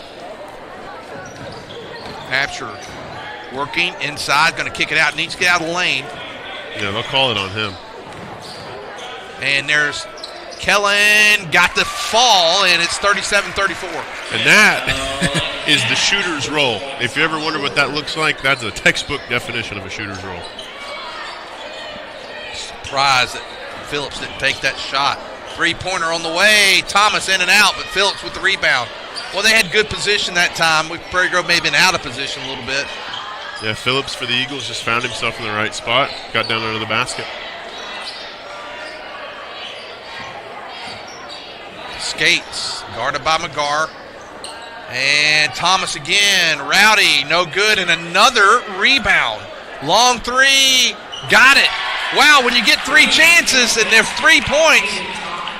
S3: Absher working inside, going to kick it out, needs to get out of the lane.
S1: Yeah, they'll call it on him.
S3: And there's Kellen, got the fall, and it's 37-34.
S1: And that is the shooter's roll. If you ever wonder what that looks like, that's a textbook definition of a shooter's roll.
S3: Surprised that Phillips didn't take that shot. Three-pointer on the way. Thomas in and out, but Phillips with the rebound. Well, they had good position that time. Prairie Grove may have been out of position a little bit.
S1: Yeah, Phillips for the Eagles just found himself in the right spot. Got down under the basket.
S3: Skates, guarded by McGarr. And Thomas again. Rowdy, no good, and another rebound. Long three, got it. Wow, when you get three chances and there's 3 points,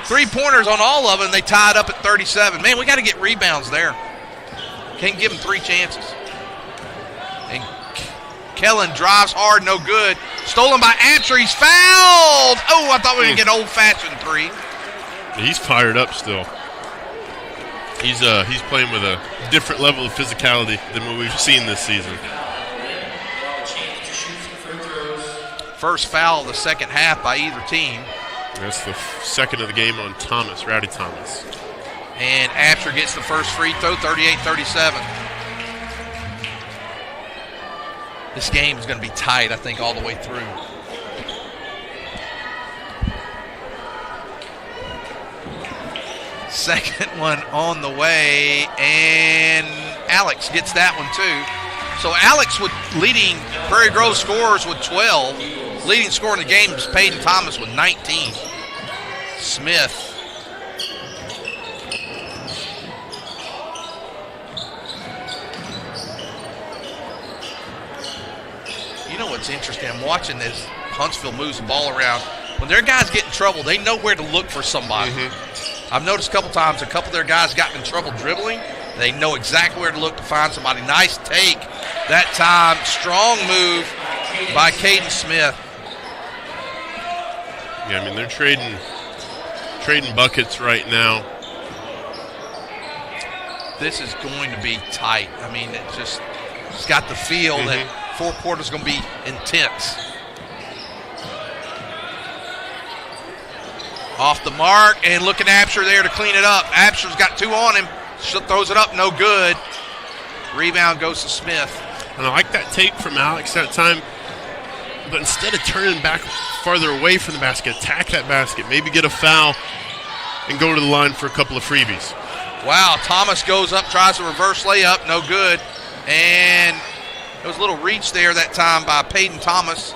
S3: three-pointers on all of them, they tied up at 37. Man, we got to get rebounds there. Can't give them 3 chances. And Kellen drives hard, no good. Stolen by Absher. He's fouled. Oh, I thought we were going to get an old-fashioned three.
S1: He's fired up still. He's playing with a different level of physicality than what we've seen this season.
S3: First foul of the second half by either team.
S1: That's the second of the game on Thomas, Rowdy Thomas.
S3: And Absher gets the first free throw, 38-37. This game is going to be tight, I think, all the way through. Second one on the way, and Alex gets that one too. So Alex leading Prairie Grove scorers with 12. Leading scorer in the game is Peyton Thomas with 19. Smith. You know what's interesting? I'm watching this. Huntsville moves the ball around. When their guys get in trouble, they know where to look for somebody. I've noticed a couple times a couple of their guys got in trouble dribbling. They know exactly where to look to find somebody. Nice take that time. Strong move by Caden Smith.
S1: Yeah, I mean, they're trading buckets right now.
S3: This is going to be tight. I mean, it's got the feel that fourth quarter is going to be intense. Off the mark, and look at Absher there to clean it up. Absher's got two on him. Throws it up, no good. Rebound goes to Smith.
S1: And I like that take from Alex that time. But instead of turning back farther away from the basket, attack that basket, maybe get a foul, and go to the line for a couple of freebies.
S3: Wow, Thomas goes up, tries a reverse layup, no good. And there was a little reach there that time by Peyton Thomas.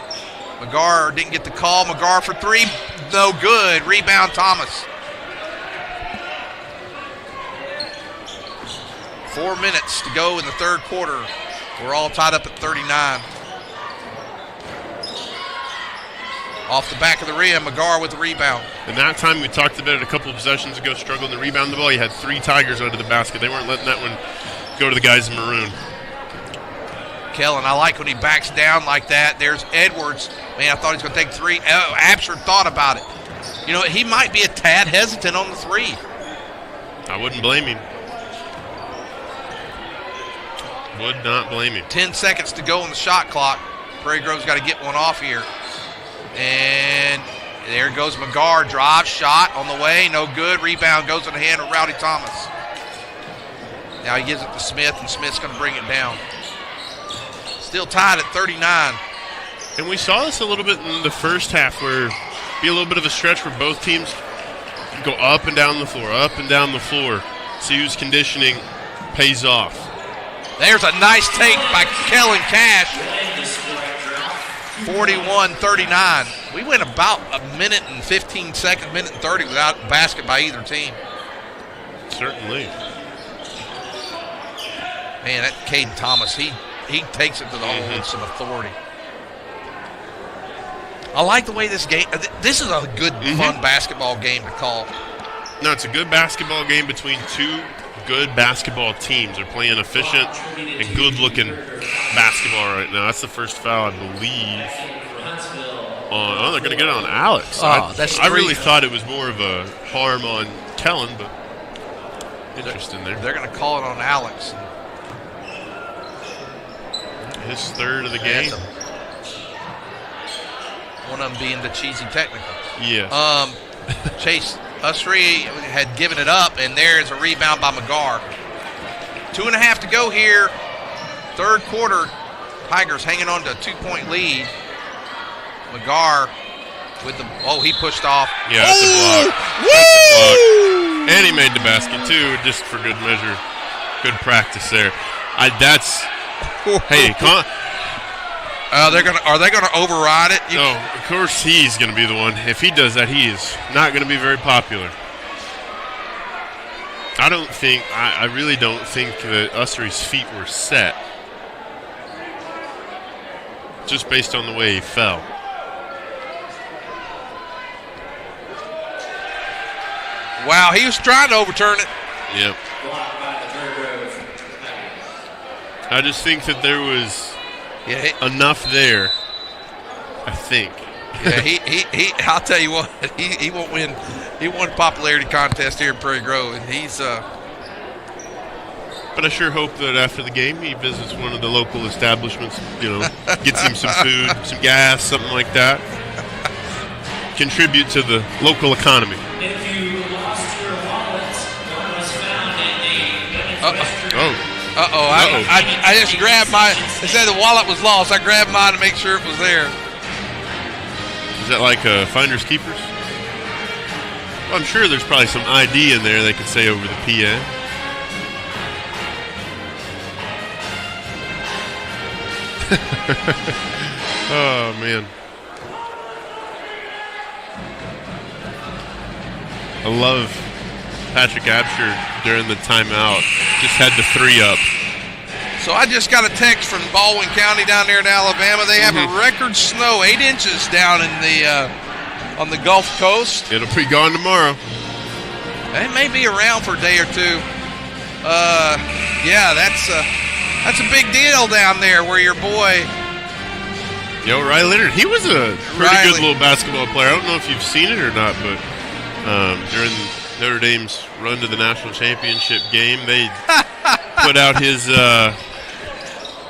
S3: McGarr didn't get the call. McGarr for three, no good. Rebound Thomas. 4 minutes to go in the third quarter. We're all tied up at 39. Off the back of the rim, McGarr with the rebound.
S1: And that time we talked about it a couple of possessions ago, struggling to rebound the ball. You had 3 Tigers under the basket. They weren't letting that one go to the guys in maroon.
S3: Kellen, I like when he backs down like that. There's Edwards. Man, I thought he was going to take 3. Oh, Absher thought about it. You know, he might be a tad hesitant on the 3.
S1: I wouldn't blame him. Would not blame him.
S3: 10 seconds to go on the shot clock. Prairie Grove's got to get one off here. And there goes McGarr. Drive shot on the way. No good. Rebound goes in the hand of Rowdy Thomas. Now he gives it to Smith, and Smith's going to bring it down. Still tied at 39.
S1: And we saw this a little bit in the first half where be a little bit of a stretch where both teams go up and down the floor, up and down the floor. See whose conditioning pays off.
S3: There's a nice take by Kellen Cash. 41-39. We went about a minute and 15 seconds, minute and 30 without a basket by either team.
S1: Certainly.
S3: Man, that Caden Thomas, he takes it to the hole with some authority. I like the way this game, this is a good, fun basketball game to call.
S1: No, it's a good basketball game between two good basketball teams. They're playing efficient and good-looking basketball right now. That's the first foul, I believe. They're going to get it on Alex. I really thought it was more of a harm on Kellen, but interesting there.
S3: They're going to call it on Alex.
S1: His third of the game.
S3: One of them being the cheesy technical.
S1: Yeah.
S3: Chase Usry had given it up, and there's a rebound by McGarr. 2.5 to go here. Third quarter. Tigers hanging on to a 2-point lead. McGarr with the he pushed off.
S1: Yeah, that's a block. That's a block. And he made the basket too, just for good measure. Good practice there. Hey,
S3: are they gonna override it?
S1: No, of course he's gonna be the one. If he does that, he is not gonna be very popular. I really don't think that Usry's feet were set. Just based on the way he fell.
S3: Wow, he was trying to overturn it.
S1: Yep. I just think that there was enough there, I think.
S3: Yeah, he I'll tell you what, he won't win. He won a popularity contest here in Prairie Grove, and he's
S1: But I sure hope that after the game he visits one of the local establishments, gets him some food, some gas, something like that. Contribute to the local economy.
S11: If you lost your wallet, one was found in the women's restroom.
S3: I just grabbed my. It said the wallet was lost. I grabbed mine to make sure it was there.
S1: Is that like finders keepers? Well, I'm sure there's probably some ID in there they can say over the PA. Oh, man. I love Patrick Absher during the timeout. Just had the 3 up.
S3: So I just got a text from Baldwin County down there in Alabama. They have a record snow, 8 inches down in the on the Gulf Coast.
S1: It'll be gone tomorrow.
S3: It may be around for a day or two. Yeah, that's a big deal down there where your boy.
S1: Riley Leonard, he was a pretty good little basketball player. I don't know if you've seen it or not, but during Notre Dame's run to the national championship game, they put out his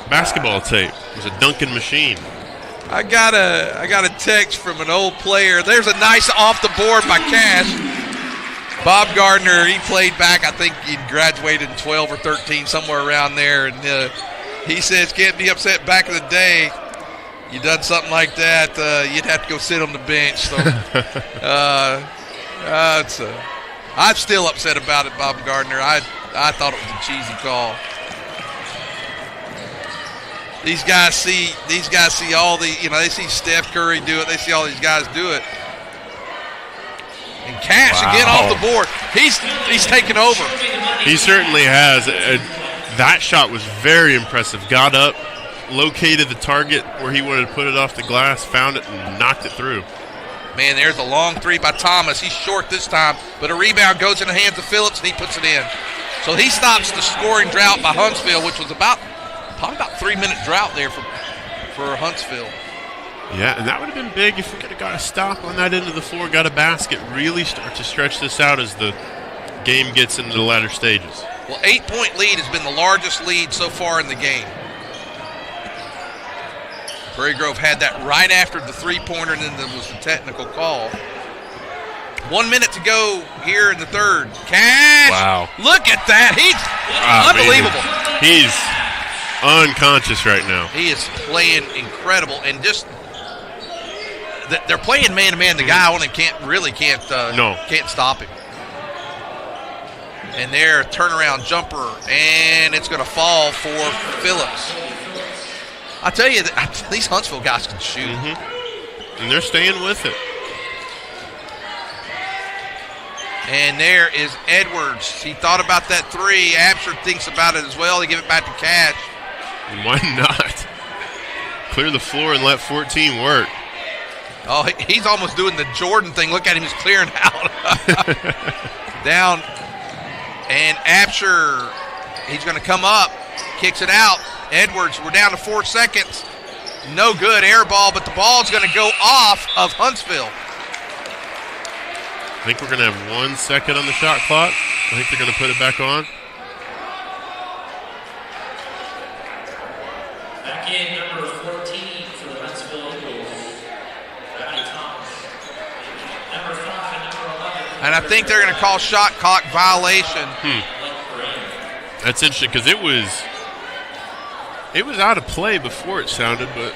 S1: basketball tape. It was a dunking machine.
S3: I got a text from an old player. There's a nice off the board by Cash. Bob Gardner, he played back, I think he graduated in 12 or 13, somewhere around there. And he says, can't be upset back in the day. You done something like that, you'd have to go sit on the bench. So, I'm still upset about it, Bob Gardner. I thought it was a cheesy call. These guys see all the, they see Steph Curry do it. They see all these guys do it. And Cash again off the board. He's taken over.
S1: He certainly has. That shot was very impressive. Got up, located the target where he wanted to put it off the glass, found it, and knocked it through.
S3: Man, there's a long 3 by Thomas. He's short this time, but a rebound goes in the hands of Phillips, and he puts it in. So he stops the scoring drought by Huntsville, which was probably about 3-minute drought there for Huntsville.
S1: Yeah, and that would have been big if we could have got a stop on that end of the floor, got a basket, really start to stretch this out as the game gets into the latter stages.
S3: Well, 8-point lead has been the largest lead so far in the game. Prairie Grove had that right after the 3-pointer, and then there was the technical call. 1 minute to go here in the third. Cash!
S1: Wow.
S3: Look at that. He's unbelievable.
S1: Man. He's unconscious right now.
S3: He is playing incredible, and just they're playing man-to-man. The guy on him can't stop him. And their turnaround jumper, and it's going to fall for Phillips. I tell you, these Huntsville guys can shoot.
S1: And they're staying with it.
S3: And there is Edwards. He thought about that 3. Absher thinks about it as well. They give it back to Cash.
S1: Why not? Clear the floor and let 14 work.
S3: Oh, he's almost doing the Jordan thing. Look at him, he's clearing out. Down. And Absher, he's going to come up, kicks it out. Edwards, we're down to 4 seconds. No good, air ball, but the ball's going to go off of Huntsville.
S1: I think we're going to have 1 second on the shot clock. I think they're going to put it back on.
S11: Back in number 14 for the Huntsville Eagles, Ronnie Thomas. Number 5 and number 11.
S3: And I think they're going to call shot clock violation.
S1: That's interesting because it was out of play before it sounded, but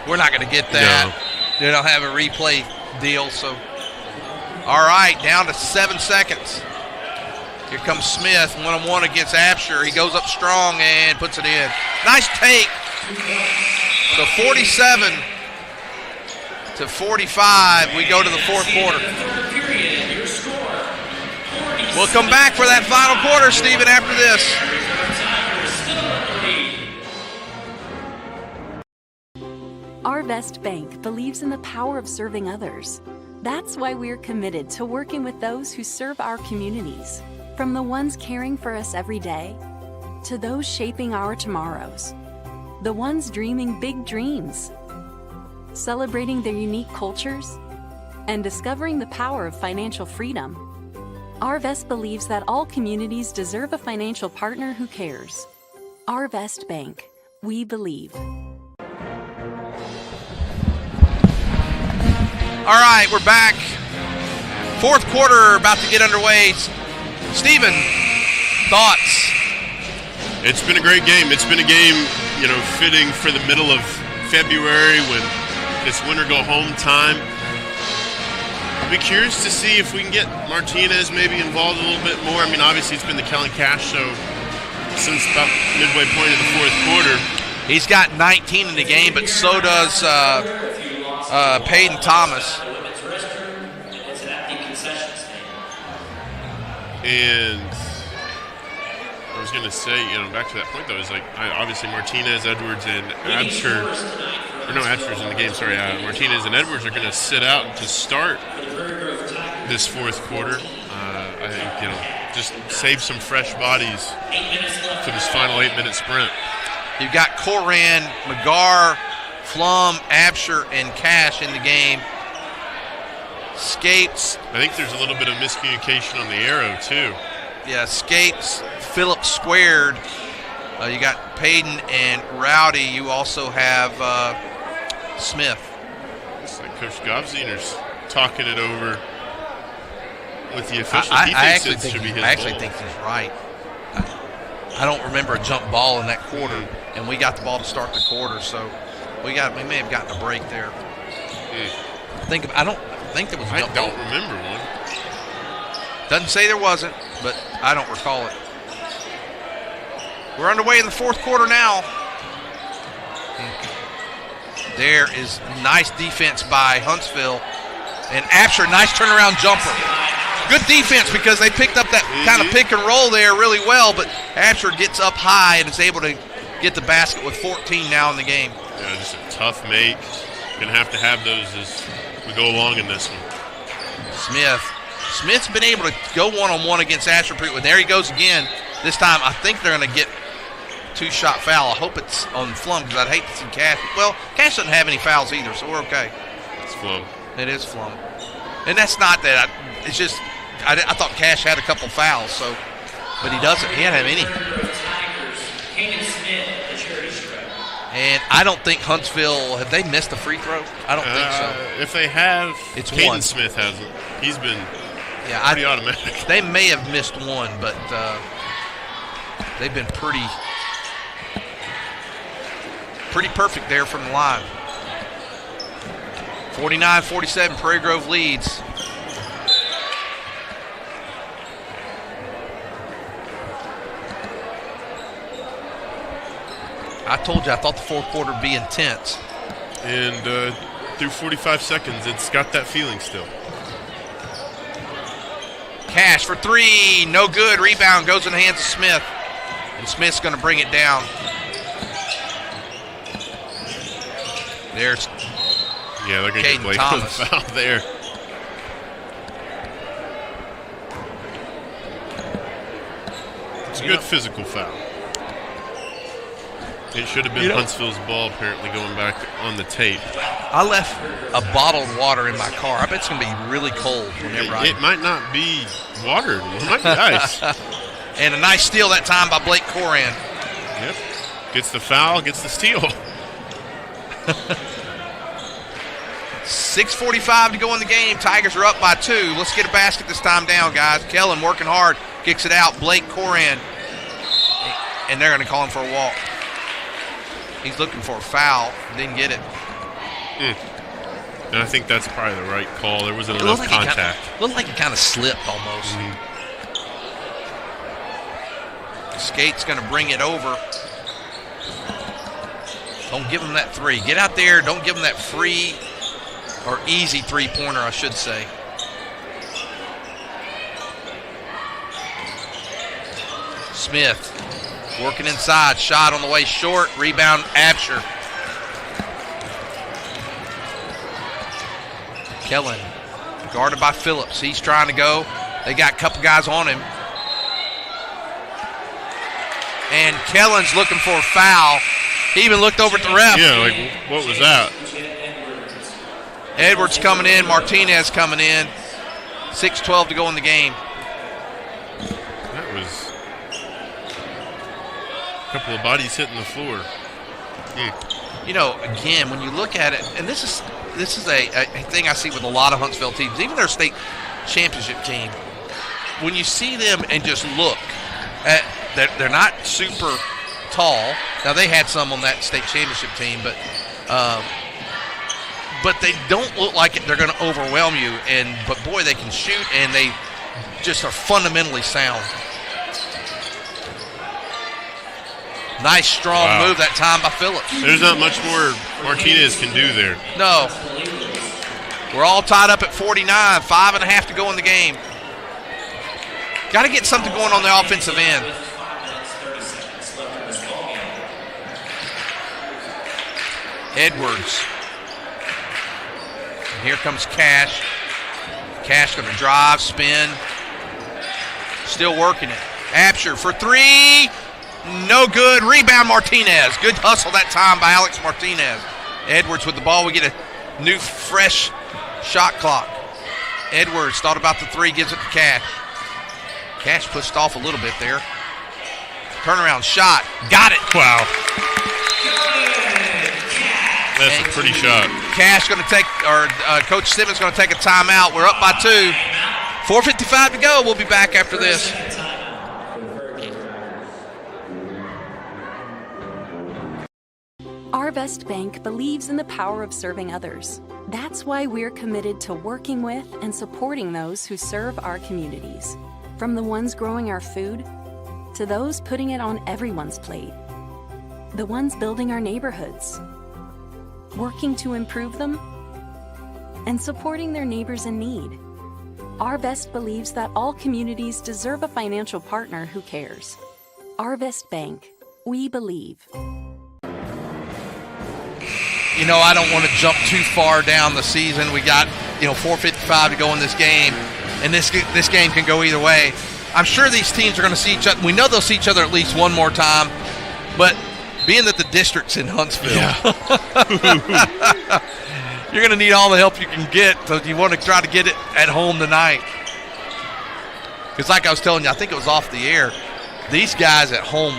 S3: we're not going to get that. No. They don't have a replay deal, so. All right, down to 7 seconds. Here comes Smith, 1-on-1 against Absher. He goes up strong and puts it in. Nice take. So 47 to 45, we go to the 4th quarter. We'll come back for that final quarter, Stephen, after this.
S5: Arvest Bank believes in the power of serving others. That's why we're committed to working with those who serve our communities, from the ones caring for us every day to those shaping our tomorrows. the ones dreaming big dreams, celebrating their unique cultures, and discovering the power of financial freedom. Arvest believes that all communities deserve a financial partner who cares. Arvest Bank. We believe.
S3: All right, we're back. Fourth quarter about to get underway. Steven, thoughts?
S1: It's been a great game. It's been a game, fitting for the middle of February when it's winter go home time. I'll be curious to see if we can get Martinez maybe involved a little bit more. I mean, obviously it's been the Kellen Cash show since about midway point of the fourth quarter.
S3: He's got 19 in the game, but so does Peyton Thomas.
S1: And I was going to say, back to that point, though, is obviously Martinez, Edwards, and Absher. Or no, Absher's in the game, sorry. Martinez and Edwards are going to sit out to start this fourth quarter. I think, just save some fresh bodies for this final 8-minute sprint.
S3: You've got Coran, McGarr, Flum, Absher, and Cash in the game. Scapes.
S1: I think there's a little bit of miscommunication on the arrow, too.
S3: Yeah, Scapes, Phillips squared. You got Payton and Rowdy. You also have Smith.
S1: Looks like Coach Govziner's talking it over with the official.
S3: I actually think he's right. I don't remember a jump ball in that quarter, and we got the ball to start the quarter, so we may have gotten a break there. I don't think there was a jump ball.
S1: I don't remember one.
S3: Doesn't say there wasn't, but I don't recall it. We're underway in the fourth quarter now. There is nice defense by Huntsville. And Absher, nice turnaround jumper. Good defense because they picked up that kind of pick and roll there really well, but Absher gets up high and is able to get the basket with 14 now in the game.
S1: Yeah, just a tough make. Going to have those as we go along in this one.
S3: Smith's been able to go one-on-one against Asher Pruitt. There he goes again. This time I think they're going to get two-shot foul. I hope it's on Flum because I'd hate to see Cash. Well, Cash doesn't have any fouls either, so we're okay.
S1: It's Flum.
S3: It is Flum. And that's not that. It's just I thought Cash had a couple fouls, but he doesn't. He didn't have any. And I don't think Huntsville, have they missed a free throw? I don't think so.
S1: If they have,
S3: it's
S1: Caden
S3: one.
S1: Smith hasn't. He's been pretty automatic.
S3: They may have missed one, but they've been pretty perfect there from the line. 49-47, Prairie Grove leads. I told you I thought the fourth quarter would be intense.
S1: And through 45 seconds, it's got that feeling still.
S3: Cash for three, no good. Rebound goes in the hands of Smith. And Smith's going to bring it down. There's
S1: they're going to get Blake for the foul there. It's a good physical foul. It should have been Huntsville's ball, apparently, going back on the tape.
S3: I left a bottle of water in my car. I bet it's going to be really cold whenever
S1: It might not be water. It might be ice.
S3: And a nice steal that time by Blake Coran.
S1: Yep. Gets the foul, gets the steal.
S3: 6:45 to go in the game. Tigers are up by 2. Let's get a basket this time down, guys. Kellen working hard. Kicks it out. Blake Coran. And they're going to call him for a walk. He's looking for a foul. Didn't get it.
S1: And I think that's probably the right call. There wasn't enough contact.
S3: Looked like he kind of slipped almost. Skate's going to bring it over. Don't give him that three. Get out there. Don't give him that free or easy three-pointer, I should say. Smith working inside. Shot on the way short. Rebound, Absher. Kellen guarded by Phillips. He's trying to go. They got a couple guys on him. And Kellen's looking for a foul. He even looked over at the ref.
S1: Yeah, like, what was that?
S3: Edwards coming in, Martinez coming in. 6:12 to go in the game.
S1: That was a couple of bodies hitting the floor.
S3: You know, again, when you look at it, and this is a thing I see with a lot of Huntsville teams, even their state championship team. When you see them and just look at, they're not super tall. Now they had some on that state championship team, but they don't look like they're going to overwhelm you. But boy, they can shoot, and they just are fundamentally sound. Nice, strong move that time by Phillips.
S1: There's not much more Martinez can do there.
S3: No. We're all tied up at 49. 5.5 to go in the game. Got to get something going on the offensive end. Edwards. And here comes Cash. Cash going to drive, spin. Still working it. Absher for three. No good. Rebound Martinez. Good hustle that time by Alex Martinez. Edwards with the ball. We get a new, fresh shot clock. Edwards thought about the three, gives it to Cash. Cash pushed off a little bit there. Turnaround shot. Got it.
S1: Wow. That's a pretty shot.
S3: Cash going to take, or Coach Simmons going to take a timeout. We're up by 2. 4:55 to go. We'll be back after this.
S5: Arvest Bank believes in the power of serving others. That's why we're committed to working with and supporting those who serve our communities. From the ones growing our food to those putting it on everyone's plate. The ones building our neighborhoods, working to improve them, and supporting their neighbors in need. Arvest believes that all communities deserve a financial partner who cares. Arvest Bank, we believe.
S3: You know, I don't want to jump too far down the season. We got, 4:55 to go in this game, and this game can go either way. I'm sure these teams are going to see each other. We know they'll see each other at least one more time, but being that the district's in Huntsville, you're going to need all the help you can get, so you want to try to get it at home tonight. Because like I was telling you, I think it was off the air, these guys at home,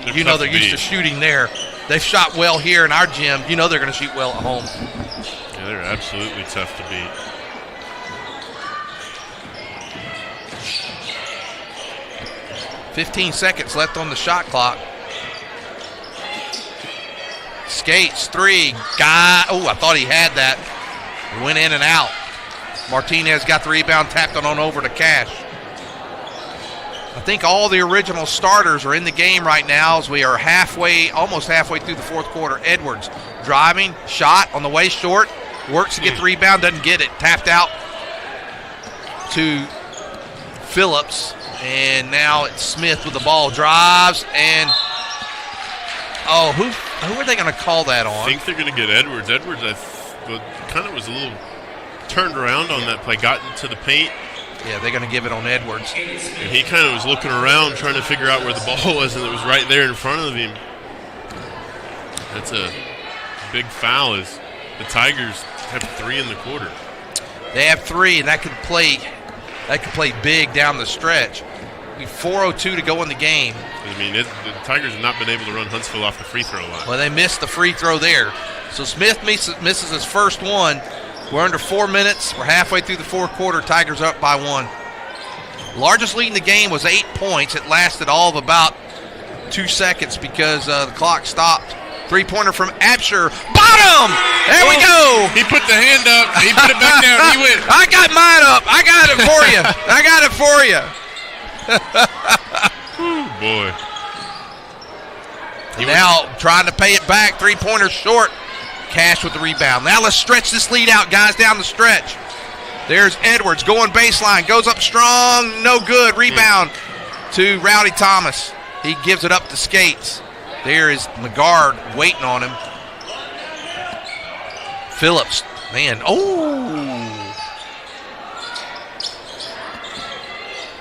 S3: they're used to shooting there. They've shot well here in our gym. They're going to shoot well at home.
S1: Yeah, they're absolutely tough to beat.
S3: .15 seconds left on the shot clock. Skates, three. I thought he had that. It went in and out. Martinez got the rebound, tapped it on over to Cash. I think all the original starters are in the game right now as we are almost halfway through the fourth quarter. Edwards driving, shot on the way short, works to get the rebound, doesn't get it. Tapped out to Phillips, and now it's Smith with the ball. Drives, and who are they going to call that on?
S1: I think they're going to get Edwards. Edwards kind of was a little turned around on that play, got into the paint.
S3: Yeah, they're going to give it on Edwards.
S1: And he kind of was looking around trying to figure out where the ball was, and it was right there in front of him. That's a big foul as the Tigers have 3 in the quarter.
S3: They have 3, and that could play big down the stretch. 4:02 to go in the game.
S1: I mean, the Tigers have not been able to run Huntsville off the free throw line.
S3: Well, they missed the free throw there. So Smith misses his first one. We're under 4 minutes. We're halfway through the fourth quarter. Tigers up by 1. Largest lead in the game was 8 points. It lasted all of about 2 seconds because the clock stopped. Three-pointer from Absher. Bottom! There we go!
S1: He put the hand up. He put it back down. He went.
S3: I got mine up. I got it for you. I got it for you.
S1: Boy.
S3: Now trying to pay it back. Three-pointer short. Cash with the rebound. Now let's stretch this lead out, guys, down the stretch. There's Edwards going baseline. Goes up strong. No good. Rebound to Rowdy Thomas. He gives it up to Skates. There is McGard waiting on him. Phillips. Man. Oh.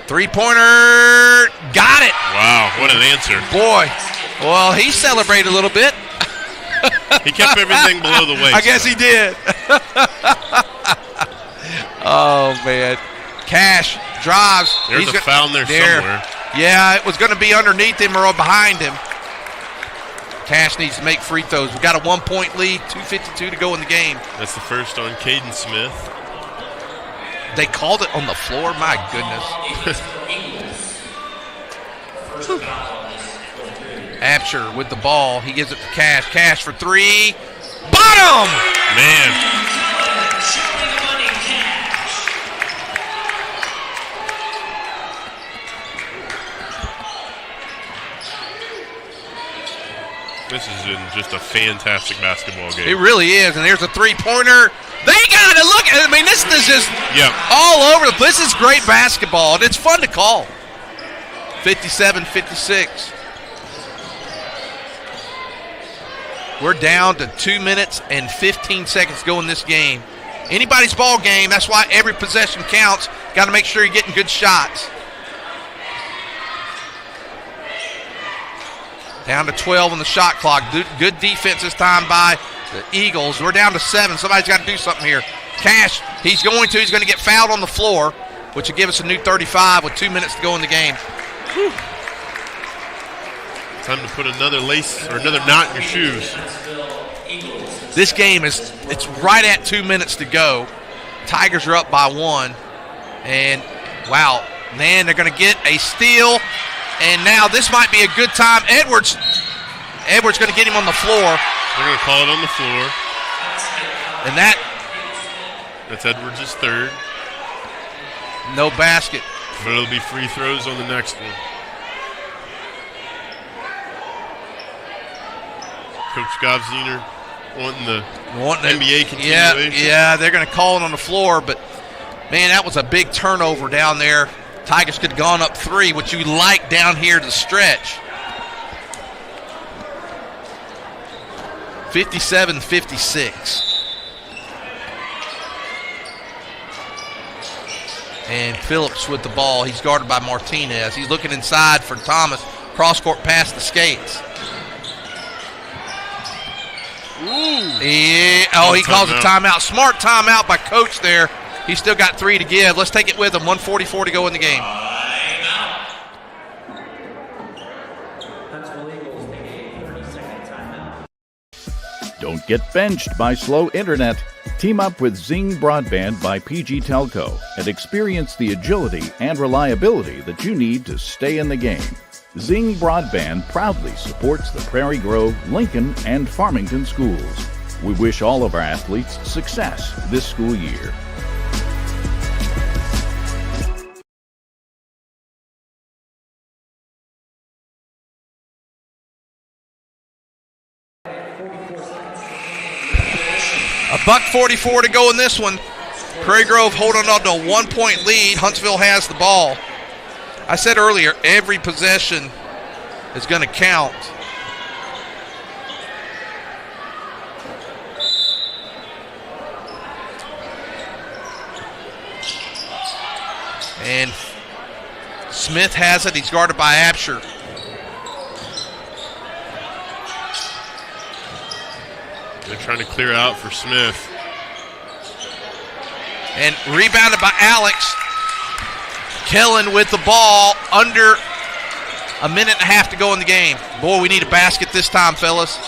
S3: Three-pointer. Got it.
S1: Wow, what an answer.
S3: Boy. Well, he celebrated a little bit.
S1: He kept everything below the waist.
S3: I guess he did. Oh, man. Cash drives.
S1: There's a foul there somewhere.
S3: Yeah, it was going to be underneath him or behind him. Cash needs to make free throws. We've got a 1-point lead, 2:52 to go in the game.
S1: That's the first on Caden Smith.
S3: They called it on the floor? My goodness. Absher with the ball. He gives it to Cash. Cash for three. Bottom!
S1: Man. This is just a fantastic basketball game.
S3: It really is. And there's a three-pointer. They got it. Look, I mean, this is just all over the place. This is great basketball, and it's fun to call. 57-56. We're down to 2 minutes and 15 seconds to go in this game. Anybody's ball game, that's why every possession counts. Got to make sure you're getting good shots. Down to 12 on the shot clock. Good defense this time by the Eagles. We're down to 7. Somebody's got to do something here. Cash, he's going to get fouled on the floor, which will give us a new 35 with 2 minutes to go in the game. Whew.
S1: Time to put another lace or another knot in your shoes.
S3: This game it's right at 2 minutes to go. Tigers are up by 1. And, wow, man, they're going to get a steal. And now this might be a good time. Edwards going to get him on the floor.
S1: They're going to call it on the floor.
S3: And
S1: that's Edwards' third.
S3: No basket.
S1: But it'll be free throws on the next one. Coach Govziner wanting the NBA continuation.
S3: Yeah, they're going to call it on the floor. But, man, that was a big turnover down there. Tigers could have gone up 3, which you like down here to stretch. 57-56. And Phillips with the ball. He's guarded by Martinez. He's looking inside for Thomas. Cross-court pass the skates. He calls a timeout. Smart timeout by Coach there. He's still got 3 to give. Let's take it with him. 1:44 to go in the game.
S10: Don't get benched by slow internet. Team up with Zing Broadband by PG Telco and experience the agility and reliability that you need to stay in the game. Zing Broadband proudly supports the Prairie Grove, Lincoln, and Farmington schools. We wish all of our athletes success this school year.
S3: $1:44 to go in this one. Prairie Grove holding on to a 1-point lead. Huntsville has the ball. I said earlier, every possession is going to count. And Smith has it. He's guarded by Absher.
S1: They're trying to clear out for Smith.
S3: And rebounded by Alex. Kellen with the ball. Under a minute and a half to go in the game. Boy, we need a basket this time, fellas.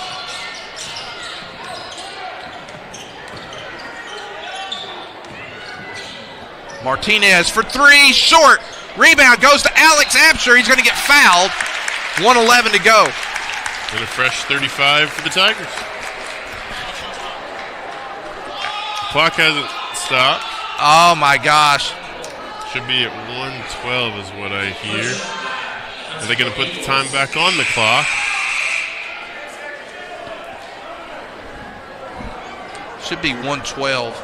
S3: Martinez for 3, short. Rebound goes to Alex Absher. He's going to get fouled. 1:11 to go.
S1: And a fresh 35 for the Tigers. Clock hasn't stopped.
S3: Oh, my gosh.
S1: Should be at 1:12 is what I hear. Are they going to put the time back on the clock?
S3: Should be 1:12.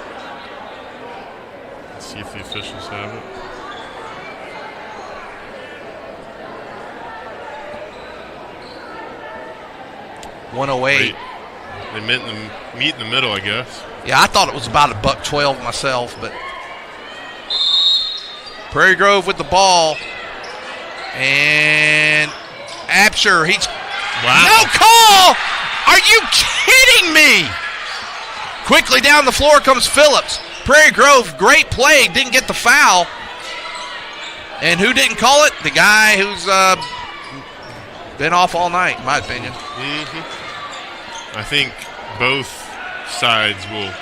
S1: Let's see if the officials have it.
S3: .108.
S1: They meet in the middle, I guess.
S3: Yeah, I thought it was about $1:12 myself, but Prairie Grove with the ball. And Absher, no call! Are you kidding me? Quickly down the floor comes Phillips. Prairie Grove, great play, didn't get the foul. And who didn't call it? The guy who's been off all night, in my opinion.
S1: I think both sides will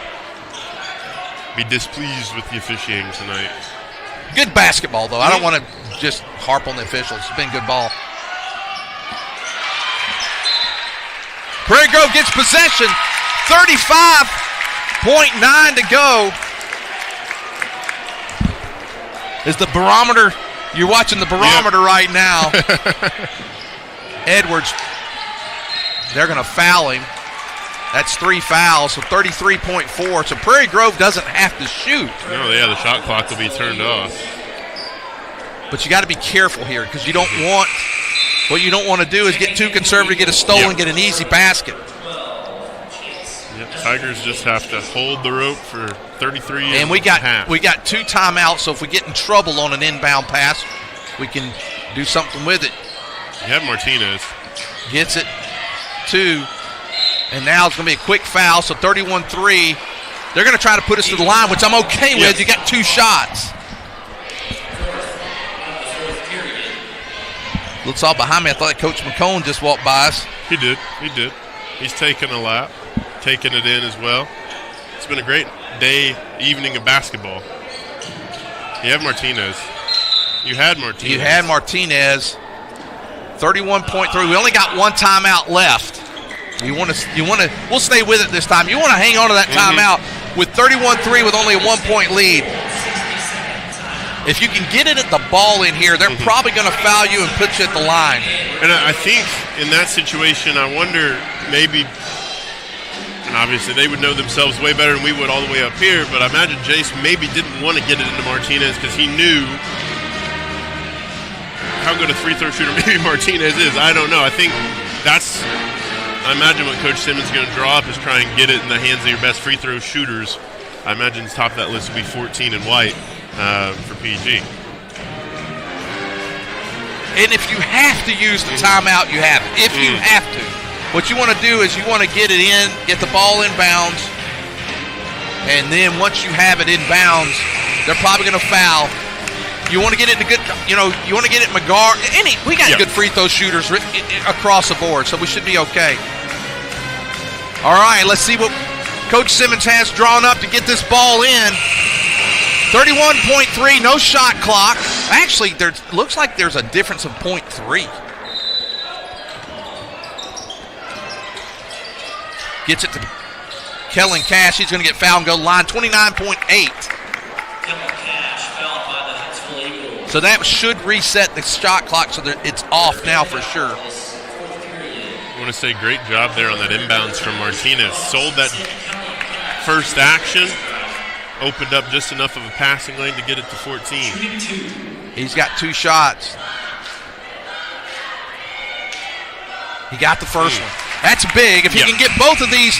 S1: be displeased with the officiating tonight.
S3: Good basketball, though. I don't want to just harp on the officials. It's been good ball. Prairie Grove gets possession. 35.9 to go. Is the barometer, you're watching the barometer right now. Edwards, they're going to foul him. That's 3 fouls, so 33.4. So Prairie Grove doesn't have to shoot.
S1: No, yeah, the shot clock will be turned off.
S3: But you got to be careful here because you don't want, what you don't want to do is get too conservative, get a stolen, get an easy basket.
S1: Yep, Tigers just have to hold the rope for 33
S3: and we got 2 timeouts, so if we get in trouble on an inbound pass, we can do something with it.
S1: You have Martinez.
S3: Gets it, 2. And now it's going to be a quick foul, so 31-3. They're going to try to put us to the line, which I'm okay with. You got 2 shots. Looks all behind me. I thought Coach McCone just walked by us.
S1: He did. He's taking a lap, taking it in as well. It's been a great evening of basketball. You have Martinez. You had Martinez. 31.3. We only got 1 timeout left. We'll stay with it this time. You want to hang on to that timeout with 31-3 with only a 1-point lead. If you can get it at the ball in here, they're probably going to foul you and put you at the line. And I think in that situation, I wonder maybe, and obviously they would know themselves way better than we would all the way up here, but I imagine Jace maybe didn't want to get it into Martinez because he knew how good a free throw shooter maybe Martinez is. I don't know. I think I imagine what Coach Simmons is going to draw up is try and get it in the hands of your best free throw shooters. I imagine top of that list will be 14 and White for PG.
S3: And if you have to use the timeout, you have it. If you have to. What you want to do is you want to get it in, get the ball in bounds, and then once you have it in bounds, they're probably going to foul. You want to get it to good, you want to get it McGar. We got good free throw shooters across the board, so we should be okay. All right, let's see what Coach Simmons has drawn up to get this ball in. 31.3, no shot clock. Actually, looks like there's a difference of 0.3. Gets it to Kellen Cash. He's going to get fouled and go to the line. 29.8. So that should reset the shot clock so that it's off now for sure.
S1: I want to say great job there on that inbounds from Martinez. Sold that first action, opened up just enough of a passing lane to get it to 14.
S3: He's got 2 shots. He got the first one. That's big. If he can get both of these,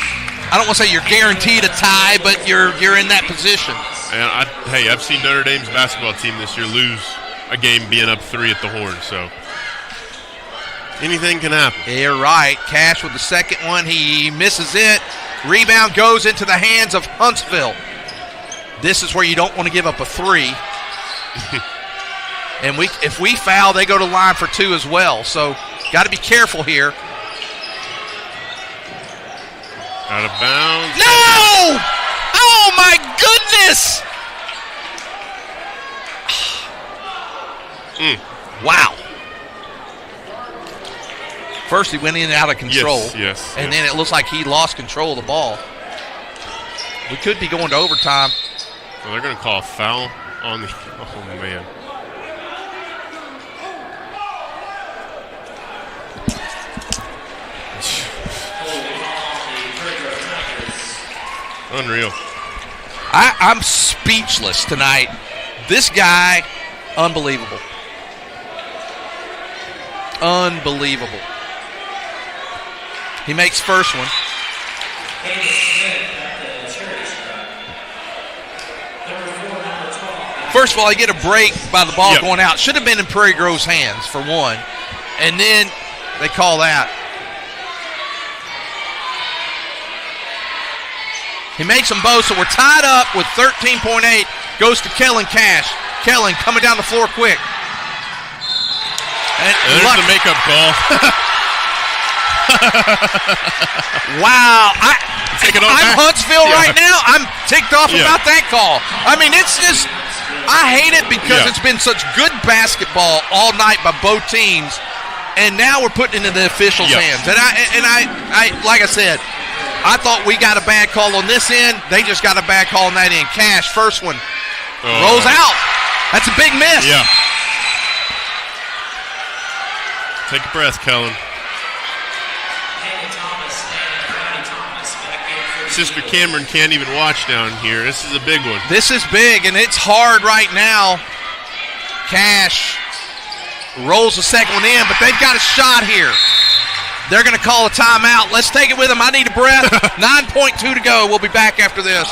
S3: I don't want to say you're guaranteed a tie, but you're in that position.
S1: And I've seen Notre Dame's basketball team this year lose a game being up 3 at the horn, so anything can happen.
S3: You're right. Cash with the second one. He misses it. Rebound goes into the hands of Huntsville. This is where you don't want to give up a 3. And if we foul, they go to line for 2 as well. So got to be careful here.
S1: Out of bounds.
S3: No! Oh, my goodness! Wow. First, he went in and out of control.
S1: Yes.
S3: And then it looks like he lost control of the ball. We could be going to overtime.
S1: Well, they're going to call a foul on the – oh, man. Unreal.
S3: I'm speechless tonight. This guy, unbelievable. Unbelievable. He makes first one. First of all, he get a break by the ball going out. Should have been in Prairie Grove's hands, for one. And then they call that. He makes them both, so we're tied up with 13.8. Goes to Kellen Cash. Kellen coming down the floor quick. And
S1: there's the makeup call.
S3: Wow. I'm Huntsville right now. I'm ticked off about that call. I mean, it's just, I hate it because it's been such good basketball all night by both teams, and now we're putting it in the officials' hands. And I like I said, I thought we got a bad call on this end. They just got a bad call on that end. Cash, first one, rolls out. That's a big miss.
S1: Yeah. Take a breath, Kellen. Sister Cameron can't even watch down here. This is a big one.
S3: This is big, and it's hard right now. Cash rolls the second one in, but they've got a shot here. They're going to call a timeout. Let's take it with them. I need a breath. 9.2 to go. We'll be back after this.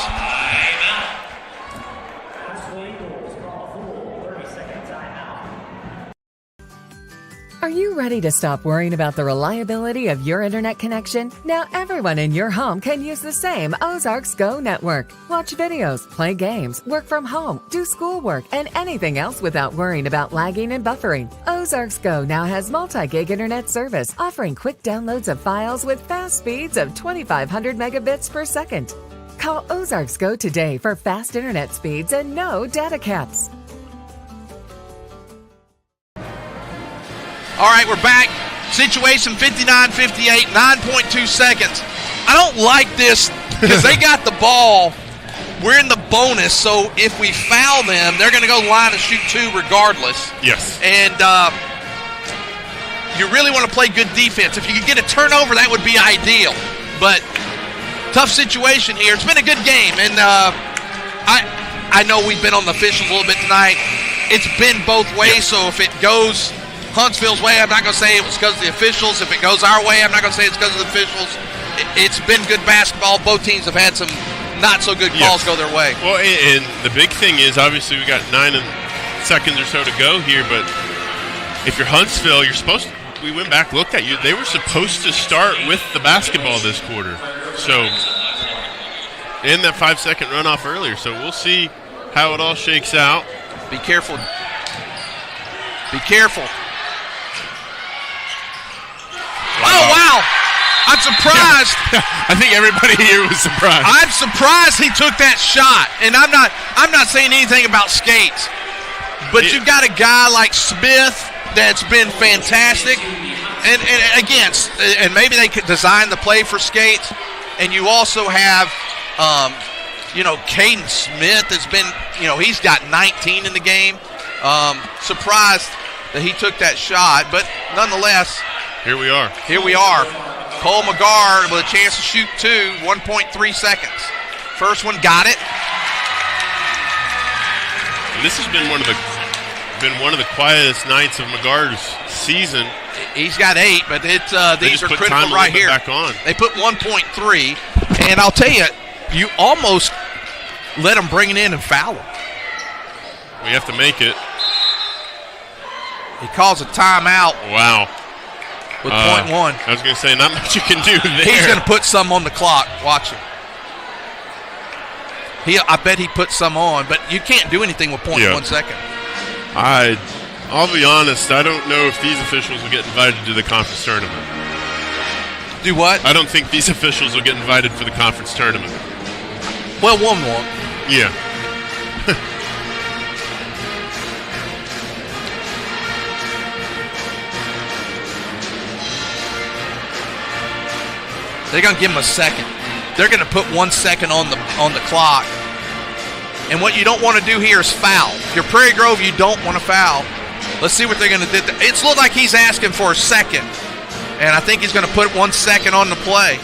S7: Are you ready to stop worrying about the reliability of your internet connection? Now everyone in your home can use the same Ozarks Go network. Watch videos, play games, work from home, do schoolwork, and anything else without worrying about lagging and buffering. Ozarks Go now has multi-gig internet service, offering quick downloads of files with fast speeds of 2,500 megabits per second. Call Ozarks Go today for fast internet speeds and no data caps.
S3: All right, we're back. Situation 59-58, 9.2 seconds. I don't like this because they got the ball. We're in the bonus, so if we foul them, they're going to go line and shoot two regardless.
S1: Yes.
S3: And you really want to play good defense. If you could get a turnover, that would be ideal. But tough situation here. It's been a good game, and I know we've been on the officials a little bit tonight. It's been both ways, so if it goes Huntsville's way, I'm not going to say it was because of the officials. If it goes our way, I'm not going to say it's because of the officials. It's been good basketball. Both teams have had some not-so-good calls go their way.
S1: Well, and the big thing is, obviously, we got 9 seconds or so to go here, but if you're Huntsville, you're supposed to, we went back, looked at you, they were supposed to start with the basketball this quarter. So, and that 5-second runoff earlier, so we'll see how it all shakes out.
S3: Be careful. Be careful. Oh, wow. I'm surprised.
S1: I think everybody here was surprised.
S3: I'm surprised he took that shot. And I'm not saying anything about Skates. But you've got a guy like Smith that's been fantastic. And again, and maybe they could design the play for Skates. And you also have, Caden Smith has been, he's got 19 in the game. Surprised that he took that shot. But nonetheless,
S1: Here we are.
S3: Cole McGarr with a chance to shoot two, 1.3 seconds. First one, got it.
S1: And this has been one of the quietest nights of McGarr's season.
S3: He's got 8, but these are critical right here.
S1: Back on.
S3: They put 1.3, and I'll tell you, you almost let them bring it in and foul him.
S1: We have to make it.
S3: He calls a timeout.
S1: Wow.
S3: With .1.
S1: I was going to say, not much you can do there.
S3: He's going to put some on the clock. Watch him. I bet he put some on, but you can't do anything with .1 second.
S1: I'll be honest, I don't know if these officials will get invited to the conference tournament.
S3: Do what?
S1: I don't think these officials will get invited for the conference tournament.
S3: Well, one won't.
S1: Yeah.
S3: They're going to give him a second. They're going to put 1 second on the clock. And what you don't want to do here is foul. If you're Prairie Grove, you don't want to foul. Let's see what they're going to do. It's looked like he's asking for a second. And I think he's going to put 1 second on the play.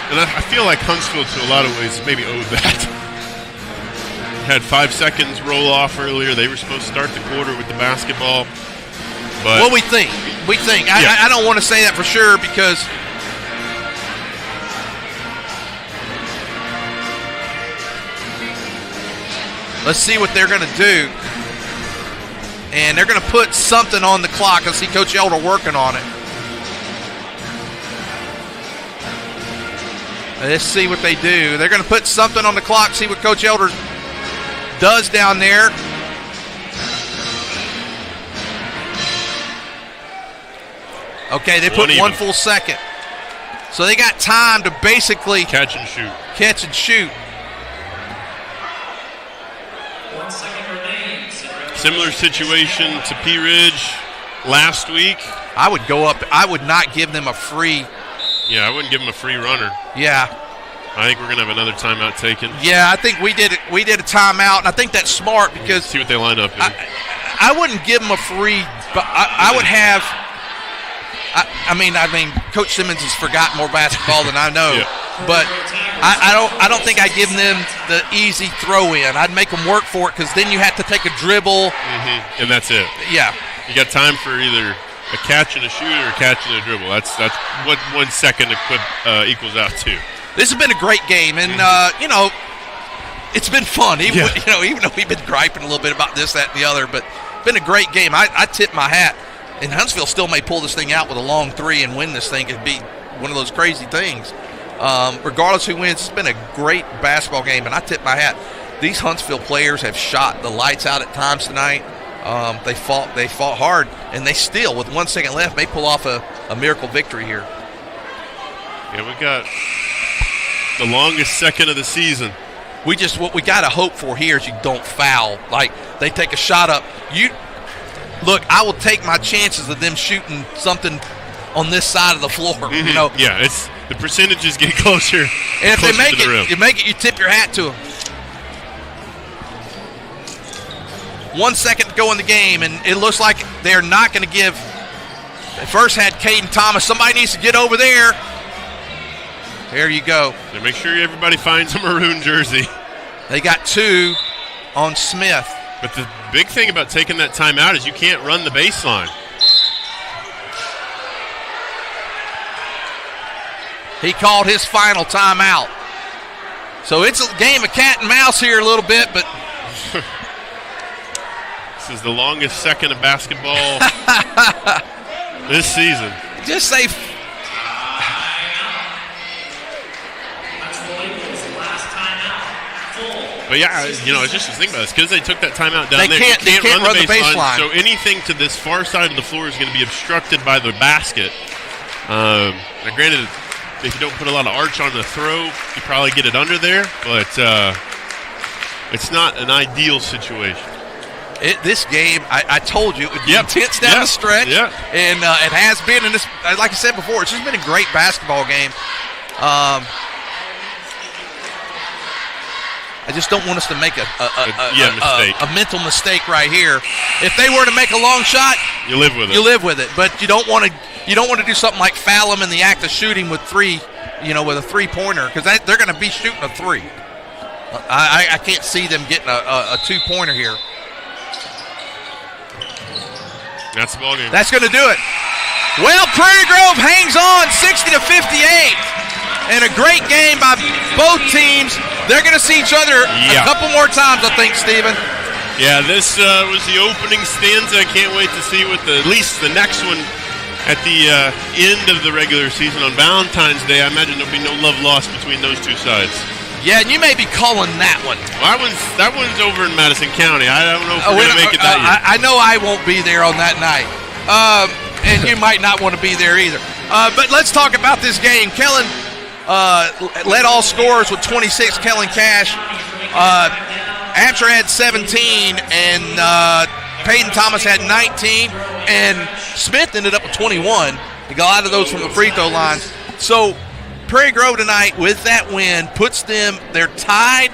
S1: And I feel like Huntsville, to a lot of ways, maybe owed that. Had 5 seconds roll off earlier. They were supposed to start the quarter with the basketball. But
S3: well, we think. I don't want to say that for sure because let's see what they're going to do. And they're going to put something on the clock. I see Coach Elder working on it. Let's see what they do. They're going to put something on the clock, see what Coach Elders does down there. Okay, they put one full second. So they got time to basically
S1: catch and shoot.
S11: 1 second remains.
S1: Similar situation to Pea Ridge last week.
S3: I would go up. I would not give them a free.
S1: Yeah, I wouldn't give them a free runner.
S3: Yeah.
S1: I think we're going to have another timeout taken.
S3: Yeah, I think we did it. We did a timeout, and I think that's smart because
S1: see what they line up.
S3: I wouldn't give them a free, but I would have. I mean, Coach Simmons has forgotten more basketball than I know, but I don't think I give them the easy throw in. I'd make them work for it because then you have to take a dribble,
S1: and that's it.
S3: Yeah,
S1: you got time for either a catch and a shoot or a catch and a dribble. That's what 1 second equals out to.
S3: This has been a great game, and it's been fun. Even though we've been griping a little bit about this, that, and the other, but it's been a great game. I tip my hat. And Huntsville still may pull this thing out with a long three and win this thing. It'd be one of those crazy things. Regardless who wins, it's been a great basketball game, and I tip my hat. These Huntsville players have shot the lights out at times tonight. They fought hard, and they still, with 1 second left, may pull off a miracle victory here.
S1: Yeah, we got the longest second of the season.
S3: What we got to hope for here is you don't foul. Like, they take a shot up. Look, I will take my chances of them shooting something on this side of the floor.
S1: Yeah, it's the percentages get closer.
S3: And if they make
S1: the rim.
S3: you make it, you tip your hat to them. 1 second to go in the game, and it looks like they're not going to give. They first had Caden Thomas. Somebody needs to get over there. There you go.
S1: So make sure everybody finds a maroon jersey.
S3: They got 2 on Smith.
S1: But the big thing about taking that timeout is you can't run the baseline.
S3: He called his final timeout. So it's a game of cat and mouse here a little bit, but
S1: this is the longest second of basketball this season.
S3: Just say
S1: But yeah, it's just the thing about this, because they took that timeout down
S3: they
S1: there.
S3: Can't
S1: run the baseline.
S3: So
S1: anything to this far side of the floor is going to be obstructed by the basket. Now, granted, if you don't put a lot of arch on the throw, you probably get it under there, but it's not an ideal situation.
S3: This game, I told you, it would be intense down the stretch, and it has been. And this, like I said before, it's just been a great basketball game. I just don't want us to make a mental mistake right here. If they were to make a long shot,
S1: you live with it.
S3: You live with it, but you don't want to do something like foul them in the act of shooting with with a 3-pointer, because they're going to be shooting a 3. I can't see them getting a 2-pointer here.
S1: That's the ball game.
S3: That's going to do it. Well, Prairie Grove hangs on 60-58. And a great game by both teams. They're going to see each other a couple more times, I think, Stephen.
S1: Yeah, this was the opening stanza. I can't wait to see what at least the next one at the end of the regular season on Valentine's Day. I imagine there'll be no love lost between those two sides.
S3: Yeah, and you may be calling that one.
S1: Well, that one's over in Madison County. I don't know if we're going to make it that year.
S3: I know I won't be there on that night. And you might not want to be there either. But let's talk about this game. Kellen led all scorers with 26, Kellen Cash. Amsher had 17, and Peyton Thomas had 19, and Smith ended up with 21. He got a lot of those from the free throw lines. So Prairie Grove tonight, with that win, puts them, they're tied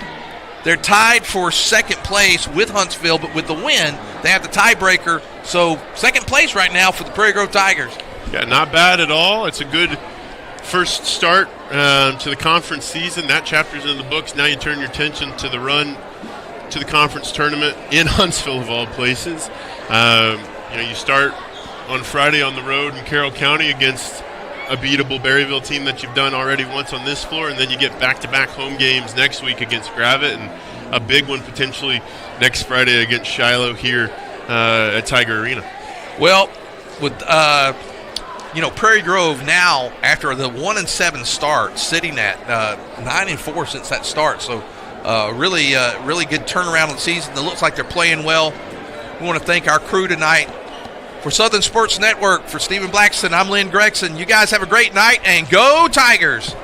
S3: for second place with Huntsville, but with the win, they have the tiebreaker. So second place right now for the Prairie Grove Tigers.
S1: Yeah, not bad at all. It's a good first start to the conference season. That chapter's in the books. Now you turn your attention to the run to the conference tournament in Huntsville, of all places. You start on Friday on the road in Carroll County against a beatable Berryville team that you've done already once on this floor, and then you get back-to-back home games next week against Gravette, and a big one potentially next Friday against Shiloh here at Tiger Arena.
S3: Well, with Prairie Grove now, after the 1-7 start, sitting at 9-4 since that start. So really good turnaround of the season. It looks like they're playing well. We want to thank our crew tonight. For Southern Sports Network, for Stephen Blackson, I'm Lynn Gregson. You guys have a great night, and go Tigers!